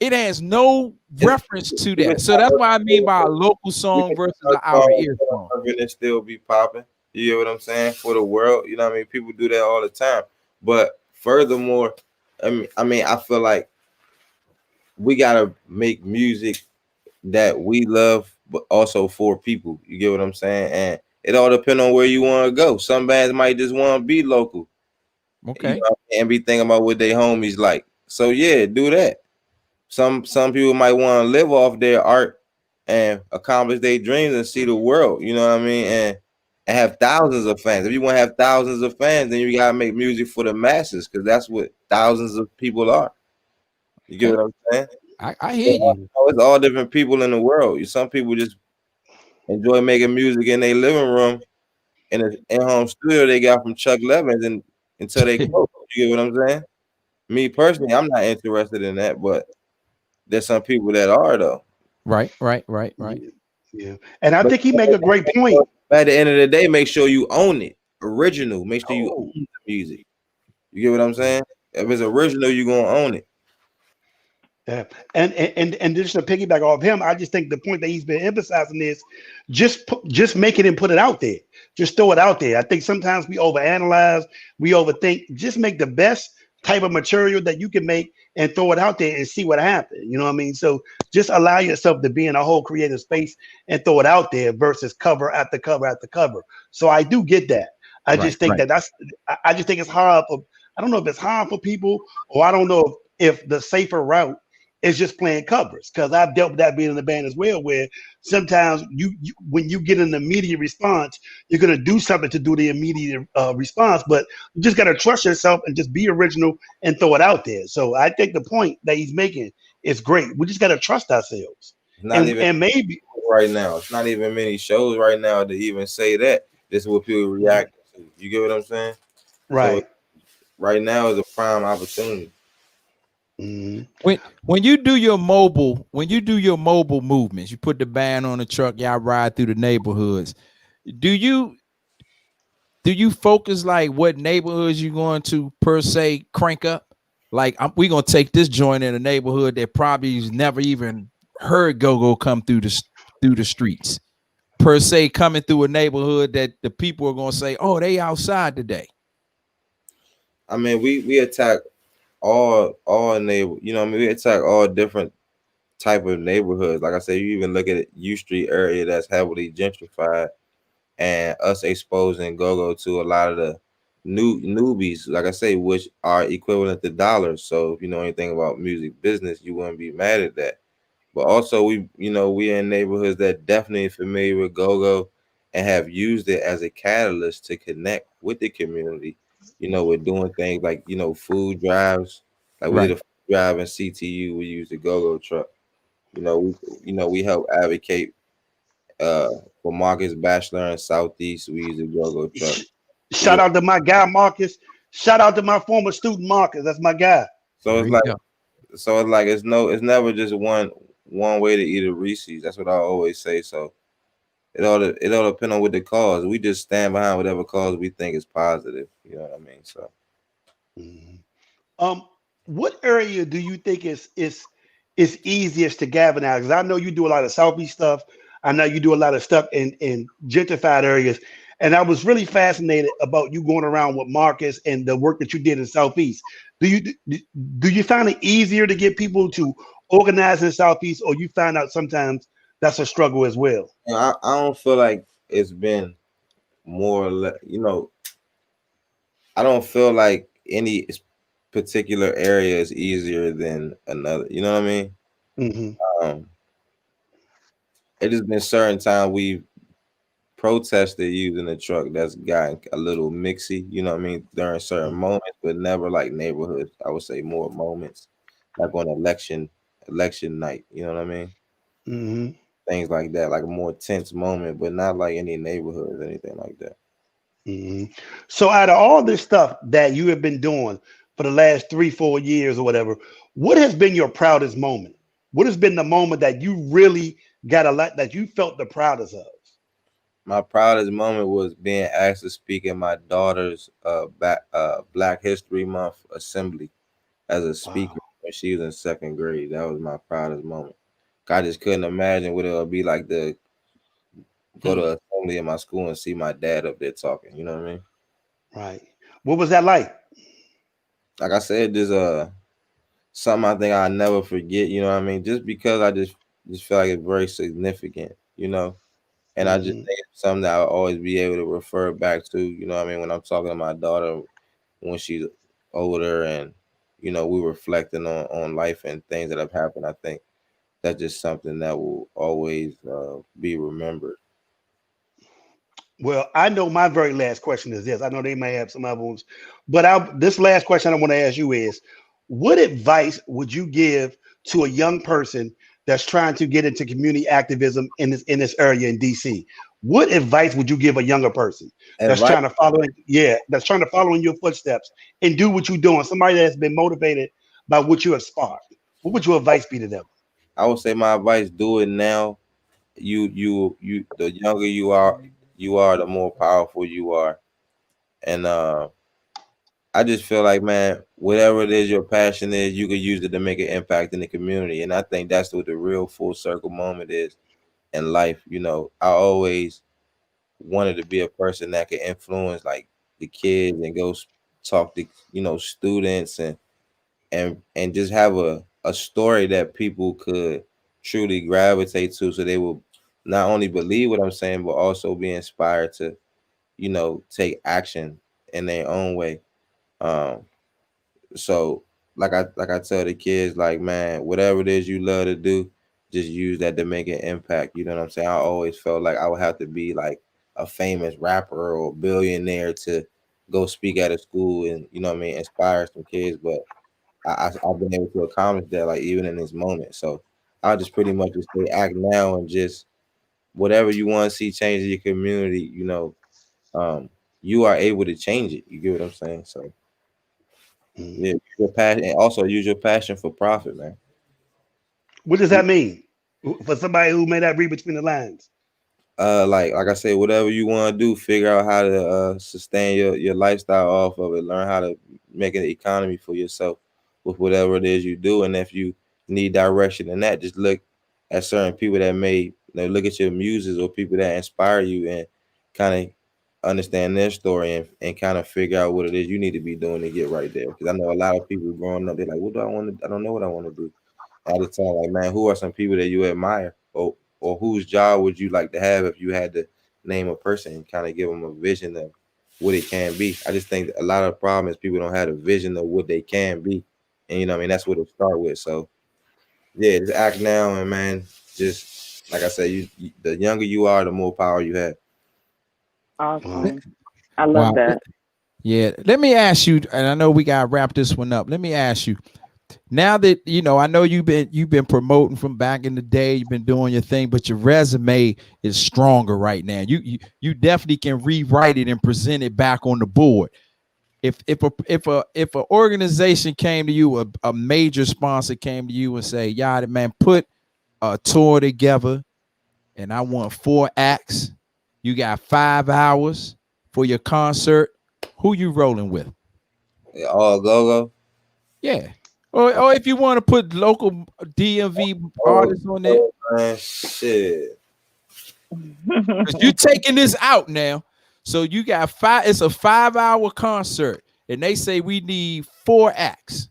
it has no It's, reference to you can that. So that's what I mean by a local you song can versus an start outer songs ear song. and it still be popping. You get what I'm saying? For the world, you know what I mean? People do that all the time. But furthermore, I feel like we gotta make music that we love, but also for people. You get what I'm saying? And it all depends on where you want to go. Some bands might just want to be local, Okay. and be thinking about what their homies like. So yeah, do that. Some people might want to live off their art and accomplish their dreams and see the world. You know what I mean? And have thousands of fans. If you want to have thousands of fans, then you gotta make music for the masses because that's what thousands of people are. You get Okay. what I'm saying? I hear you. Hmm. It's all different people in the world. Some people just enjoy making music in their living room in an in-home studio they got from Chuck Levins and until they close. You get what I'm saying? Me personally, I'm not interested in that, but there's some people that are though. Right. Yeah. Yeah. And I But think he make a great point. at the end of the day, make sure you own it. Original. Make sure you Oh. own the music. You get what I'm saying? If it's original, you're gonna own it. Yeah, and just to piggyback off him, I just think the point that he's been emphasizing is just make it and put it out there. Just throw it out there. I think sometimes we overanalyze, we overthink. Just make the best type of material that you can make and throw it out there and see what happens. You know what I mean? So just allow yourself to be in a whole creative space and throw it out there versus cover after cover after cover. So I do get that. I Right, just think right. I just think it's hard for I don't know if it's hard for people or I don't know if the safer route is just playing covers because I've dealt with that being in the band as well, where sometimes you when you get an immediate response, you're gonna do something to do the immediate response, but you just gotta trust yourself and just be original and throw it out there. So I think the point that he's making is great. We just gotta trust ourselves, It's not even and maybe right now. It's not even many shows right now to even say that. This is what people react to. You get what I'm saying? So right. right now is a prime opportunity. Mhm. When you do your mobile movements, you put the band on the truck, y'all ride through the neighborhoods. Do you do you focus like what neighborhoods you going to per se crank up? Like we gonna take this joint in a neighborhood that probably has never even heard go come through the streets per se, coming through a neighborhood that the people are gonna say, oh, they outside today. I mean, we attack all neighbor. You know, what I mean, we attack all different type of neighborhoods. Like I said, you even look at U Street area that's heavily gentrified, and us exposing go to a lot of newbies, like I say, which are equivalent to dollars. So if you know anything about music business, you wouldn't be mad at that. But also we in neighborhoods that definitely familiar with go-go and have used it as a catalyst to connect with the community. We're doing things like, food drives. Like we did a Right. food drive in CTU, we used a go-go truck. We help advocate uh for Marcus Bachelor in Southeast, we use a go-go truck. Sh- We Shout did, out to my guy Marcus. Shout out to my former student Marcus. That's my guy. so There it's you like go. it's never just one way to eat a Reese's. That's what I always say. So it all depend on what the cause. We just stand behind whatever cause we think is positive. You know what I mean? So Mhm. Um, what area do you think is easiest to galvanize? Because I know you do a lot of Southeast stuff. I know you do a lot of stuff in gentrified areas, and I was really fascinated about you going around with Marcus and the work that you did in Southeast. Do you find it easier to get people to organize in Southeast, or you find out sometimes that's a struggle as well? I don't feel like it's been more or less. I don't feel like any particular area is easier than another. You know what I mean? Hmm. Um, it has been certain time we've protested using the truck that's gotten a little mixy, you know what I mean, during certain moments, but never like neighborhoods. I would say more moments like on election night, you know what I mean? Hmm. Things like that, like a more tense moment, but not like any neighborhoods, anything like that. Hmm. So, out of all this stuff that you have been doing for the last 3, 4 years or whatever, what has been your proudest moment? What has been the moment that you really got a lot that you felt the proudest of? My proudest moment was being asked to speak in my daughter's Black History Month assembly as a Wow. speaker when she was in second grade. That was my proudest moment. I just couldn't imagine what it would be like to go Hmm. to assembly in my school and see my dad up there talking. You know what I mean? Right. What was that like? Like I said, there's something I think I'll never forget. You know what I mean? Just because I just feel like it's very significant. And I just Hmm. think it's something that I'll always be able to refer back to. You know what I mean? When I'm talking to my daughter when she's older, and we reflecting on life and things that have happened. I think that's just something that will always be remembered. Well, I know my very last question is this. I know they may have some other ones, but this last question I want to ask you is, what advice would you give to a young person that's trying to get into community activism in this area in DC? What advice would you give a younger person that's Advice, trying to follow that's trying to follow in your footsteps and do what you're doing? Somebody that's been motivated by what you have sparked. What would your advice be to them? I would say my advice: do it now. The younger you are, the more powerful you are. And I just feel like, man, whatever it is your passion is, you can use it to make an impact in the community. And I think that's what the real full circle moment is in life. I always wanted to be a person that could influence like the kids and go talk to students and just have a story that people could truly gravitate to, so they will not only believe what I'm saying but also be inspired to take action in their own way. um so like I tell the kids, like, man, whatever it is you love to do, just use that to make an impact. You know what I'm saying? I always felt like I would have to be like a famous rapper or billionaire to go speak at a school and, what I mean, inspire some kids. But I've been able to accomplish that, like, even in this moment. So I'll just pretty much just say act now, and just whatever you want to see change in your community, um, you are able to change it. You get what I'm saying? So Mhm. yeah, your passion, and also use your passion for profit, man. What does that mean for somebody who may not read between the lines? Like I say, whatever you want to do, figure out how to sustain your lifestyle off of it. Learn how to make an economy for yourself with whatever it is you do. And if you need direction in that, just look at certain people that may, look at your muses or people that inspire you, and kind of understand their story, and kind of figure out what it is you need to be doing to get right there. Because I know a lot of people growing up, they're like, what do I want to? I don't know what I want to do. I just tell them, like, man, who are some people that you admire, or whose job would you like to have if you had to name a person, and kind of give them a vision of what it can be. I just think a lot of the problem is people don't have a vision of what they can be, and you know what I mean, that's what it start with. So yeah, just act now, and man, just like I said, you the younger you are, the more power you have. Awesome. I love that. Yeah, let me ask you, and I know we gotta wrap this one up. Let me ask you, now that you know, I know you've been promoting from back in the day, you've been doing your thing, but your resume is stronger right now. You definitely can rewrite it and present it back on the board. If a organization came to you, a major sponsor came to you and say, "Yada, man, put a tour together, and I want 4 acts. You got 5 hours for your concert." Who you rolling with? All go. Yeah. Or if you want to put local DMV artists on there. Man, shit. Because you're taking this out now. So you got 5, it's a 5-hour concert. And they say we need 4 acts.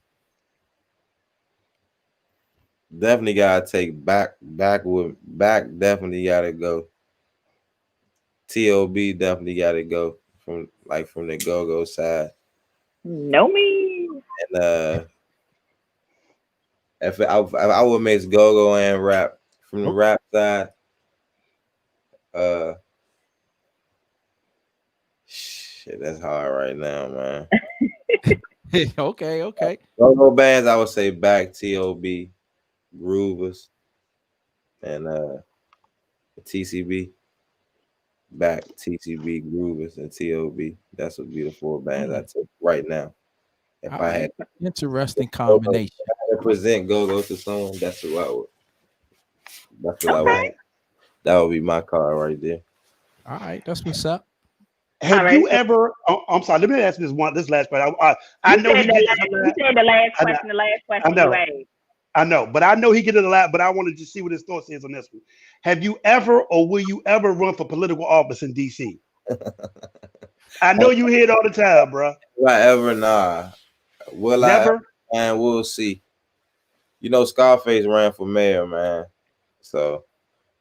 Definitely gotta take back. Definitely gotta go. TOB definitely gotta go from the go side. Know me. And if I would mix go and rap from the rap side, shit, that's hard right now, man. Okay. Go bands, I would say back TOB, Groovers, and TCB. Back TCB, Groovers, and TOB. That's what be the 4 bands I took right now. If I had interesting combination. If I had to present go to someone, that's who I would. That's what I would. That would be my card right there. All right, that's what's up. Have you ever? I'm sorry. Let me ask this last question. I know he gets. You said the last question. The last question you asked. I know, but I know he get it a lot. But I wanted to see what his thoughts is on this one. Have you ever, or will you ever run for political office in DC? I know you hear it all the time, bro. Will I ever? Nah. Will Never? I? And we'll see. You know, Scarface ran for mayor, man. So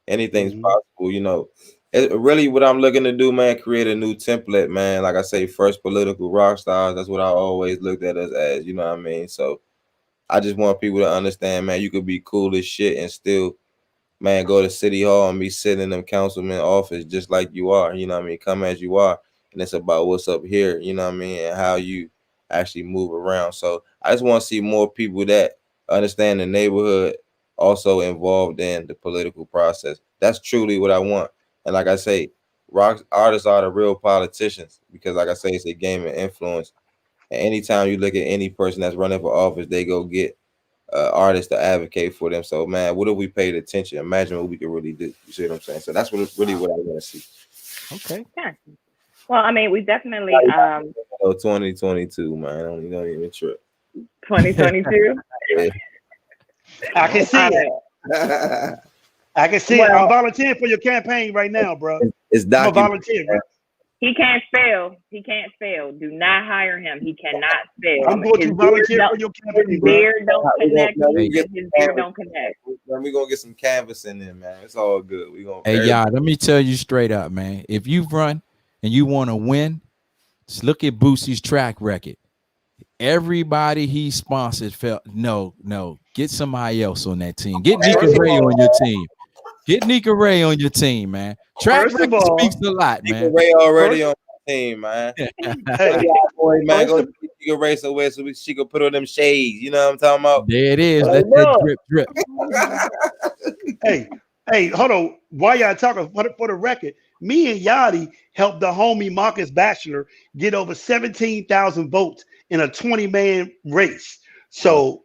anything's possible. You know, really what I'm looking to do, man, create a new template, man. Like I say, first political rock stars. That's what I always looked at us as. You know what I mean? So I just want people to understand, man, you could be cool as shit and still, man, go to City Hall and be sitting in them councilman office just like you are. You know what I mean? Come as you are. And it's about what's up here, you know what I mean? And how you actually move around. So I just want to see more people that understand the neighborhood also involved in the political process. That's truly what I want. And like I say, rock artists are the real politicians because, like I say, it's a game of influence. And anytime you look at any person that's running for office, they go get artists to advocate for them. So, man, what if we paid attention? Imagine what we could really do. You see what I'm saying? So that's really what I want to see. Okay. Yeah. Well, I mean, we definitely 2022, man. You don't even trip. 2022. I can see it. I can see it. I'm volunteering for your campaign right now, bro. It's I'm a volunteer, bro. He can't spell. Do not hire him. He cannot spell. I'm going to volunteer for your campaign. His beard don't connect. His beard don't connect. We're gonna get some canvas in there, man. It's all good. Hey, y'all, let me tell you straight up, man. If you run and you want to win, just look at Boosie's track record. Everybody he sponsored felt no. Get somebody else on that team. Get Nika Ray on your team. Get Nika Ray on your team, man. Track record speaks a lot, man. Nika Ray already on the team, man. Hey, boy, man, go get Nika Ray somewhere so she could put on them shades. You know what I'm talking about? There it is. Let that drip. Hey, hold on. While y'all talking, for the record, me and Yachty helped the homie Marcus Bachelor get over 17,000 votes in a 20-man race. So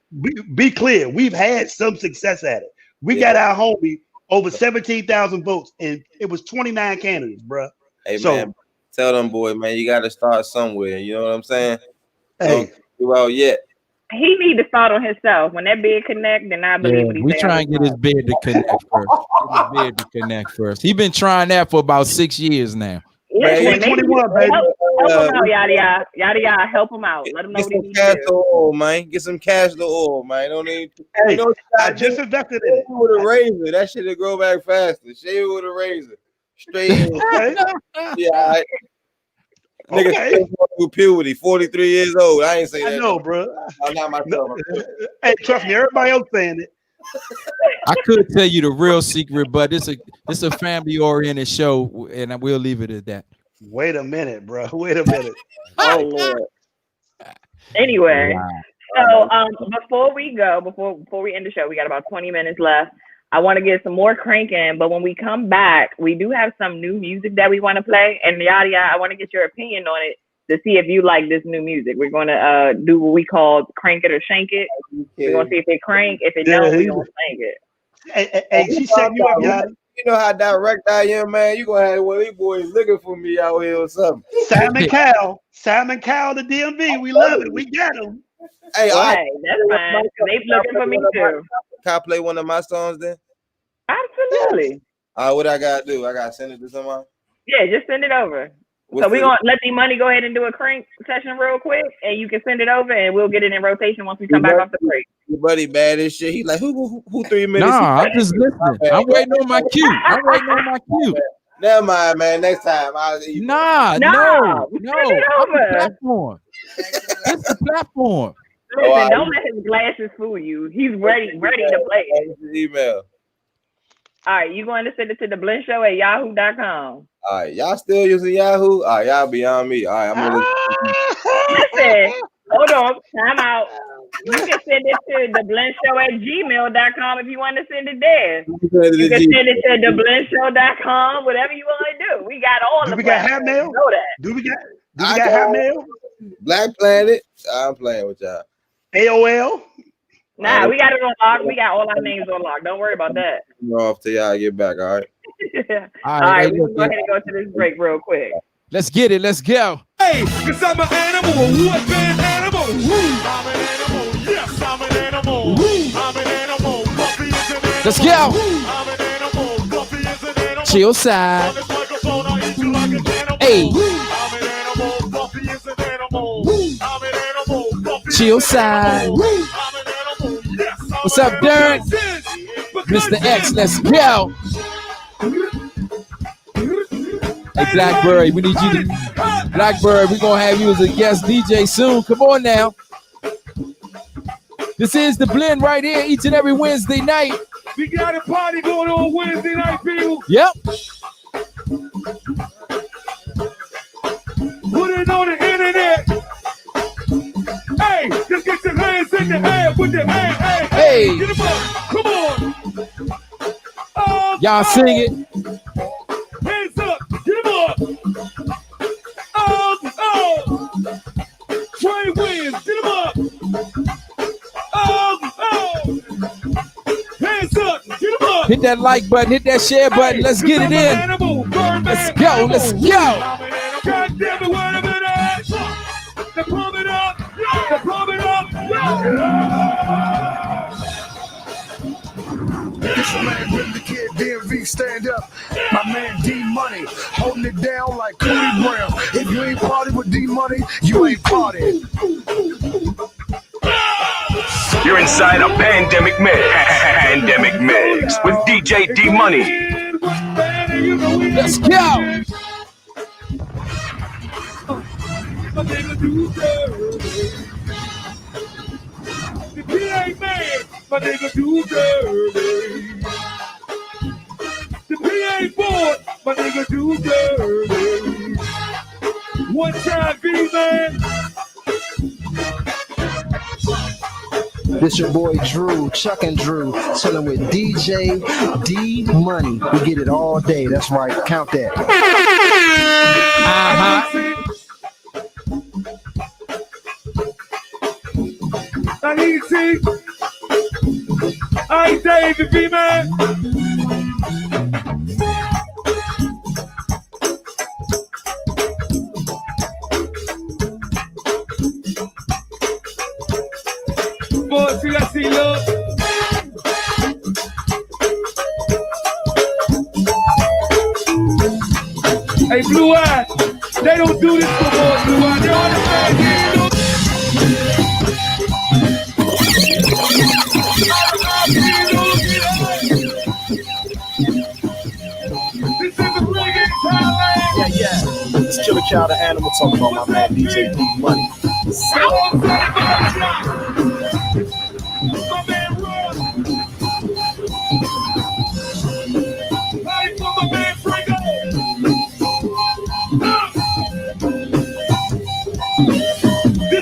be clear, we've had some success at it. We got our homie over 17,000 votes, and it was 29 candidates, bro. Hey, man, tell them, boy, man, you got to start somewhere. You know what I'm saying? Hey, well, yet. He need to start on himself. When that bid connect, then I believe what he's saying. We try and get his bid to connect first. He's been trying that for about 6 years now. Listen, 21, baby. Help him out, Yaddiya. Help him out. Let him know what he needs to do. Man. Get some cash to oil, man. Don't need. Hey, I just invested in it with a razor. That shit will grow back faster. Shave it with a razor. Straight. Okay. Yeah. Nigga, Okay. through puberty, 43 years old. I ain't say that. I know, bro. I'm not myself. Hey, trust me, everybody else saying it. I could tell you the real secret, but it's a family-oriented show, and we'll leave it at that. Wait a minute, bro. Wait a minute. Oh Lord. Anyway, so before we go, before we end the show, we got about 20 minutes left. I want to get some more cranking, but when we come back, we do have some new music that we want to play. And Yaddiya, I want to get your opinion on it to see if you like this new music. We're going to do what we call crank it or shank it. We're going to see if it crank. If it don't, we're going to shank it. Hey, she set you up, Yaddiya. You know how direct I am, man. You gonna have one of these boys looking for me out here or something. Simon Cowell, the DMV. We love it. We got him. Hey, that's fine. They looking for me too. Can I play one of my songs then? Absolutely. What I gotta do? I gotta send it to someone. Yeah, just send it over. So we're gonna let D-Money go ahead and do a crank session real quick, and you can send it over, and we'll get it in rotation once we come back off the break. Your buddy bad as shit. He like who 3 minutes? Nah, I'm just listening. I'm waiting on my cue. Never mind, man. Next time. No. Platform. It's the platform. Listen, don't let his glasses fool you. He's ready to play it. Email. All right, you going to send it to the Blend Show at yahoo.com. All right, y'all still using Yahoo? All right, y'all beyond me. All right, I'm gonna listen. Hold on, time out. You can send it to the Blend Show at gmail.com if you want to send it there. You can send it to the blendshow.com, whatever you want to do. We got all the. Do we got Hotmail? Know that. Do we got Hotmail? Black Planet. I'm playing with y'all. AOL. Nah, we got it on lock. We got all our names on lock. Don't worry about that. I'm off till y'all get back. All right. All right, we're going to go ahead and go to this break real quick. Let's get it. Let's go. Hey, cause I'm an animal. What an animal? I'm an animal. Yes, I'm an animal. I'm an animal. Buffy is an animal. Let's go. I'm an animal. Buffy is an animal. Chill side. On this microphone, I eat you like a cannibal. Hey. I'm an animal. Buffy is an animal. I'm an animal. Buffy Chill side. I'm an animal. Yes, I'm What's up, Darren? Mr. X, let's go. Hey, Blackbird, we need you to. Blackbird, we're going to have you as a guest DJ soon. Come on now. This is the blend right here each and every Wednesday night. We got a party going on Wednesday night, people. Yep. Put it on the internet. Hey, just get your hands in the air. Put your hands. Hey. Get them up. Come on. Y'all sing it. Hands up. Get them up. Trey wins. Get them up. Hands up. Get them up. Hit that like button. Hit that share button. Let's get it in. Let's go. Let's go. God damn it, where the at? They're pumping up. They're pumping up. This man with the kid DMV stand up. My man D Money holding it down like Cody Brown. If you ain't party with D Money, you ain't partying. You're inside a pandemic mix. Pandemic mix with DJ D Money. Let's go. My nigga do dirty. The PA man, my nigga do dirty. The PA board, my nigga do dirty. One time V man. This your boy Drew, Chuck and Drew, chilling with DJ D Money. We get it all day. That's right. Count that. I need to see. I ain't David B man. Boy, see, I see love. Hey, Blue Eye, they don't do this no more, Blue Eye. They understand. Yeah. It's Killer Child of Animal, talking about my man DJ D Money. This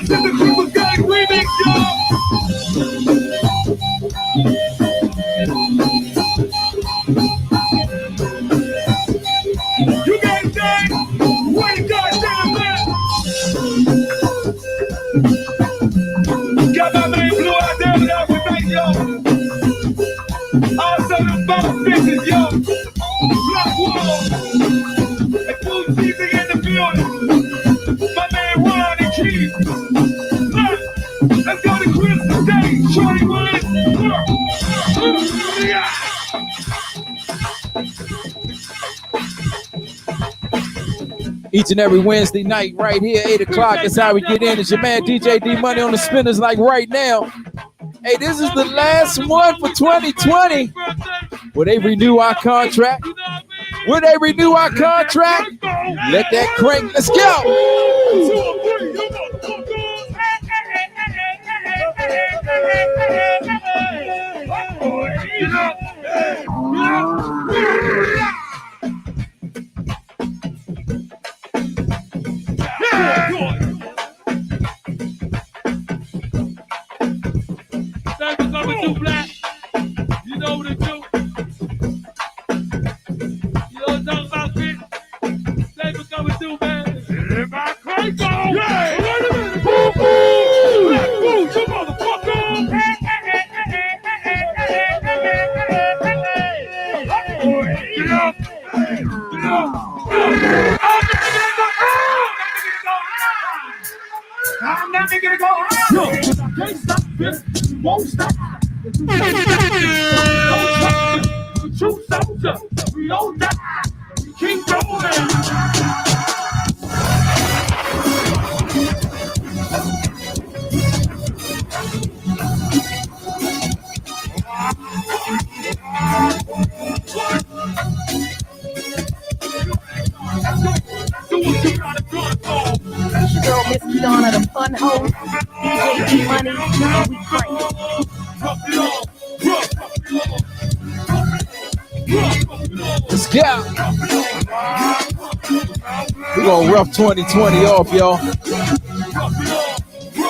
is the Cooper Gang remix, y'all. You guys say, what you guys saying, man? Got my man Blue out there with us tonight, yo. Also the bump bitches, yo. Black Wall. And Food Season in the building. My man Ron and Keith. Let's go to Chris today. Shorty Wood. Yeah. Each and every Wednesday night, right here, 8 o'clock. That's how we get in. It's your man DJ D Money on the spinners, like right now. Hey, this is the last one for 2020. Will they renew our contract? Will they renew our contract? Let that crank. Let's go. Thank you coming through, Black. You know what to do. You know what I'm talking about, bitch? Thank you coming through, man. If I can't go, yeah. Wait a minute. Boo, boo. Black, boo, you motherfucker. Get up. Get up. I'm never gonna go high. Yo, can't stop this, won't stop. True soldier, we don't die. Keep going. It's your girl, Miss Kiana, the fun host. DJ D Money, we crank. Let's go. We're gonna rough 2020 off, y'all.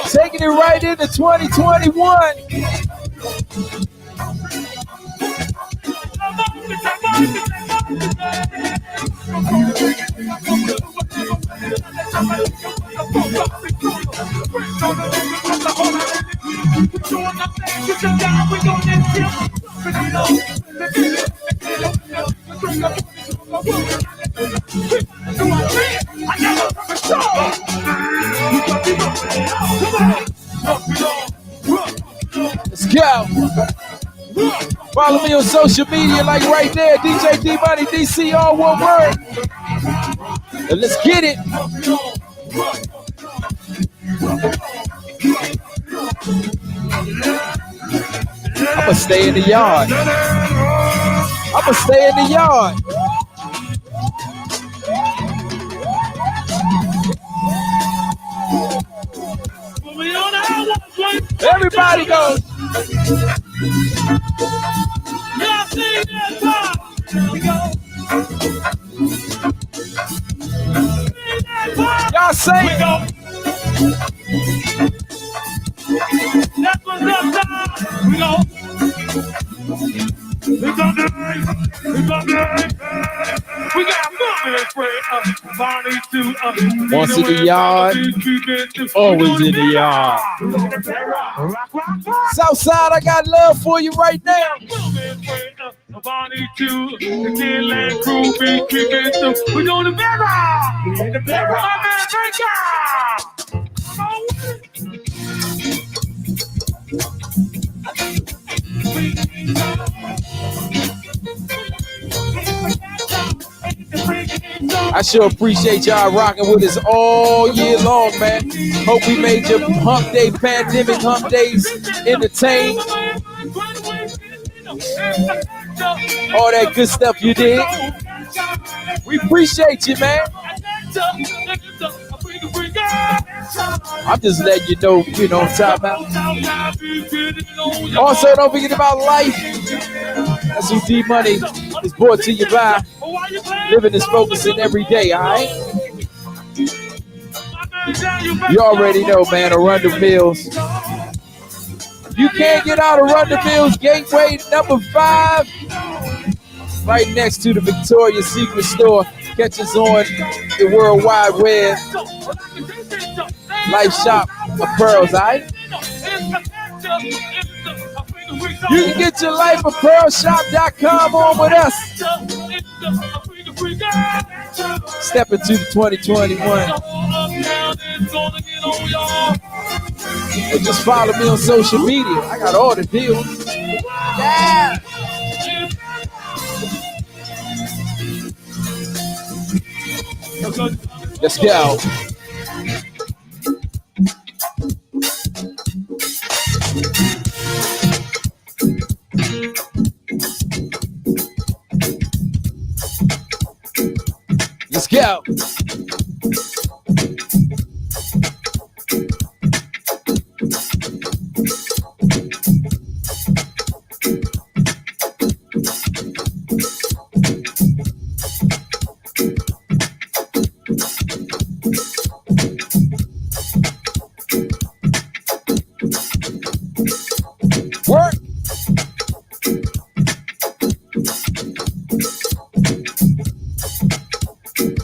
Taking it right into 2021. Let's go. Follow me on social media, like right there, DJ D Money DC, all one word. And let's get it. I'ma stay in the yard. I'ma stay in the yard. Everybody goes. Y'all say it. That's what's up, time. We go. It's on the we got moving spread up. Bonnie to Once in the yard, always in the yard. Southside, I got love for you right now. Bonnie to the Kidland crew, big creeping through. We're doing the mirror. In the mirror. My man, drink I sure appreciate y'all rocking with us all year long, man. Hope we made your hump day, pandemic hump days entertained. All that good stuff you did. We appreciate you, man. I'm just letting you know what I'm talking about. Also, don't forget about life. That's who D Money is brought to you by. Living is focusing every day, all right? You already know, man, Arundel Mills. You can't get out of Arundel Mills Gateway number 5. Right next to the Victoria's Secret store. Catch us on the World Wide Web. Life Shop of Pearls, all right? You can get your life at pearlshop.com on with us. Step into the 2021. And just follow me on social media. I got all the deals. Yeah. Let's go. Let's go. Work.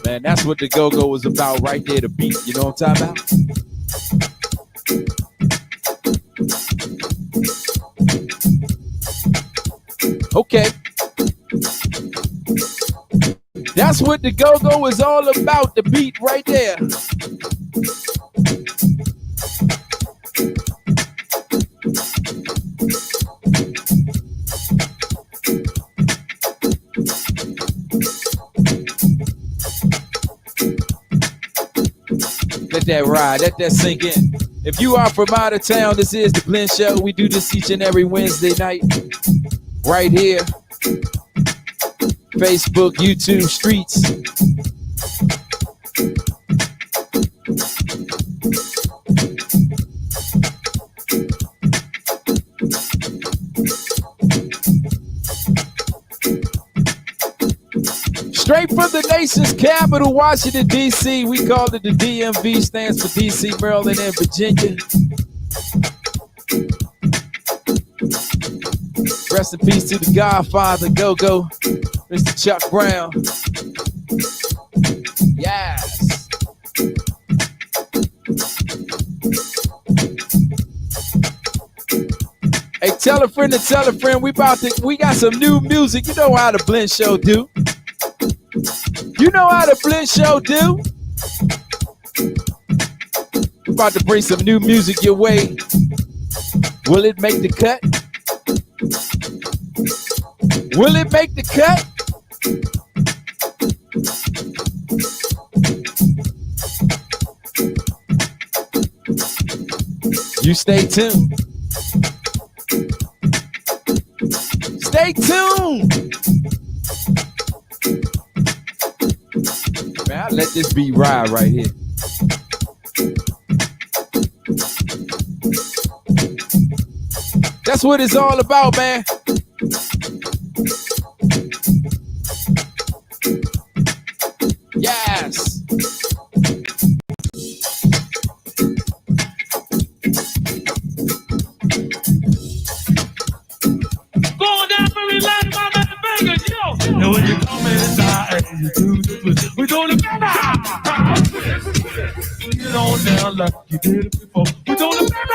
Man, that's what the go-go was about right there, the beat. You know what I'm talking about? Okay. That's what the go-go is all about, the beat right there. Let that ride, let that sink in. If you are from out of town, this is the Blend Show. We do this each and every Wednesday night, right here. Facebook, YouTube, streets. Straight from the nation's capital, Washington, D.C. We call it the DMV, stands for D.C., Maryland, and Virginia. Rest in peace to the Godfather, Go-Go, Mr. Chuck Brown. Yes. Hey, tell a friend to tell a friend. We got some new music. You know how the Blend Show do. You know how the Blend Show do. We're about to bring some new music your way. Will it make the cut? Will it make the cut? You stay tuned. Stay tuned. Man, I'll let this beat ride right here. That's what it's all about, man. Yes. Going down for life, my man Vegas, yo. And when you come inside and you do the twist, we doing it better. Get on down like you did it before. We doing it better.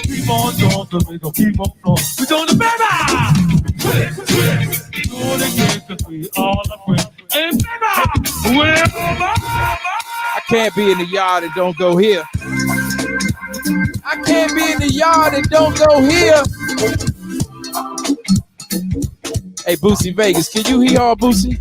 Keep on going, cause we gon' keep on flowing. We doing it better. Do it again, cause we all are friends. And better. I can't be in the yard and don't go here. I can't be in the yard and don't go here. Hey, Boosie Vegas, can you hear all Boosie?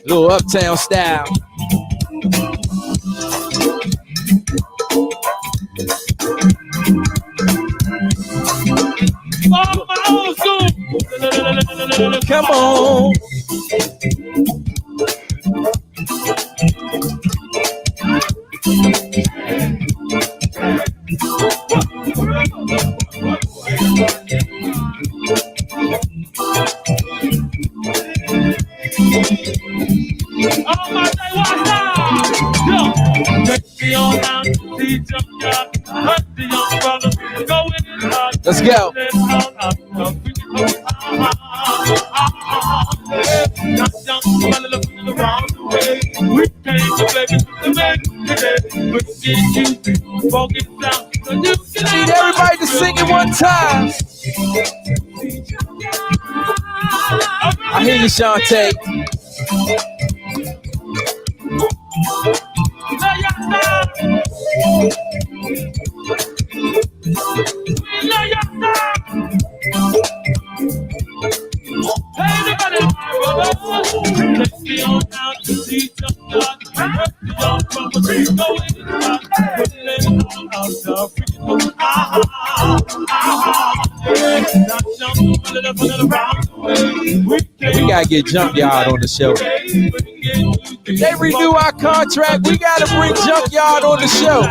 Little uptown style. Come on. Oh my day, what's up? Yo, take me on down to the junkyard. Cut the young brother, go in his heart. Let's go. We came to play to make today. We get you focus down. Need everybody to sing it one time. I hear you, Shantae. We gotta get Junkyard on the show. If they renew our contract, we gotta bring Junkyard on the show.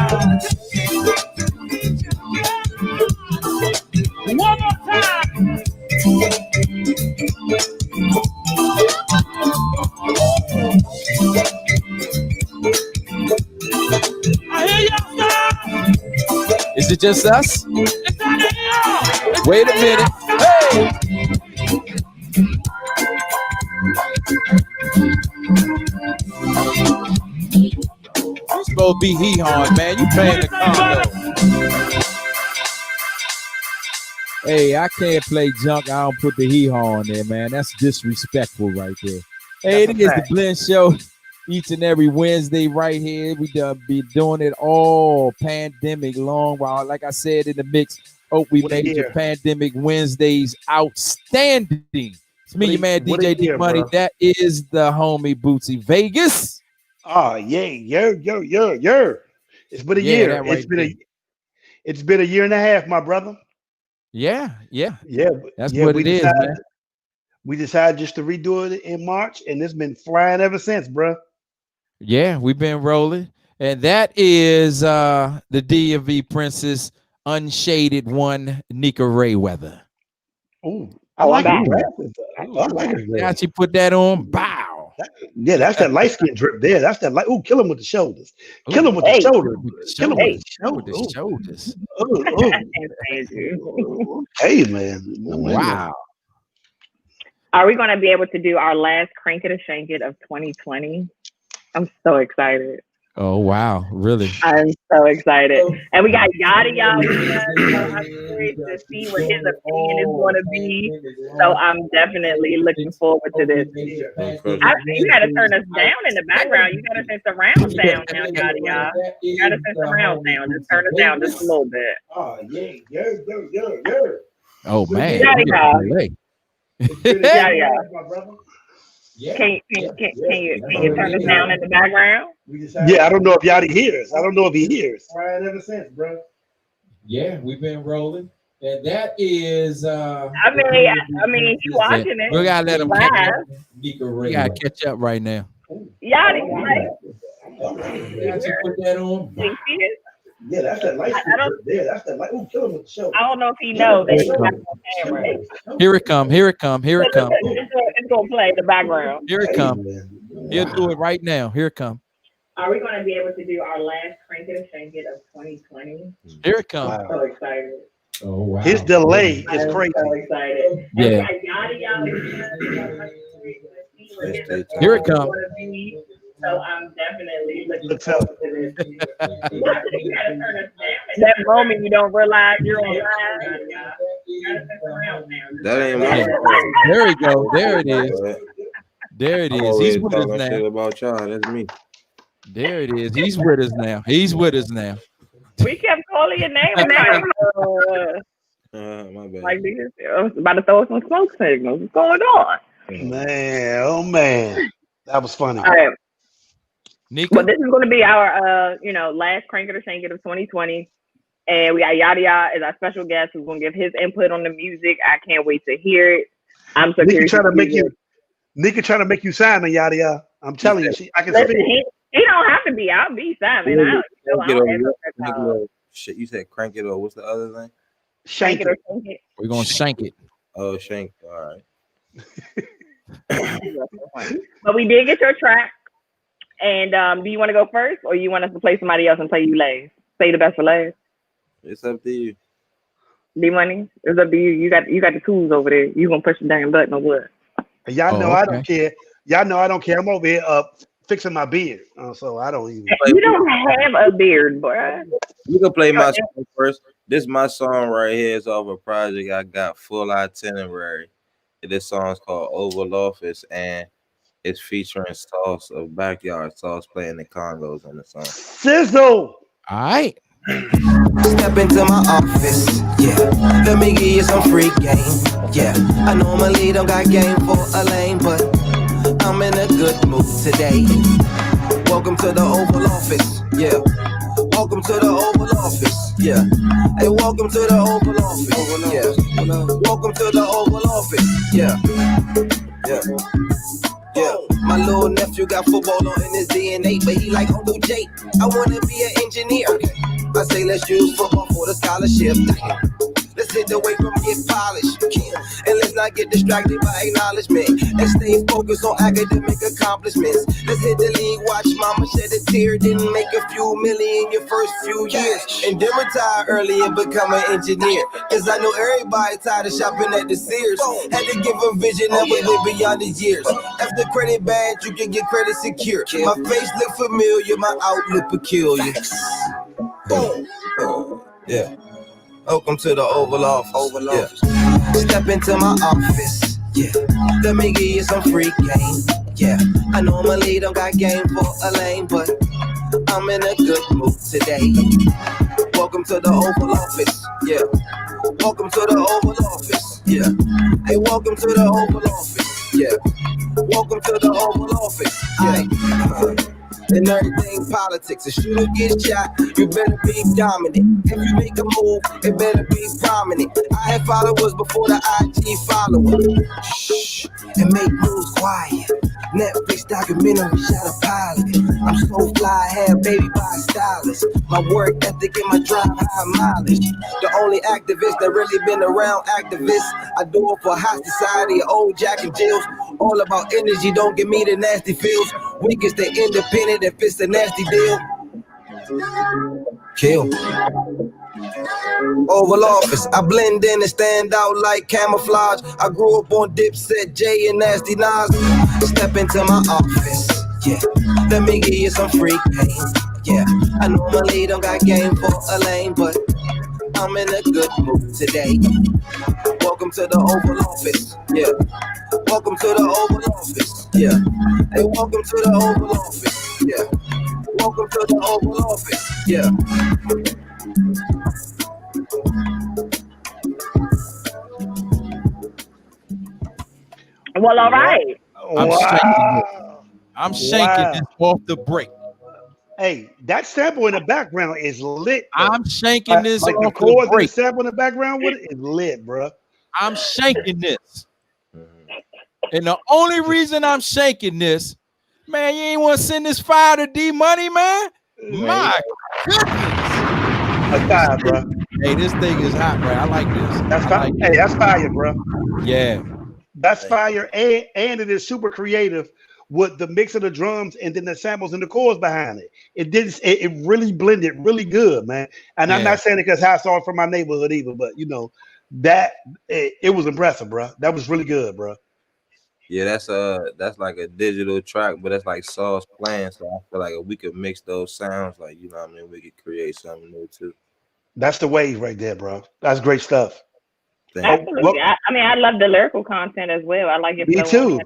One more time. I hear y'all. Is it just us? Wait a minute. Hey! You're supposed to be hee-hawing, man. You paying the condo. Hey, I can't play junk. I don't put the hee-haw on there, man. That's disrespectful right there. Hey, it is the Blend Show each and every Wednesday right here. We be doing it all pandemic long. While, like I said in the mix, hope we made your pandemic Wednesdays outstanding. It's me, your man, DJ D Money. Bro. That is the homie Bootsy Vegas. Oh, yeah. It's been a year. It's been a year and a half, my brother. Yeah. That's what it is, man. We decided just to redo it in March, and it's been flying ever since, bro. Yeah, we've been rolling. And that is the DMV Princess Unshaded One, Nika Rayweather. Oh, I like it. Now she put that on. Bow. Yeah, that's that light skin drip there. That's that light. Ooh, kill him with the shoulders. Kill him with the shoulders. Kill him with the shoulders. Hey, man. Wow. Are we going to be able to do our last Crank It or Shank It of 2020? I'm so excited. Oh, wow. Really? I'm so excited. And we got Yaddiya. I'm curious to see what his opinion is going to be. So I'm definitely looking forward to this. Actually, you got to turn us down in the background. You got to send surround sound now, Yaddiya. You got to send surround sound. Just turn us down just a little bit. Oh, yeah. Oh, man. Yaddiya. Can you turn us down in the background? Yeah, I don't know if Yachty hears. I don't know if he hears. Flying ever since, bro. Yeah, we've been rolling. And that is I mean, you watching it. We gotta let him catch up. We gotta catch up right now. Yachty, put that on. Yeah, that's that light. Yeah, that's that light. Ooh, kill him with the show. I don't know if he knows that he's got on camera. Here it come. It's gonna play the background. Here it come. He'll do it right now. Here it come. Are we gonna be able to do our last Crank It or Shank It of 2020? Here it comes. I'm so excited. Oh wow. His delay is crazy. So excited. Yeah. Here it comes. So I'm definitely looking forward to this. You gotta turn us down. That moment you don't realize you're on live. You gotta turn around now. That ain't my There we go. There it is. There it is. He's with us now. About y'all. That's me. There it is. He's with us now. He's with us now. We kept calling your name. My bad. Like this, I was about to throw some smoke signals. What's going on? Man, oh man, that was funny. All right. Nika? Well, this is going to be our, last Crank It or Shank It of 2020. And we got Yaddiya as our special guest who's going to give his input on the music. I can't wait to hear it. I'm so Nika curious. trying to make you. Nika trying to make you Simon Yaddiya. I'm telling you, I can Listen, speak. he don't have to be. I'll be Simon. I don't ever Shit, you said crank it or what's the other thing? Shank it or shank it. We're gonna shank it. Oh, shank. All right. But we did get your track. And do you want to go first, or you want us to play somebody else and play you last? Say the best for last. It's up to you. D-Money, it's up to you. You got the tools over there. You gonna push the damn button or what? Y'all know I don't care. Y'all know I don't care. I'm over here fixing my beard, so I don't even. You don't have a beard, boy. You can play my song first. This my song right here is off a project I got, Full Itinerary. This song's called Oval Office, and it's featuring Sauce of Backyard Sauce playing the congos on the song. Sizzle. All right. Step into my office, yeah. Let me give you some free game, yeah. I normally don't got game for a lane, but I'm in a good mood today. Welcome to the Oval Office, yeah. Welcome to the Oval Office, yeah. Hey, welcome to the Oval Office, yeah. Welcome to the Oval Office, yeah. Yeah. Yeah, my little nephew got football on in his DNA, but he like Uncle Jake. I wanna be an engineer. I say let's use football for the scholarship. Let's hit the weight room, get polished, and let's not get distracted by acknowledgement, and stay focused on academic accomplishments. Let's hit the league, watch mama shed a tear, didn't make a few million your first few years, and then retire early and become an engineer. Cause I know everybody tired of shopping at the Sears. Had to give a vision that was way beyond the years. If the credit bad, you can get credit secure. My face look familiar, my outlook peculiar. Yeah. Welcome to the Oval Office. Yeah. Step into my office. Yeah. Let me give you some free game. Yeah. I normally don't got game for a lane, but I'm in a good mood today. Welcome to the Oval Office. Yeah. Welcome to the Oval Office. Yeah. Hey, welcome to the Oval Office. Yeah. Welcome to the Oval Office. Yeah. And everything politics, a shooter gets shot, you better be dominant. If you make a move, it better be prominent. I had followers before the IG following. Shh, and make moves quiet. Netflix documentary shot a pilot. I'm so fly, had baby by a stylist. My work ethic and my drive high mileage. The only activist that really been around activists. I do it for high society, old Jack and Jills. All about energy, don't give me the nasty feels. We can stay independent if it's a nasty deal. Kill. Oval Office, I blend in and stand out like camouflage. I grew up on Dipset, J and Nasty Nas. Step into my office, yeah. Let me give you some free game, yeah. I normally don't got game for a lane, but I'm in a good mood today. Welcome to the Oval Office, yeah. Welcome to the Oval Office, yeah. Hey, welcome to the Oval Office, yeah. Welcome to the Oval Office, yeah. Well, all right. I'm shaking this off the break. Hey, that sample in the background is lit. Bro. I'm shanking this like off the chords the break. and the sample in the background with it is lit, bro. I'm shanking this. And the only reason I'm shaking this, man, you ain't want to send this fire to D-Money, man? My goodness. That's fire, bro. Hey, this thing is hot, bro. I like this. That's fire. Like hey, that's fire, bro. Yeah. That's fire. And it is super creative with the mix of the drums and then the samples and the chords behind it. It really blended really good, man. And I'm not saying it because hot sauce from my neighborhood either, but you know, that it was impressive, bro. That was really good, bro. Yeah, that's like a digital track, but that's like Sauce playing. So I feel like if we could mix those sounds, like you know what I mean, we could create something new too. That's the wave right there, bro. That's great stuff. Absolutely. I mean, I love the lyrical content as well. I like it. Me too.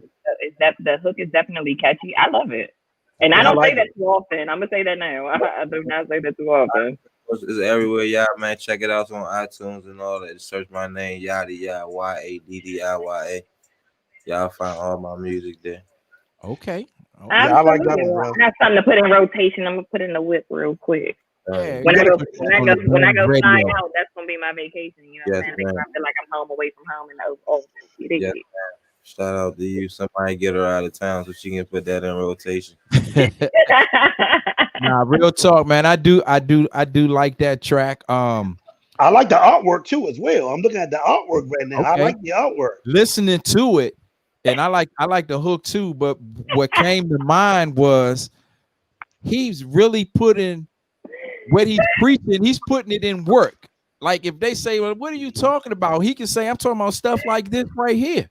The hook is definitely catchy. I love it. And I don't say that too often. I'm gonna say that now. I do not say that too often. It's everywhere, y'all, man. Check it out on iTunes and all that. Search my name, Yaddiya, YADDIYA. Y'all find all my music there. Okay. Yeah, I like that one, bro. I have something to put in rotation. I'm gonna put in the whip real quick. Yeah, when I go flying out, that's gonna be my vacation. You know what I'm saying? I feel like I'm home away from home and Shout out to you. Somebody get her out of town so she can put that in rotation. Nah, real talk, man. I do like that track. I like the artwork too as well. I'm looking at the artwork right now. I like the artwork. Listening to it, and I like the hook too. But what came to mind was he's really putting what he's preaching. He's putting it in work. Like if they say, "Well, what are you talking about?" He can say, "I'm talking about stuff like this right here."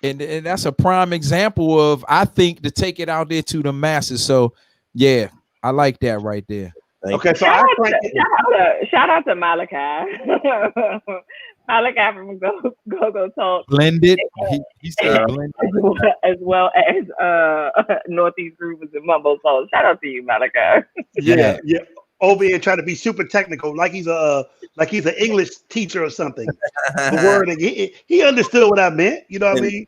And that's a prime example of, I think, to take it out there to the masses. So yeah, I like that right there. Okay, so shout out to Malachi. Malachi from Go Talk. Blended. He said blended. As well as Northeast Groovers and Mumbo Soul. Shout out to you, Malachi. Yeah. Over here trying to be super technical, like he's an English teacher or something. The word he understood what I meant. You know what I mean?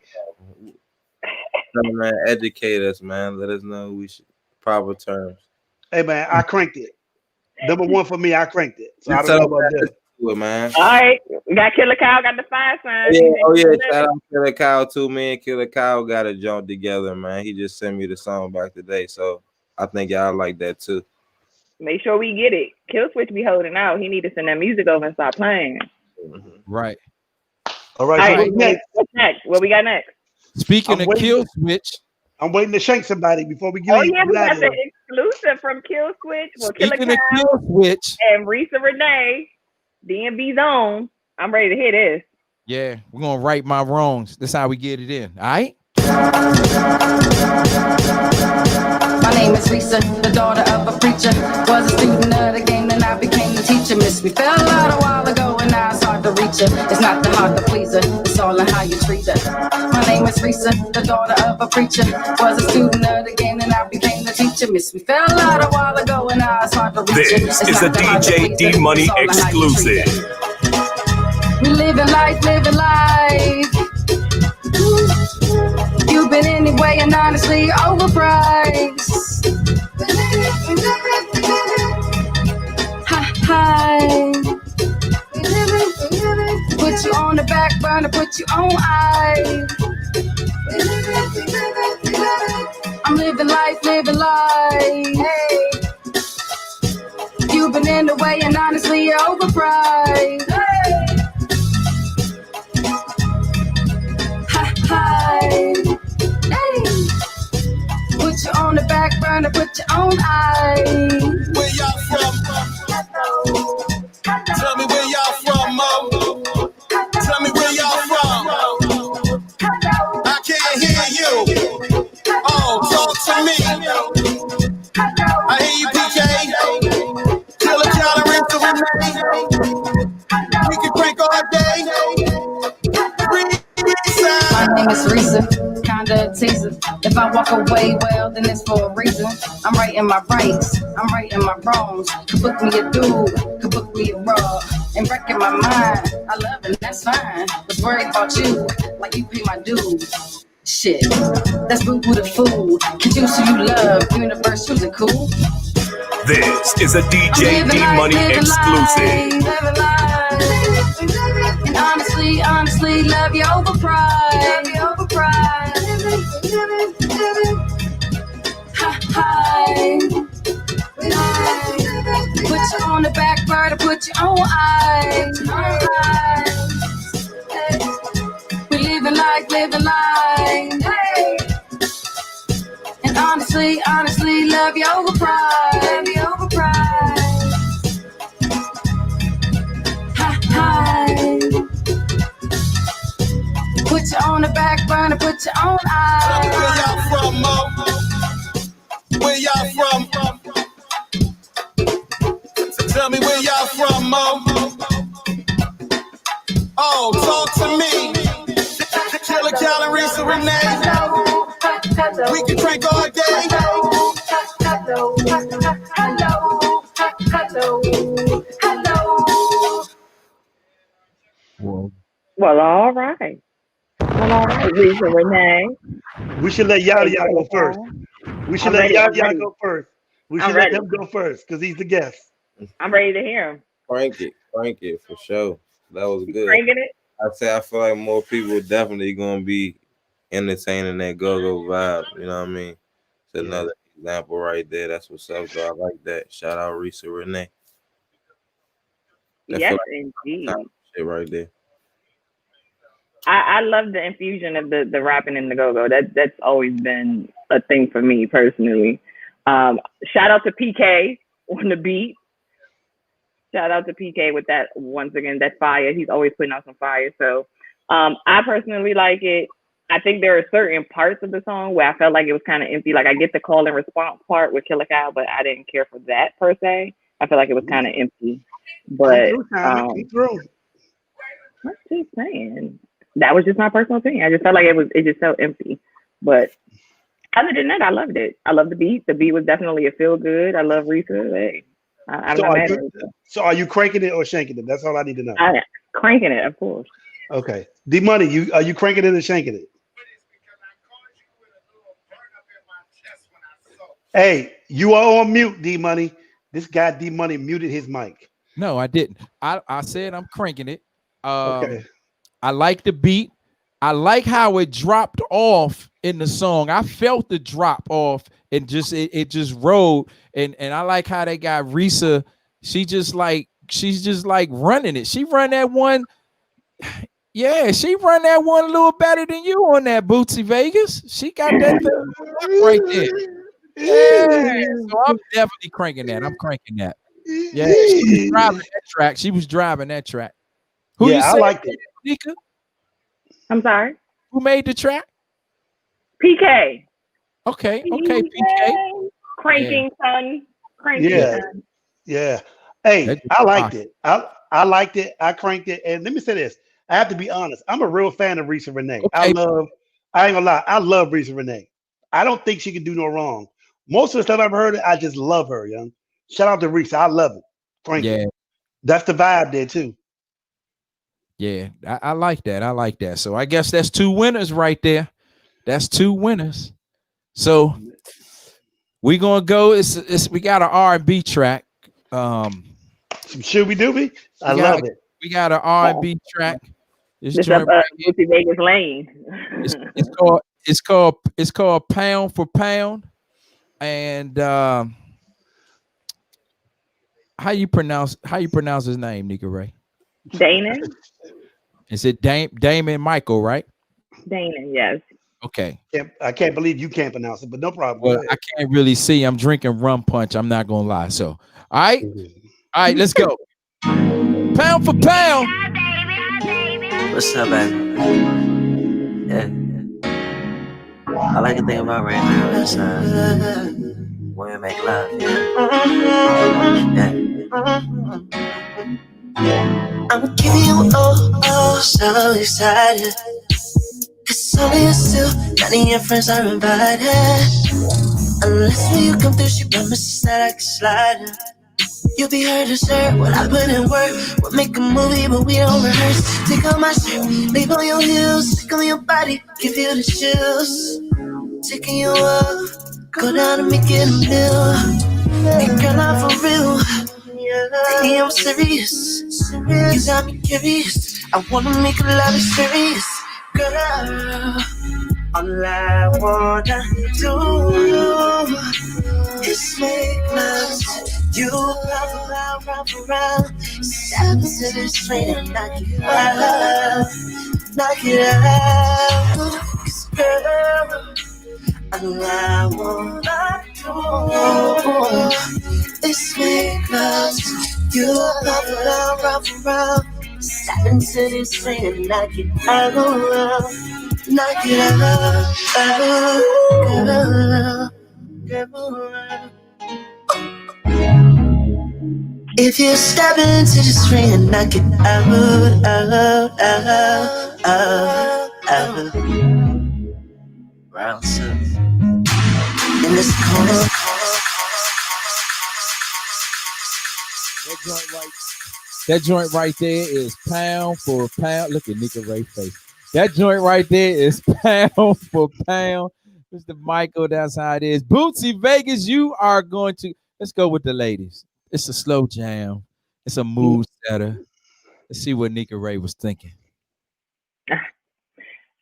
Man, educate us, man. Let us know we should proper terms. Hey man, I cranked it. Number one for me, I cranked it. So I don't know about this. Man. All right, got Killer Kyle, got the 5 signs. Yeah, shout out Killer Kyle too. Me and Killer Kyle got a jump together, man. He just sent me the song back today, so I think y'all like that too. Make sure we get it. Kill Switch be holding out. He need to send that music over and stop playing. Right. All right. What's next? What we got next? Speaking of Kill Switch, I'm waiting to shank somebody before we get. Oh yeah, we got the exclusive from Kill Switch. Well, speaking of Kill Switch and Risa Renee, DMV's own. I'm ready to hear this. Yeah, we're gonna right my wrongs. That's how we get it in. All right. My name is Risa, the daughter of a preacher. Was a student of the game, then I became the teacher. Miss me fell out a while ago, and now it's hard to reach her. It's not the hard to please her, it's all in how you treat her. My name is Risa, the daughter of a preacher. Was a student of the game, then I became the teacher. Miss me fell out a while ago, and now it's hard to reach her. This is a DJ D Money exclusive. We living life. You've been anyway, and honestly, overpriced. Hi. Put you on the back burner, put you on ice. I'm living life. Hey. You've been in the way, and honestly, you're overpriced. Hey. Hi. Hey. Put you on the back burner, put you on ice. Where y'all from? Tell me where y'all from, Mo. Tell me where y'all from. I can't hear you. Oh, talk to me. I hear you, PK. Kill a tolerance to remain. We can crank all day. My name is Risa, kinda a teaser. If I walk away, well, then it's for a reason. I'm writing my rights, I'm writing my wrongs. Could book me a dude, could book me a raw. And wrecking my mind, I love it, that's fine. Was worried about you, like you pay my dues. Shit, that's boo-boo the fool. Cause you you love, universe, who's it cool? This is a DJ D Money exclusive. And honestly, love you overpriced. Hi. Put you on the back burner, put you on ice. We living life. Hey. And honestly, love you overpriced. Hi. Put you on the back burner, put you on ice. Where y'all from, Mo? Where y'all from? Tell me where y'all from, Mo. Oh, talk to me. Kill a calories to Renee. We can drink all day. Hello. Well, all right. Risa Renee. We should let Yaddiya go first. We should let Yaddiya go first. We should let him go first because he's the guest. I'm ready to hear him. Crank it for sure. That was good. Cranking it? I feel like more people definitely gonna be entertaining that go-go vibe. You know what I mean? It's Yeah. another example right there. That's what's up, though. I like that. Shout out Risa Renee. That Yes, feel like indeed. shit right there. I love the infusion of the rapping and the go-go. That's always been a thing for me personally. Shout out to PK on the beat. Shout out to PK with that, once again, that fire. He's always putting out some fire. So I personally like it. I think there are certain parts of the song where I felt like it was kind of empty. Like I get the call and response part with Killer Cow, but I didn't care for that per se. I feel like it was kind of empty. But I'm just saying, that was just my personal opinion. I just felt like it just felt empty. But other than that, I loved it. I love the beat. The beat was definitely a feel good. I love Risa. Hey, I'm not mad at Risa. So are you cranking it or shanking it? That's all I need to know. Cranking it, of course. Okay. D Money, are you cranking it or shanking it? Hey, you are on mute, D Money. This guy D Money muted his mic. No, I didn't. I said I'm cranking it. Okay. I like the beat. I like how it dropped off in the song. I felt the drop off and just it just rolled. And I like how they got Risa. She's just like running it. She run that one. Yeah, she run that one a little better than you on that Bootsy Vegas. She got that thing right there. Yeah, so I'm definitely cranking that. I'm cranking that. Yeah, she was driving that track. She was driving that track. Who you I say liked it. Nika? I'm sorry. Who made the track? PK. Okay, PK. Cranking son. Cranking son. Yeah. Hey, I liked it. I liked it. I cranked it. And let me say this. I have to be honest. I'm a real fan of Risa Renee. Okay. I ain't gonna lie. I love Risa Renee. I don't think she can do no wrong. Most of the stuff I've heard, I just love her, young. Shout out to Risa. I love it. Frankly. Yeah. That's the vibe there too. Yeah, I like that. I like that. So I guess that's two winners right there. That's two winners. So we gonna go. We got an R&B track. Should we do me? I love it. We got an R&B track. This up Bootsy Vegas lane. It's called Pound for Pound. And how you pronounce his name, Nika Ray? Damon. Is it Damon Michael, right? Damon, yes. Okay. I can't believe you can't pronounce it, but no problem. Well, I can't really see. I'm drinking rum punch. I'm not gonna lie. So, all right, let's go. Pound for pound. What's up, baby? Yeah. All I can think about right now is when we make love. Yeah. I'm giving you so excited. Cause only you still, none of your friends are invited. Unless when you come through, she promises that I can slide her. You'll be her dessert, what I put in work. We'll make a movie, but we don't rehearse. Take off my shirt, leave on your heels. Stick on your body, give you the chills. Taking you up, go down and make it a meal. Hey girl, I'm for real. Hey, I'm serious. You got me curious. I wanna make a love experience. Girl, all I wanna do is make love to you. Round, around. Step into this train and knock it out. Knock it out. 'Cause girl, all I wanna do is make love to you. Round. Step into this train and knock it out. Knock it out. If you step into this ring and knock it out. Round 6. In this corner. That joint right there is pound for pound. Look at Nika Ray's face. That joint right there is pound for pound. Mr. Michael, that's how it is. Bootsy Vegas, you are going to. Let's go with the ladies. It's a slow jam. It's a mood setter. Let's see what Nika Ray was thinking.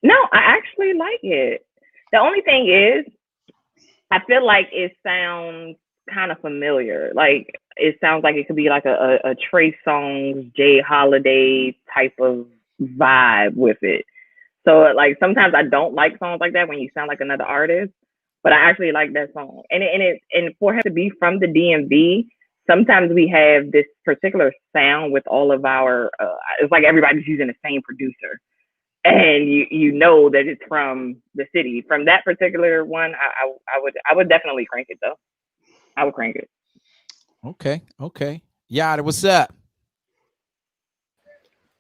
No, I actually like it. The only thing is, I feel like it sounds kind of familiar. Like it sounds like it could be like a Trey Songz, Jay Holiday type of vibe with it. So like sometimes I don't like songs like that when you sound like another artist, but I actually like that song. And for him to be from the DMV, sometimes we have this particular sound with all of our. It's like everybody's using the same producer, and you know that it's from the city. From that particular one, I would definitely crank it though. I would crank it. Okay. Yada, what's up?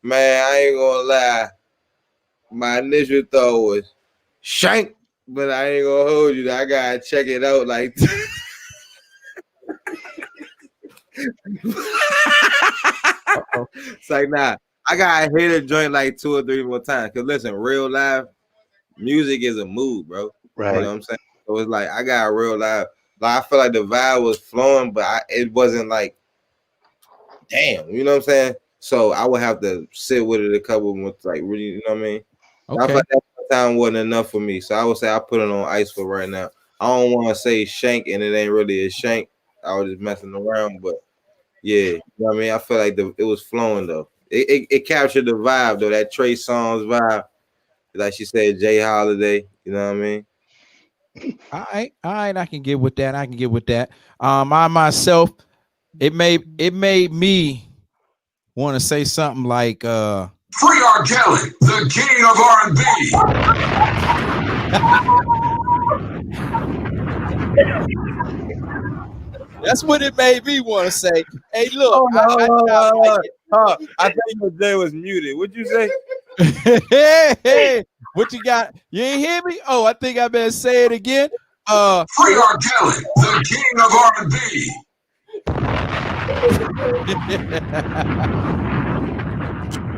Man, I ain't gonna lie. My initial thought was Shank, but I ain't gonna hold you. I gotta check it out like it's like, nah, I gotta hit a joint like 2 or 3 more times. Cause listen, real live music is a mood, bro. Right. You know what I'm saying? So it's like I got real live. Like I feel like the vibe was flowing, but it wasn't like, damn, you know what I'm saying? So I would have to sit with it a couple more, like really, you know what I mean? Okay. I feel like that time wasn't enough for me, so I would say I put it on ice for right now. I don't want to say shank, and it ain't really a shank. I was just messing around, but yeah, you know what I mean. I feel like it was flowing though. It captured the vibe though, that Trey Songz vibe, like she said, Jay Holiday. You know what I mean? All right, I can get with that. I myself, it made me want to say something like Free R. Kelly, the king of R&B. That's what it made me want to say. Hey, look, I think your Jay was muted. What'd you say? hey, what you got? You ain't hear me? Oh, I think I better say it again. Free R. Kelly, the king of R&B.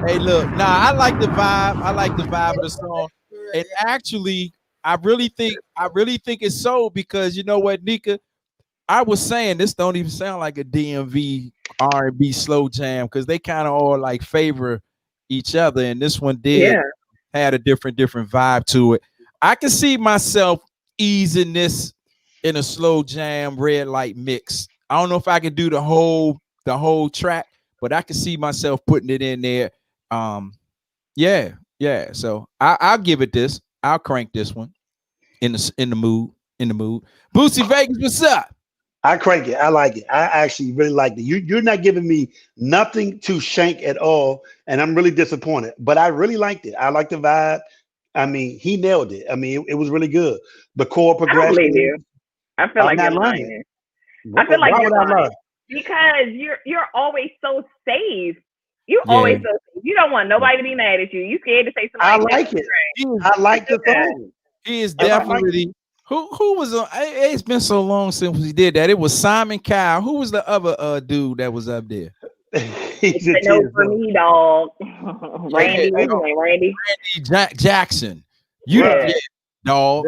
Hey, look, I like the vibe. I like the vibe of the song. And actually, I really think it's so because you know what, Nika? I was saying this don't even sound like a DMV R&B slow jam because they kind of all like favor each other, and this one had a different vibe to it. I can see myself easing this in a slow jam red light mix. I don't know if I could do the whole track, but I can see myself putting it in there. Yeah. So I'll give it this. I'll crank this one in the mood. Bootsy Vegas, what's up? I crank it. I like it. I actually really like it. You're not giving me nothing to shank at all, and I'm really disappointed. But I really liked it. I like the vibe. I mean, he nailed it. I mean, it was really good. The chord progression. I believe you. I feel like you're lying. I feel like you're lying because you're always so safe. Always so safe. You don't want nobody to be mad at you. You scared to say something. I like it. I like the song. He is definitely. Who was on? It's been so long since we did that. It was Simon Cowell. Who was the other dude that was up there? It's a no for me, dog. Randy Jackson. You dog.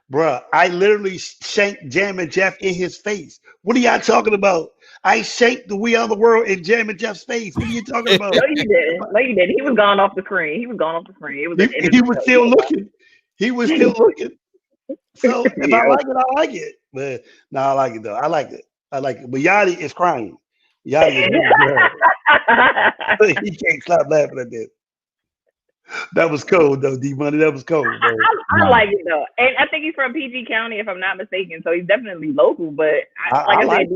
Bruh. I literally shanked Jammin' Jeff in his face. What are y'all talking about? I shanked the We Are the World in Jammin' Jeff's face. What are you talking about? No, you did. He was gone off the screen. He was still looking. He was still looking. So if I like it, I like it. But no, I like it though. I like it. But Yachty is crying. Yachty is really he can't stop laughing at that. That was cold though, D Money. That was cold. Bro. I like it though, and I think he's from PG County, if I'm not mistaken. So he's definitely local. But I said,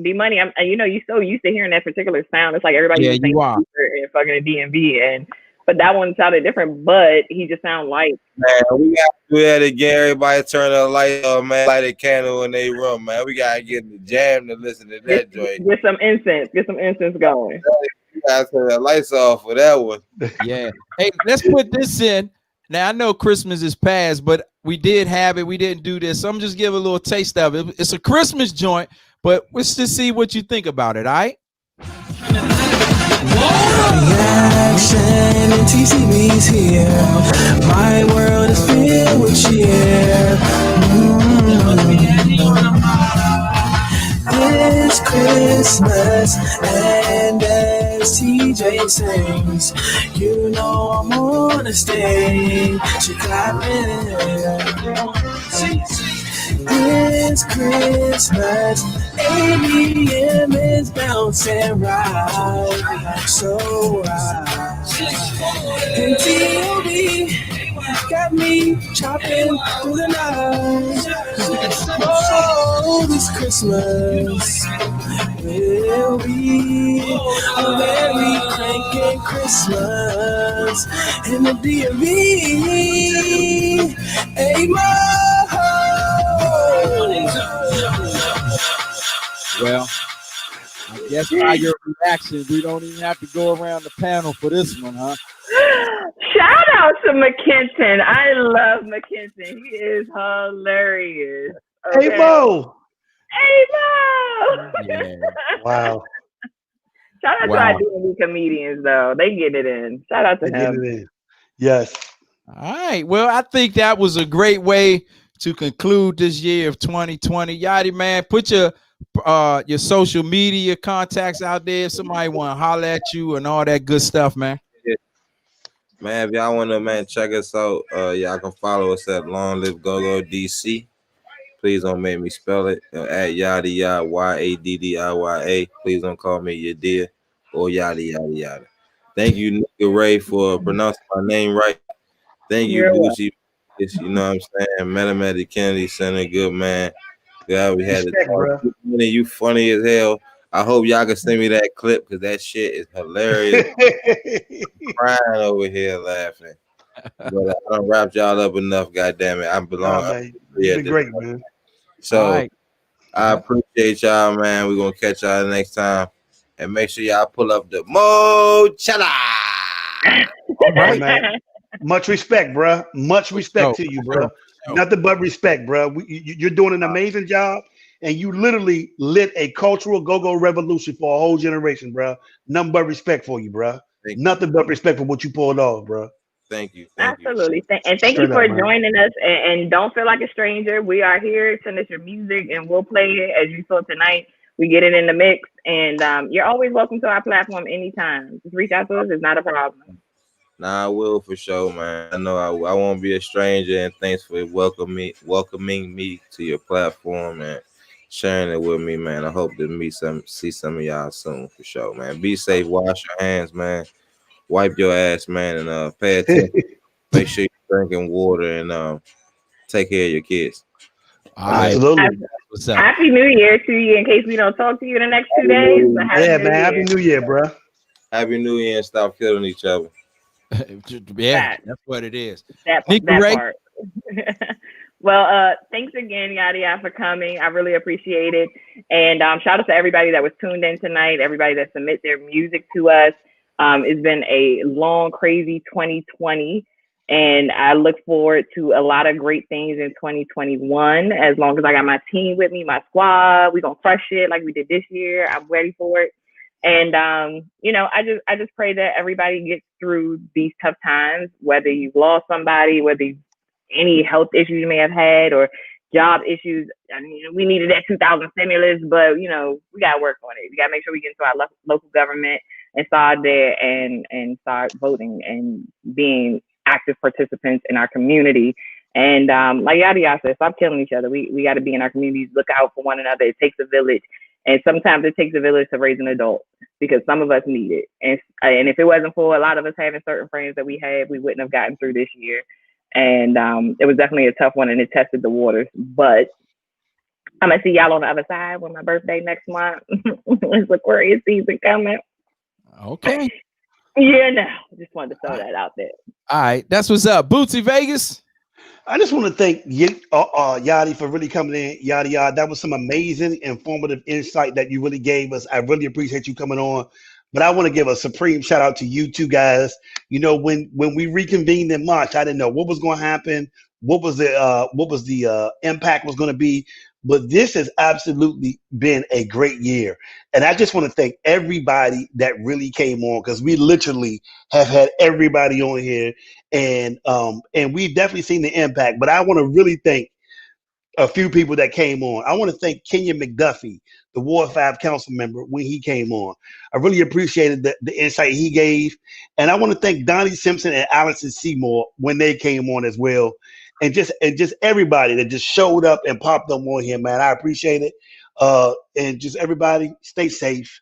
D Money. You're so used to hearing that particular sound. It's like everybody and fucking a DMV but that one sounded different, but he just sounded like. Man, we got to do that again. Everybody turn the light on, man. Light a candle in their room, man. We got to get in the jam to listen to that joint. Get some incense going. You got to turn the lights off for that one. Yeah. Hey, let's put this in. Now, I know Christmas is past, but we did have it. We didn't do this. So I'm just give a little taste of it. It's a Christmas joint, but let's just see what you think about it, all right? Reaction and TCB's here. My world is filled with cheer. It's Christmas and as TJ DJ sings. You know I'm on the stage. She clapping. It's Christmas. ABM is bouncing right. So right. And TLB got me chopping through the night. Oh, this Christmas will be a very cranking Christmas in the DMV. Well, I guess by your reaction, we don't even have to go around the panel for this one, huh? Shout out to McKenton. I love McKenton. He is hilarious. Okay. Hey, Mo. Hey, Mo. Yeah. Wow. Shout out to our D&D comedians, though. They get it in. Shout out to They get him. it in. Yes. All right. Well, I think that was a great way to conclude this year of 2020. Yachty, man, put your social media contacts out there. If somebody want to holler at you and all that good stuff, man. Man, if y'all want to, man, check us out. Y'all can follow us at LongLiveGoGoDC. Please don't make me spell it. At Yaddiya, YADDIYA. Please don't call me Yaddiya or yada, yada, yada. Thank you, Nika Ray, for pronouncing my name right. Thank you, Boosie. You know what I'm saying? Met him at the Kennedy Center. Good man. Yeah, we had it. You funny as hell. I hope y'all can send me that clip because that shit is hilarious. I'm crying over here laughing. But I don't wrap y'all up enough, goddamn it. I belong. You've been great, man. So right. I appreciate y'all, man. We're gonna catch y'all next time. And make sure y'all pull up the Mo-Chala. All right, man. Much respect, bro. Much respect to you, bro. Nothing but respect, bro. You're doing an amazing job, and you literally lit a cultural go-go revolution for a whole generation, bro. Nothing but respect for you, bro. Nothing but respect for what you pulled off, bro. Thank you. Absolutely. And thank you for joining us. And don't feel like a stranger. We are here. Send us your music, and we'll play it as you saw tonight. We get it in the mix, and you're always welcome to our platform anytime. Just reach out to us. It's not a problem. Nah, I will for sure, man. I know I won't be a stranger, and thanks for welcoming me to your platform and sharing it with me, man. I hope to see some of y'all soon for sure, man. Be safe, wash your hands, man. Wipe your ass, man, and pay attention. Make sure you're drinking water and take care of your kids. Absolutely. What's up? Happy New Year to you in case we don't talk to you in the next 2 days. Happy New Year, bro. Happy New Year and stop killing each other. Yeah, that's what it is. That part. Well, thanks again, Yaddiya, for coming. I really appreciate it. And shout out to everybody that was tuned in tonight, everybody that submit their music to us. It's been a long, crazy 2020. And I look forward to a lot of great things in 2021. As long as I got my team with me, my squad, we're going to crush it like we did this year. I'm ready for it. And, I just pray that everybody gets through these tough times, whether you've lost somebody, whether any health issues you may have had or job issues. I mean, we needed that 2000 stimulus, but, we got to work on it. We got to make sure we get into our local government and start there and start voting and being active participants in our community. And like Yaddiya said, stop killing each other. We got to be in our communities, look out for one another. It takes a village. And sometimes it takes a village to raise an adult because some of us need it. And if it wasn't for a lot of us having certain friends that we had, we wouldn't have gotten through this year. And it was definitely a tough one and it tested the waters. But I'm going to see y'all on the other side with my birthday next month. It's Aquarius season coming. Okay. Yeah, no. Just wanted to throw that out there. All right. That's what's up. Bootsy Vegas. I just want to thank Yachty for really coming in. Yaddiya. That was some amazing, informative insight that you really gave us. I really appreciate you coming on. But I want to give a supreme shout out to you two guys. When we reconvened in March, I didn't know what was going to happen, what was the impact was going to be. But this has absolutely been a great year. And I just want to thank everybody that really came on because we literally have had everybody on here and we've definitely seen the impact. But I want to really thank a few people that came on. I want to thank Kenya McDuffie, the Ward 5 council member, when he came on. I really appreciated the insight he gave. And I want to thank Donnie Simpson and Allison Seymour when they came on as well. And just everybody that just showed up and popped up on here, man. I appreciate it. And just everybody stay safe.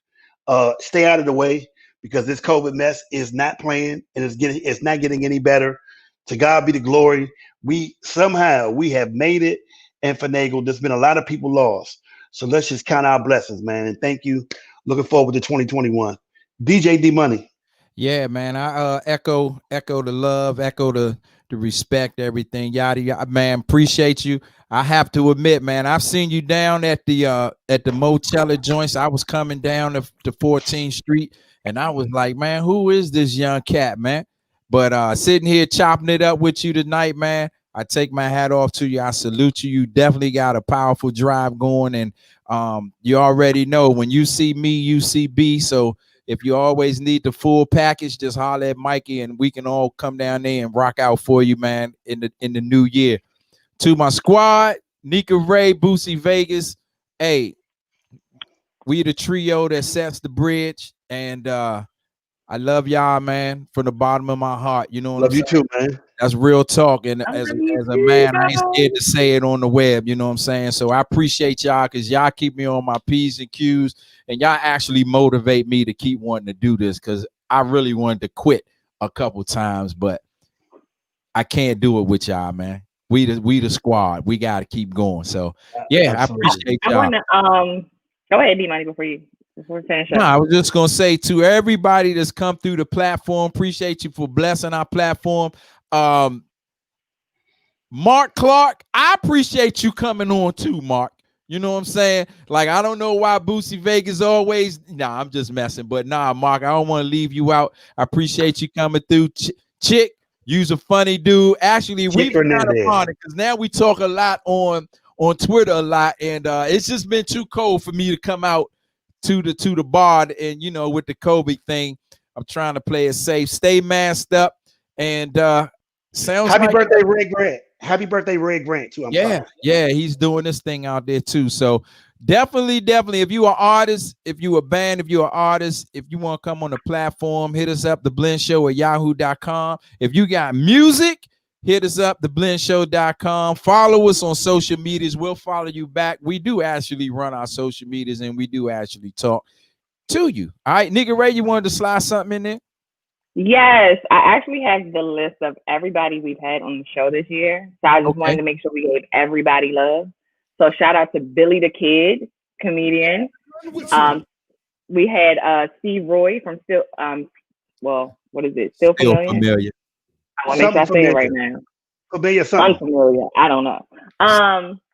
Stay out of the way, because this COVID mess is not playing, and it's not getting any better. To God be the glory. We have made it and finagled. There's been a lot of people lost. So let's just count our blessings, man. And thank you. Looking forward to 2021. DJ D Money. Yeah, man. I echo the love, echo the respect, everything. Yada, man. Appreciate you. I have to admit, man, I've seen you down at the Motella joints. I was coming down to 14th Street, and I was like, man, who is this young cat, man? But sitting here chopping it up with you tonight, man, I take my hat off to you. I salute you. You definitely got a powerful drive going, and you already know when you see me, you see B. So if you always need the full package, just holler at Mikey, and we can all come down there and rock out for you, man, in the new year. To my squad, Nika Ray, Bootsy Vegas, hey, we the trio that sets the bridge, and I love y'all, man, from the bottom of my heart. You know what Love I'm you saying? too, man. That's real talk. And as a man, I ain't scared to say it on the web. You know what I'm saying? So I appreciate y'all, because y'all keep me on my P's and Q's, and y'all actually motivate me to keep wanting to do this, because I really wanted to quit a couple times, but I can't do it with y'all, man. We the squad. We got to keep going. So yeah, absolutely. I appreciate y'all. I want to go ahead, D Money, before we finish up. No, I was just gonna say to everybody that's come through the platform, appreciate you for blessing our platform. Mark Clark, I appreciate you coming on too, Mark. You know what I'm saying? Like, I don't know why Bootsy Vegas always. Nah, I'm just messing. But nah, Mark, I don't want to leave you out. I appreciate you coming through. Chick, you's a funny dude. Actually, we've been kind of on it, because now we talk a lot on Twitter a lot, and it's just been too cold for me to come out to the bar, and you know, with the COVID thing, I'm trying to play it safe, stay masked up, and sounds happy like birthday, Red Grant. Happy birthday, Red Grant, too. Yeah, he's doing this thing out there too. So definitely, if you are artist, if you a band, if you're an artist, if you want to come on the platform, hit us up, theblendshow@yahoo.com. If you got music, hit us up, theblendshow.com. Follow us on social medias. We'll follow you back. We do actually run our social medias, and we do actually talk to you. All right, Nigga Ray, you wanted to slide something in there? Yes, I actually have the list of everybody we've had on the show this year. So I just wanted to make sure we gave everybody love. So shout out to Billy the Kid, comedian. We had Steve Roy from Still what is it? Still Familiar? I want to make sure I say it right now. Unfamiliar. I don't know.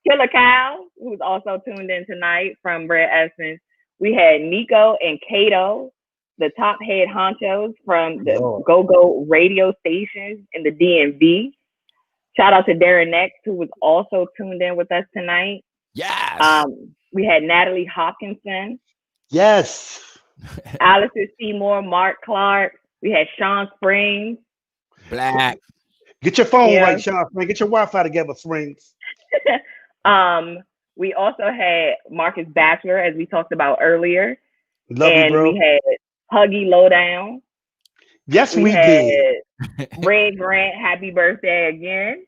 Killer Cow, who's also tuned in tonight from Red Essence. We had Nico and Kato, the top head honchos from the go-go radio stations in the DMV. Shout out to Darren Next, who was also tuned in with us tonight. Yes. We had Natalie Hopkinson. Yes. Alistair Seymour, Mark Clark. We had Sean Springs. Black. Get your phone right, Sean Springs. Get your Wi-Fi together, Springs. We also had Marcus Bachelor, as we talked about earlier. Love you, bro. We had Huggy Lowdown. Yes, we did. Red Grant, happy birthday again.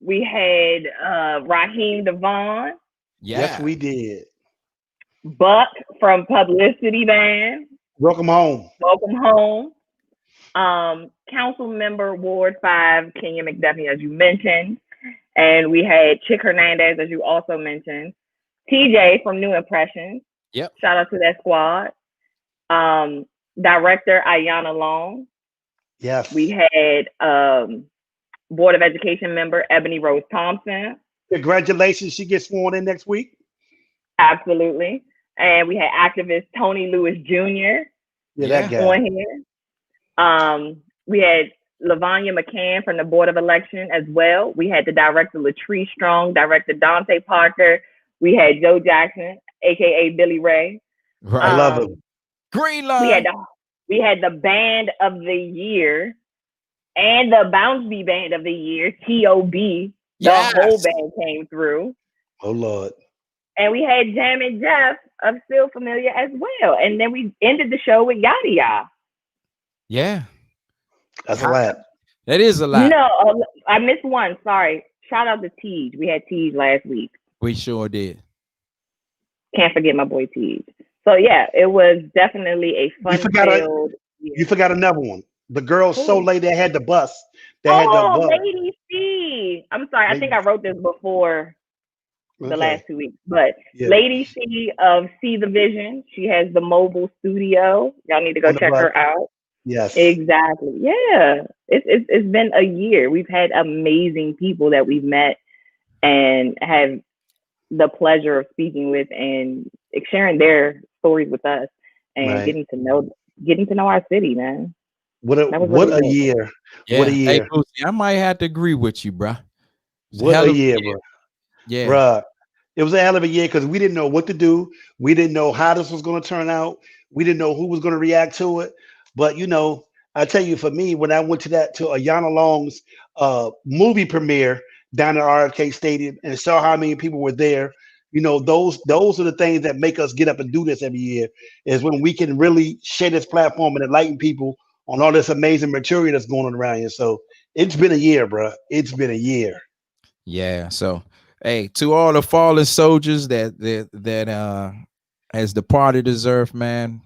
We had Raheem Devon. Yes, we did. Buck from Publicity Band. Welcome home. Welcome home. Council member Ward 5, Kenya McDuffie, as you mentioned. And we had Chick Hernandez, as you also mentioned. TJ from New Impressions. Yep. Shout out to that squad. Director Ayanna Long. Yes. We had Board of Education member Ebony Rose Thompson. Congratulations. She gets sworn in next week. Absolutely. And we had activist Tony Lewis Jr. That guy. On here. We had Lavanya McCann from the Board of Election as well. We had the director Latrice Strong, director Dante Parker. We had Joe Jackson, aka Billy Ray. Right. I love him. Green line. We had the band of the year and the Bounce B band of the year, TOB. The whole band came through. Oh Lord. And we had Jam and Jeff of Still Familiar as well. And then we ended the show with Yaddiya. Yeah. That's a lot. That is a lot. No, I missed one. Sorry. Shout out to Tej. We had Tej last week. We sure did. Can't forget my boy Tej. So yeah, it was definitely a fun-filled year. You forgot another one. The girl so late they had the bus. Lady C. I'm sorry. I think I wrote this before the last 2 weeks. But Lady C of See the Vision. She has the mobile studio. Y'all need to go check her out. Yes. Exactly. Yeah. It's been a year. We've had amazing people that we've met and have the pleasure of speaking with and sharing their stories with us and getting to know our city, man. What a year. Yeah. What a year. Hey, Boosie, I might have to agree with you, bro. What a year, bro. Yeah. Bruh. It was a hell of a year because we didn't know what to do. We didn't know how this was going to turn out. We didn't know who was going to react to it. But I tell you, for me, when I went to Ayana Long's movie premiere down at RFK Stadium and saw how many people were there, those are the things that make us get up and do this every year, is when we can really share this platform and enlighten people on all this amazing material that's going on around here. So it's been a year, bro. It's been a year. Yeah. So, hey, to all the fallen soldiers that has departed this earth, man.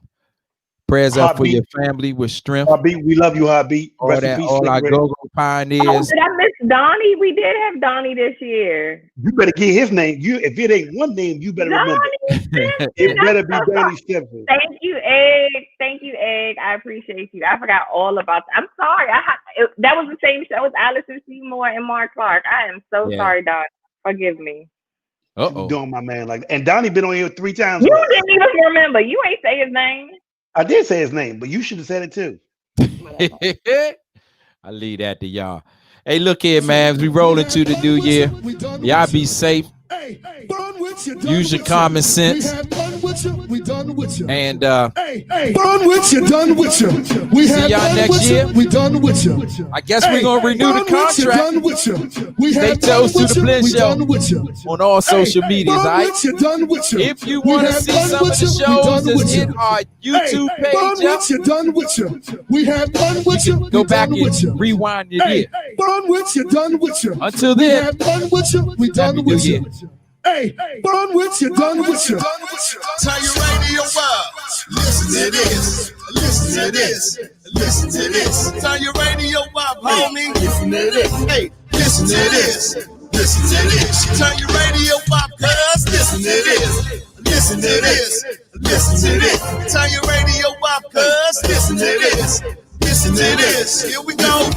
Prayers up for your family with strength. Heartbeat, we love you, Heartbeat. All our go-go pioneers. Oh, did I miss Donnie? We did have Donnie this year. You better get his name. If it ain't one name, you better remember. It better be Donnie Stimson. Thank you, Egg. Thank you, Egg. I appreciate you. I forgot all about that. I'm sorry. That was the same show as Allison Seymour and Mark Clark. I am so sorry, Donnie. Forgive me. Doing my man and Donnie been on here 3 times. You didn't even remember. You ain't say his name. I did say his name, but you should have said it too. I leave that to y'all. Hey, look here, man. As we roll into the new year, y'all be safe. Use your common sense. We done with you. And done with you, done with you. We see y'all next year. We done with you. I guess we're gonna renew the contract. Done with you. We stay close to the Blend Show on all social medias. All right. If you want to see some of the shows that's in our YouTube page, done with you. We have done with you. Go back and rewind your year. Done with you, done with you. Until then, done with you. We done with you. Hey, done with you, done with you. Turn your radio up. Listen to this. Listen to this. Listen to this. Turn your radio up, homie. Listen to this. Hey, listen to this. Listen to this. Turn your radio up, cuz. Listen to this. Listen to this. Listen to this. Turn your radio up, cuz. Listen to this. Listen to this. Here we go.